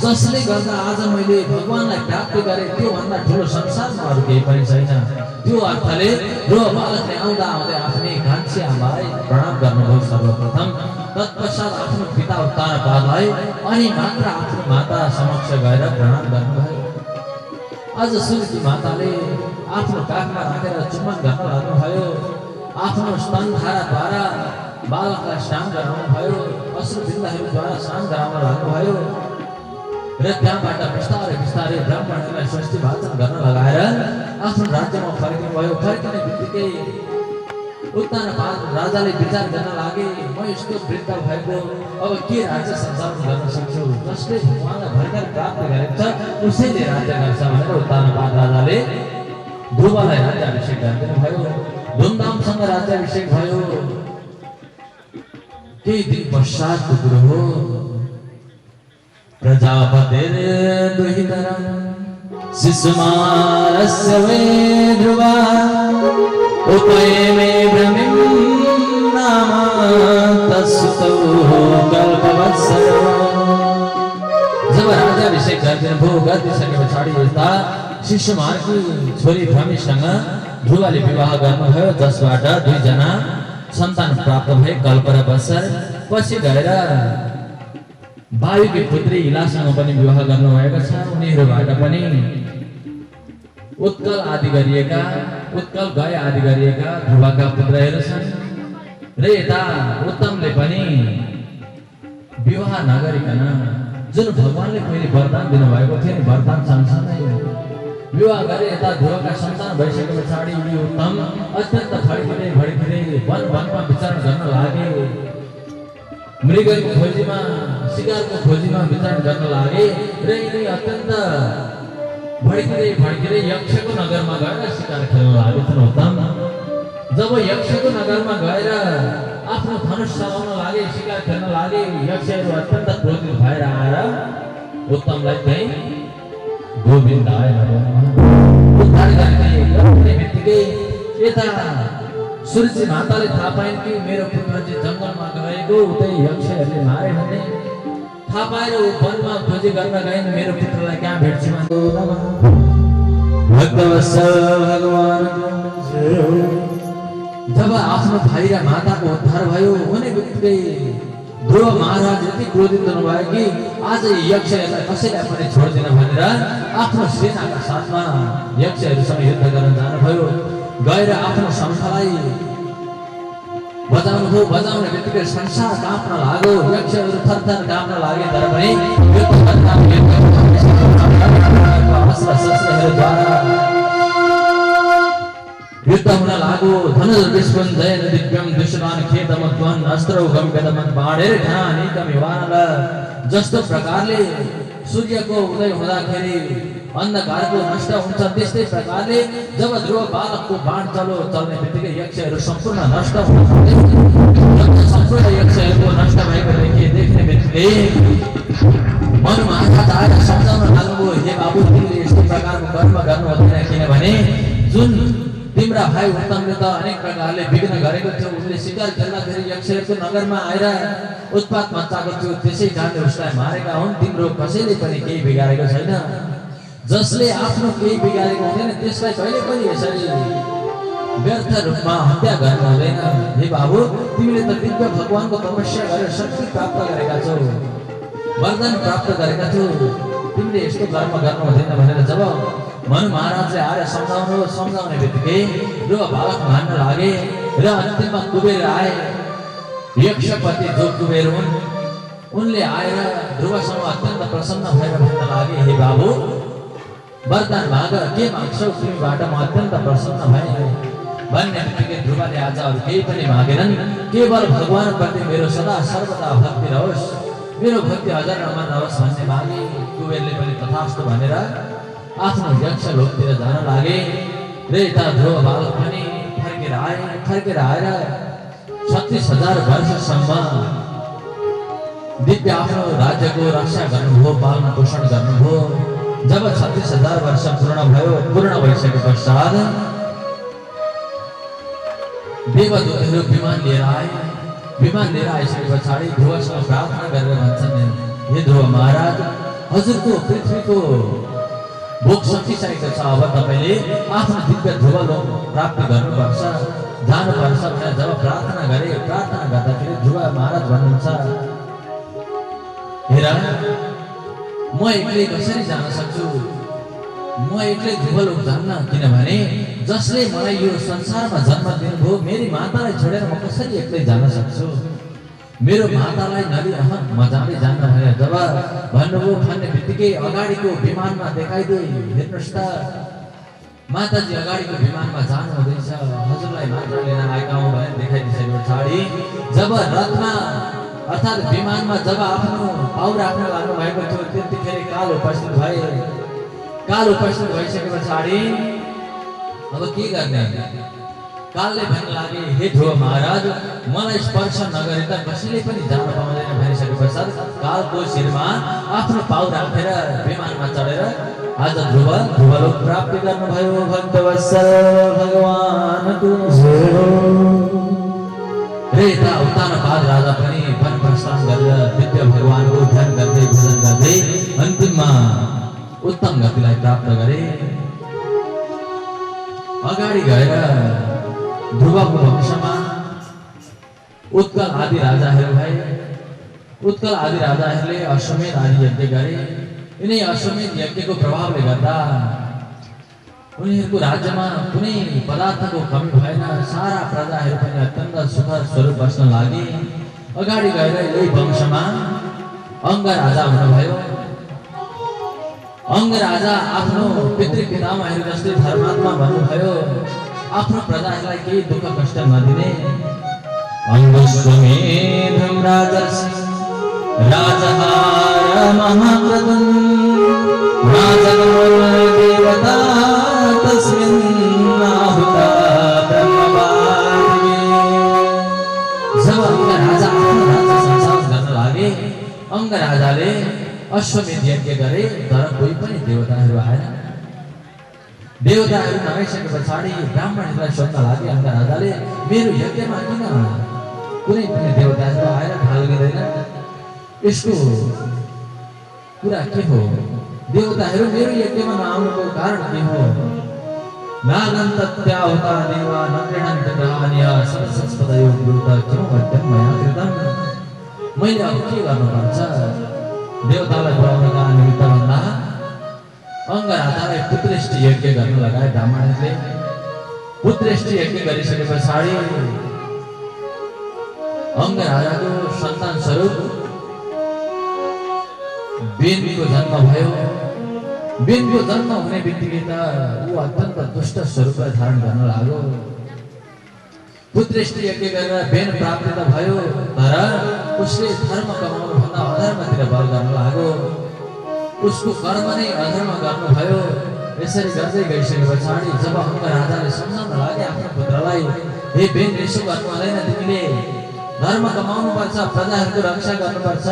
जसले गर्दा आज मैले भगवानलाई प्राप्त गरेँ त्योभन्दा ठुलो संसारमा अरू केही पनि छैन। त्यो अर्थले ध्रुव बालकले आउँदा आउँदै आफ्नै कान्छी आमालाई प्रणाम गर्नुभयो सर्वप्रथम। तत्पश्चात आफ्नो पिता उत्तानपादलाई अनि मात्र आफ्नो माता समक्ष गएर प्रणाम गर्नुभयो। आज सुरुचि माताले आफ्नो काखमा राखेर चुम्बन गर्न लाग्नुभयो। आफ्नो स्तनधाराद्वारा बालकलाई स्नान गराउनुभयो, अश्रुबिन्दुहरूद्वारा स्नान गराउन लाग्नुभयो। र त्यहाँबाट बिस्तारै बिस्तारै ब्राह्मणहरूलाई स्वस्ति वाचन गर्न लगाएर आफ्नो राज्यमा फर्किनुभयो। फर्किने बित्तिकै उत्तानपाद राजाले विचार गर्न लागे, म यस्तो वृद्ध भएको अब के राज्य सञ्चालन गर्न सक्छु? जसले भगवानलाई भर्खर प्राप्त गरेको छ उसैले राज्य गर्छ भनेर उत्तानपाद राजाले ध्रुवलाई राज्याभिषेक गरिदिनु भयो। धुमधामसँग राज्याभिषेक भयो। केही दिन पश्चातको कुरो हो। प्रजापतिर्दुहितरं शिशुमारस्य वै ध्रुवा उपयमे भ्रमिं नाम तत्सुतौ कल्पवत्सरो। जब राज्याभिषेक गरिदिनुभयो, गरिदिसके पछाडि यता शिशुमारकी छोरी भ्रमीसँग ध्रुवले विवाह गर्नुभयो, जसबाट दुईजना सन्तान प्राप्त भए कल्प र वत्सर। पछि गएर वायुकी पुत्री इलासँग पनि विवाह गर्नुभएको छ। उनीहरूबाट पनि उत्कल आदि गरिएका, उत्कल गय आदि गरिएका ध्रुवका पुत्रहरू छन्। र यता उत्तमले पनि विवाह नगरिकन जुन भगवानले पहिले वरदान दिनुभएको थियो नि, वरदान सँगसँगै विवाह गरे। यता ध्रुवका सन्तान भइसके पछाडि उत्तम अत्यन्त फर्किँदै फर्किँदै वन वनमा विचरण गर्न लागे। मृगको खोजीमा, शिकारको खोजीमा विचरण गर्न लागे। र यिनी अत्यन्त भड्किँदै भड्किँदै यक्षको नगरमा गएर शिकार खेल्न लागेछन् उत्तम। जब यक्षको नगरमा गएर आफ्नो धनुष चलाउन लागे, शिकार खेल्न लागे, यक्षहरू अत्यन्त क्रोधित भएर आएर उत्तमलाई चाहिँ गोविन्दाय नमः उद्धार गर्ने बित्तिकै यता सुरुचि माताले थाहा पाइन् कि मेरो पुत्र चाहिँ जङ्गलमा गएको, उतै यक्षहरूले मारे भन्ने थाहा पाएर ऊ वनमा खोजी गर्न गइन्। मेरो पुत्रलाई कहाँ भेट्छु भक्तवत्सल भगवान। जब आफ्नो भाइ र माताको उद्धार भयो हुने बित्तिकै ध्रुव महाराज यति क्रोधित हुनुभयो कि आज यक्षहरूलाई कसैलाई पनि छोड्दिन भनेर आफ्नो सेनाका साथमा यक्षहरूसँग युद्ध गर्न जानुभयो। गएर आफ्नो शङ्खलाई बजाउनुभयो। बजाउने बित्तिकै संसार काँप्न लाग्यो, यक्षहरू थरथर काँप्न लागे। तर पनि अस्त्र-शस्त्रहरूद्वारा युद्ध हुन लाग्यो। धनुर्विस्फुन जयन दिव्यम दुष्टान खेदमत्वन अस्त्रौघम वेदमन बाणेर ढानिकमिवानल। जस्तो प्रकारले सूर्यको उदय हुँदाखेरि अन्धकारको नष्ट हुन्छ, त्यस्तै प्रकारले जब ध्रुव बालकको बाण चल्ने बित्तिकै यक्षहरू सम्पूर्ण नष्ट हुन थाले। सम्पूर्ण यक्षहरूको नष्ट भएको देख्ने बित्तिकै मनमा आघात आएर सम्झाउन लाग्नुभयो, हे बाबु तिमीले यस्तो प्रकारको कर्म गर्नु हुँदैन, किनभने जुन तिम्रा भाइ उत्तमले त अनेक प्रकारले विघ्न गरेको थियो। उसले शिकार खेल्दाखेरि यक्षहरूको नगरमा आएर उत्पात मचाएको थियो, त्यसै कारणले उसलाई मारेका हुन्। तिम्रो कसैले पनि केही बिगारेको छैन। जसले आफ्नो केही बिगारेको हुँदैन त्यसलाई कहिले पनि यसरी व्यर्थ रूपमा हत्या गर्नु हुँदैन। हे बाबु तिमीले त दिव्य भगवानको तपस्या गरेर शक्ति प्राप्त गरेका छौ, वरदान प्राप्त गरेका छौ, तिमीले यस्तो कर्म गर्नु हुँदैन भनेर जब मनु महाराजले आएर सम्झाउने बित्तिकै ध्रुव बालक मान्न लागे। र अन्तिममा कुबेर आए। यक्षपति जो कुबेर हुन् उनले आएर ध्रुवसँग अत्यन्त प्रसन्न भएर भन्न लागे, हे बाबु वरदान माग, के माग्छौ तिमीबाट, म अत्यन्त प्रसन्न भएँ भन्ने बित्तिकै ध्रुवले आज अरू केही पनि मागेनन्, केवल भगवान प्रति मेरो सदा सर्वदा भक्ति रहोस्, मेरो भक्ति अझ अमर रहोस् भन्ने मागे। कुबेरले पनि तथास्तु भनेर आफ्नो यक्ष लोकतिर जान लागे र यता ध्रुव बालक पनि फर्केर आएर 36,000 वर्षसम्म दिव्य आफ्नो राज्यको रक्षा गर्नुभयो, पालन पोषण गर्नुभयो। जब 36,000 वर्ष पूर्ण भइसके पश्चात देवदूतहरू विमान लिएर आए। विमान लिएर आइसके पछाडि ध्रुवसँग प्रार्थना गरेर भन्छन्, हे ध्रुव महाराज, हजुरको पृथ्वीको भोग सकिसकेको छ, अब तपाईँले आफ्नो दिव्य ध्रुवलोक प्राप्ति गर्नुपर्छ, जानुपर्छ भनेर जब प्रार्थना गर्दाखेरि ध्रुव महाराज भन्नुहुन्छ, हेर म एक्लै कसरी जान सक्छु, म एक्लै ध्रुवलोक जान्न, किनभने जसले मलाई यो संसारमा जन्म दिनुभयो मेरी मातालाई छोडेर म कसरी एक्लै जान सक्छु, मेरो मातालाई नलिरह म जाँदै जान्न भनेर जब भन्नुभयो भन्ने बित्तिकै अगाडिको विमानमा देखाइदिए, हेर्नुहोस् त माताजी अगाडिको विमानमा जानु हुँदैछ, हजुरलाई मात्र लिन आएका हौँ भनेर देखाइदिसके पछाडि जब रथमा अर्थात् विमानमा जब आफ्नो पाउ राख्न लाग्नु भएको थियो त्यतिखेर काल उपस्थित भइसके पछाडि अब के गर्ने, कालले भन्न लागे, हे ध्रुव महाराज, मलाई स्पर्श नगरे त कसैले पनि जान पाउँदैन भनिसके पश्चात कालको शिरमा आफ्नो पाउ राखेर विमानमा चढेर आज ध्रुवलोक प्राप्ति गर्नुभयो। भक्तवत्सल भगवानको जय हो। र यता उत्तानपाद राजा पनि वन प्रस्थान गरेर दिव्य भगवानको ध्यान गर्दै भजन गर्दै अन्तिममा उत्तम गतिलाई प्राप्त गरे। अगाडि गएर ध्रुवको वंशमा उत्कल आदि राजाहरू भए। उत्कल आदि राजाहरूले अश्वमेध आदि यज्ञ गरे। यिनै अश्वमेध यज्ञको प्रभावले गर्दा उनीहरूको राज्यमा कुनै पदार्थको कमी भएन, सारा प्रजाहरू पनि अत्यन्त सुखद स्वरूप बस्न लागे। अगाडि गएर यही वंशमा अङ्ग राजा हुनुभयो। अङ्ग राजा आफ्नो पितृ पितामहहरू जस्तै धर्मात्मा भन्नुभयो, आफ्नो प्रजाहरूलाई केही दुःख कष्ट नदिने। अङ्गस्वमेधं राजस्य राजहार महाक्रतुं राजगणदेवता तस्मिन् आहुता ब्रह्मवादिनी। जब अङ्ग राजा आफ्नो राज्य सञ्चालन गर्न लागे, अङ्ग राजाले अश्वमेध यज्ञ गरे, तर कोही पनि देवताहरू आएन। देवताहरू नआइसके पछाडि ब्राह्मणहरूलाई सोध्न लागे अङ्ग राजाले, मेरो यज्ञमा किन कुनै पनि देवताहरू आएर ढाल लिँदैन, यसको कुरा के हो? देवताहरू मेरो यज्ञमा नआउनुको कारण के हो? नागन्तत्याहुता देवा न गृह्णन्ति ग्रहाण्य सरसस्पतयो ब्रूत किं वद्यं मया कृतं। मैले अब के गर्नुपर्छ? देवतालाई बोलाउनका निमित्त भन्दा अङ्ग राजालाई पुत्रेष्टि यज्ञ गर्न लगाए ब्राह्मणहरूले। पुत्रेष्टि यज्ञ गरिसके पछाडि अङ्ग राजाको सन्तान स्वरूप बेनको जन्म भयो। बेनको जन्म हुने बित्तिकै त ऊ अत्यन्त दुष्ट स्वरूपलाई धारण गर्न लाग्यो। पुत्रेष्टि यज्ञ गरेर बेन प्राप्ति त भयो, तर उसले धर्म कमाउनुभन्दा अधर्मतिर बल गर्न लाग्यो। उसको कर्म नै अधर्म गर्नुभयो। यसरी गर्दै गइसके पछाडि जब अङ्ग राजाले सम्झाउन लागे आफ्नो पुत्रलाई, हे बेन, यसो गर्नु हुँदैन, तिमीले धर्म कमाउनुपर्छ, प्रजाहरूको रक्षा गर्नुपर्छ,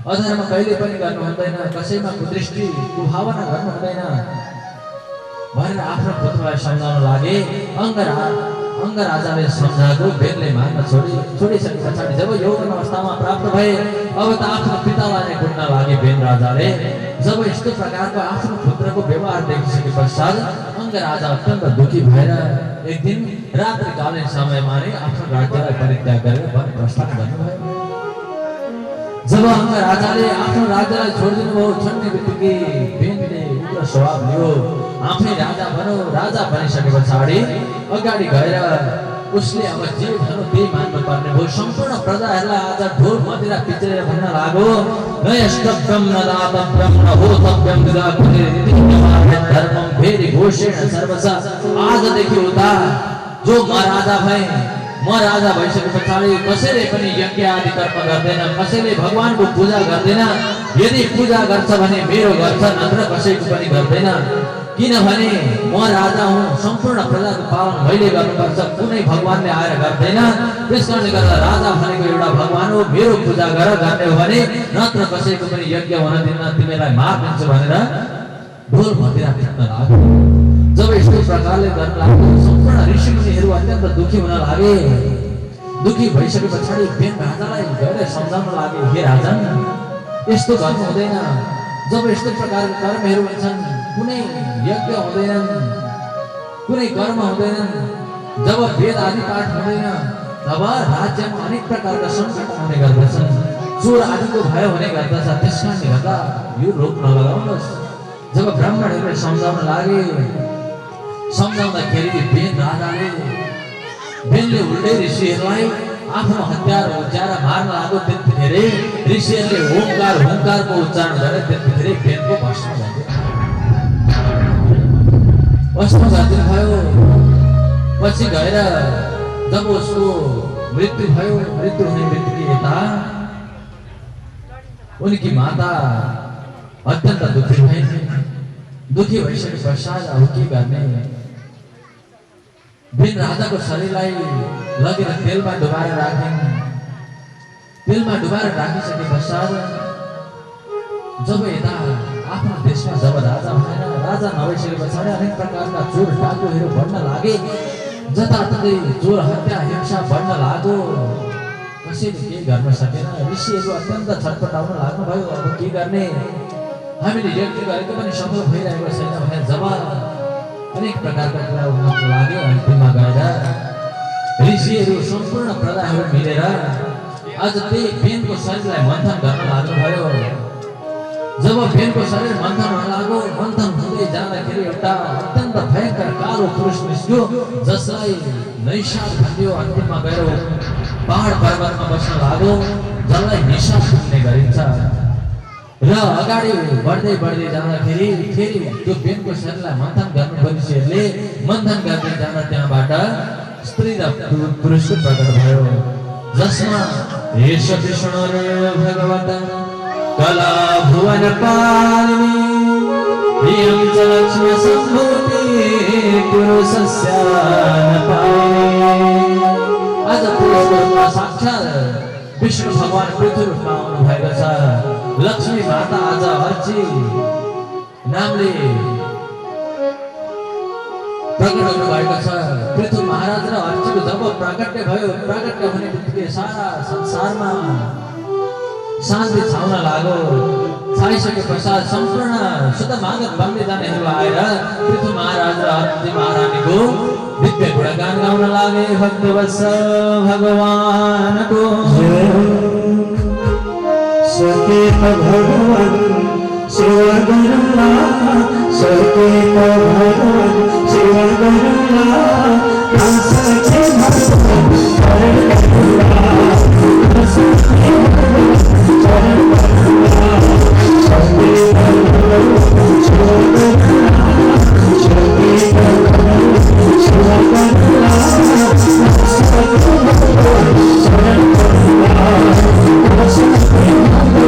अधर्म कहिले पनि गर्नु हुँदैन, कसैमा कुदृष्टि कुभावना गर्नु हुँदैन भनेर आफ्नो पुत्रलाई सम्झाउन लागे। अङ्ग राजाले सम्झाएको बेनले मान्न छोडिसके पछाडि जब यौवन अवस्थामा प्राप्त भए, अब त आफ्नो पितालाई नै कुट्न लागे बेन राजाले। जब यस्तो प्रकारको आफ्नो पुत्रको व्यवहार देखिसके पश्चात अङ्ग राजा अत्यन्त दुखी भएर एक दिन रात्रिकालीन समयमा नै आफ्नो राज्यलाई परित्याग गरेर वन प्रस्थान गर्नुभयो। जब अङ्ग राजाले आफ्नो राज्यलाई छोडिदिनु भयो, छोड्ने बित्तिकै बेनले उग्र स्वभाव लियो, आफै राजा बनो। राजा बनिसके पछाडि अगाडि गएर उसले अब जे भन्नु त्यही मान्नु पर्ने भयो। सम्पूर्ण प्रजाहरूलाई आज ढोल मदिरा पिचेर भन्न लाग्यो, न यष्टव्यम न दातव्यम न होतव्यम धर्मम भेरी घोषेण सर्वसा। आजदेखि उता जो म राजा भए, म राजा भइसके पछाडि कसैले पनि यज्ञ आदि कर्म गर्दैन, कसैले भगवानको पूजा गर्दैन। यदि पूजा गर्छ भने मेरो गर्छ, नत्र कसैको पनि गर्दैन। किनभने म राजा हुँ, सम्पूर्ण प्रजाको पालन मैले गर्नुपर्छ, कुनै भगवानले आएर गर्दैन। त्यसकारणले गर्दा राजा भनेको एउटा भगवान हो, मेरो पूजा गर गर्ने हो भने, नत्र कसैको पनि यज्ञ हुन दिन्न, तिमीलाई मारिदिन्छु भनेर ढोल मदिरा पिट्न लाग्यो। जब यस्तो प्रकारले गर्न लाग्यो, सम्पूर्ण ऋषिमुनिहरू अत्यन्त दुखी हुन लागे। दुखी भइसके पछाडि बेन राजालाई गएर सम्झाउन लागे, हे राजन यस्तो गर्नु हुँदैन। जब यस्तो प्रकारका कर्महरू हुन्छन्, कुनै यज्ञ हुँदैनन्, कुनै कर्म हुँदैनन्, जब वेद आदि पाठ हुँदैन, तब राज्यमा अनेक प्रकारका सङ्कट आउने गर्दछन्, चोर आदिको भय हुने गर्दछ। त्यसकारणले गर्दा यो रोक नलगाउनुहोस्। जब ब्राह्मणहरूले सम्झाउन लागे, सम्झाउँदाखेरि बेनले उल्टे ऋषिहरूलाई आफ्नो हतियार उचाएर मार्न लाग्यो। त्यतिखेर ऋषिहरूले हुङ्कारको उच्चारण गरे। त्यतिखेर बेनको भस्म गरिदिनु भयो। पछि गएर जब उसको मृत्यु भयो, मृत्यु हुने बित्तिकै यता उनकी माता अत्यन्त दुखी भइन्। दुखी भइसके पश्चात अब के गर्ने? बेन राजाको शरीरलाई लगेर तेलमा डुबाएर राखिन्। तेलमा डुबाएर राखिसके पश्चात जब यता आफ्नो देशमा जब राजा भएन, राजा नभइसके पछाडि अनेक प्रकारका चोर डाकुहरू बढ्न लागे। जताततै चोर हत्या हिंसा बढ्न लाग्यो। कसैले केही गर्न सकेन। ऋषिहरू अत्यन्त छटपटाउन लाग्नुभयो, अब के गर्ने? हामीले यज्ञ गरेको पनि सफल भइरहेको छैन भनेर जब अनेक प्रकारका कुरा हुन लाग्यो। अन्तिममा गएर ऋषिहरू सम्पूर्ण प्रजाहरू मिलेर आज त्यही बेनको शरीरलाई मन्थन गर्न लाग्नुभयो। जब बेनको शरीर मन्थन हुन लाग्यो, मन्थन हुँदै जाँदाखेरि एउटा अत्यन्त भयङ्कर कालो पुरुष निस्क्यो, जसलाई नैषाद भनियो। अन्तिममा गएर पहाड पर्वतमा बस्न लाग्यो, जसलाई निषाद भन्ने गरिन्छ। र अगाडि बढ्दै जाँदाखेरि फेरि त्यो बेनको शरीरलाई मन्थन गर्नु ऋषिहरूले मन्थन गर्दै जाँदा त्यहाँबाट स्त्री र पुरुषको प्रकट भयो, जसमा हेश विष्णु भगवत कला भुवन पालिनी प्रियं च लक्ष्मी सम्भूति पुरुषस्य न पाइने। आज पुरुषमा साक्षात् विष्णु भगवान पृथ्वी रूपमा आउनु भएको छ। लक्ष्मी माता आज अर्ची नामले प्रकट हुनु भएको छ। पृथ्वी महाराज र अर्चीको जब प्राकट्य भयो, प्राकट्य हुने बित्तिकै सारा संसारमा शान्ति छाउन लाग्यो। छाइसके पश्चात सम्पूर्ण शुद्ध मागत बन्दै जानेहरू आएर पृथ्वी महाराज र अर्ची महारानीको दिव्य गुणगान गाउन लागे। भक्तवत्सल भगवानको सकेत भगवान सेवा गरला, सकेत भगवान सेवा गरला, सके भगवान चरण करुणा, सके भगवान चरण करुणा, सके भगवान सेवा गरला, सके भगवान सेवा गरला, सके भगवान चरण करुणा, सके भगवान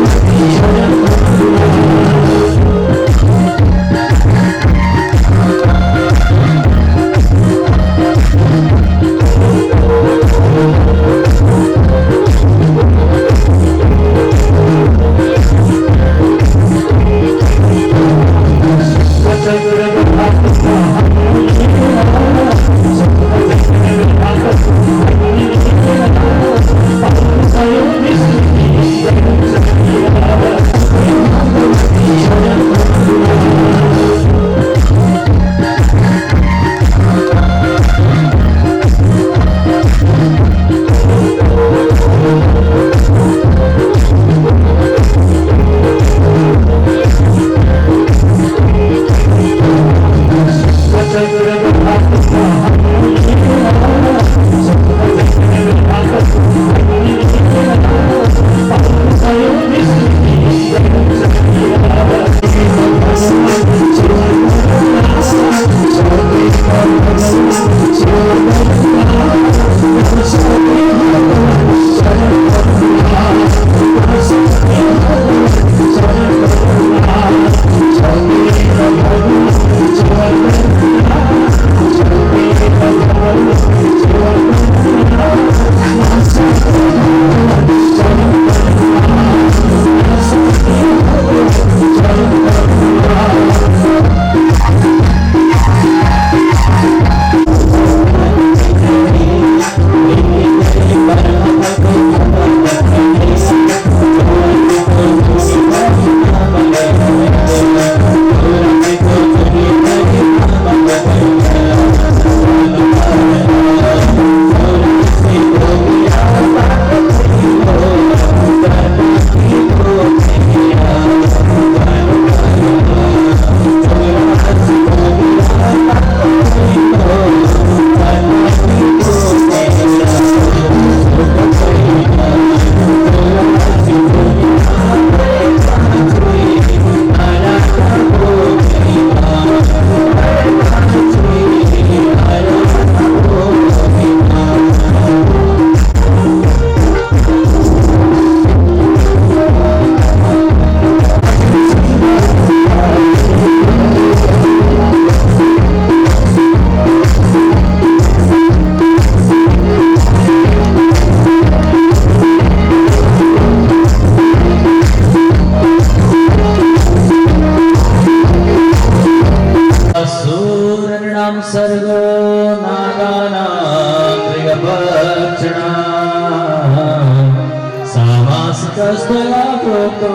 कस्तया प्रोक्तो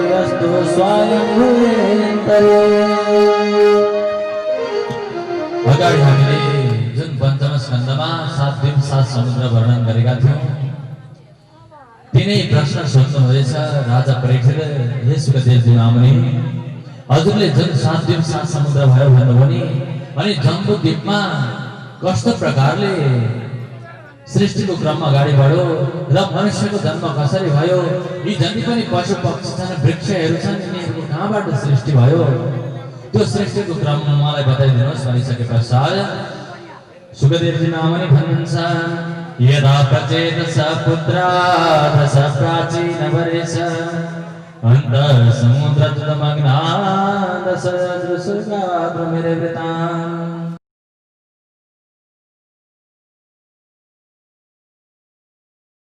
यस्तु स्वयंभूयन्तरे। अगाडि हामीले जुन पञ्चम स्कन्धमा 7 द्वीप 7 समुद्र वर्णन गरेका थियौं, तिनै प्रश्न सोध्नुहुँदैछ राजा परीक्षितले, हे सुकदेवजी महामुनि, हजुरले जुन 7 द्वीप 7 समुद्र भयो भन्नुभयो नि, अनि जम्बू द्वीपमा कस्तो प्रकारले सृष्टिको क्रम अगाडि बढ्यो र मनुष्यको जन्म कसरी भयो, यी जति पनि पशु पक्षी छन्, वृक्षहरू छन्, यिनीहरूको कहाँबाट सृष्टि भयो, त्यो सृष्टिको क्रम मलाई बताइदिनुहोस् भनिसके पश्चात सुकदेवजी महामुनि भन्नुहुन्छ, यदा प्रचेत स पुत्राथ स प्राचीन वरेश अंतर समुद्र तुमग्नाद स दृशुगाद्र मेरे वृतां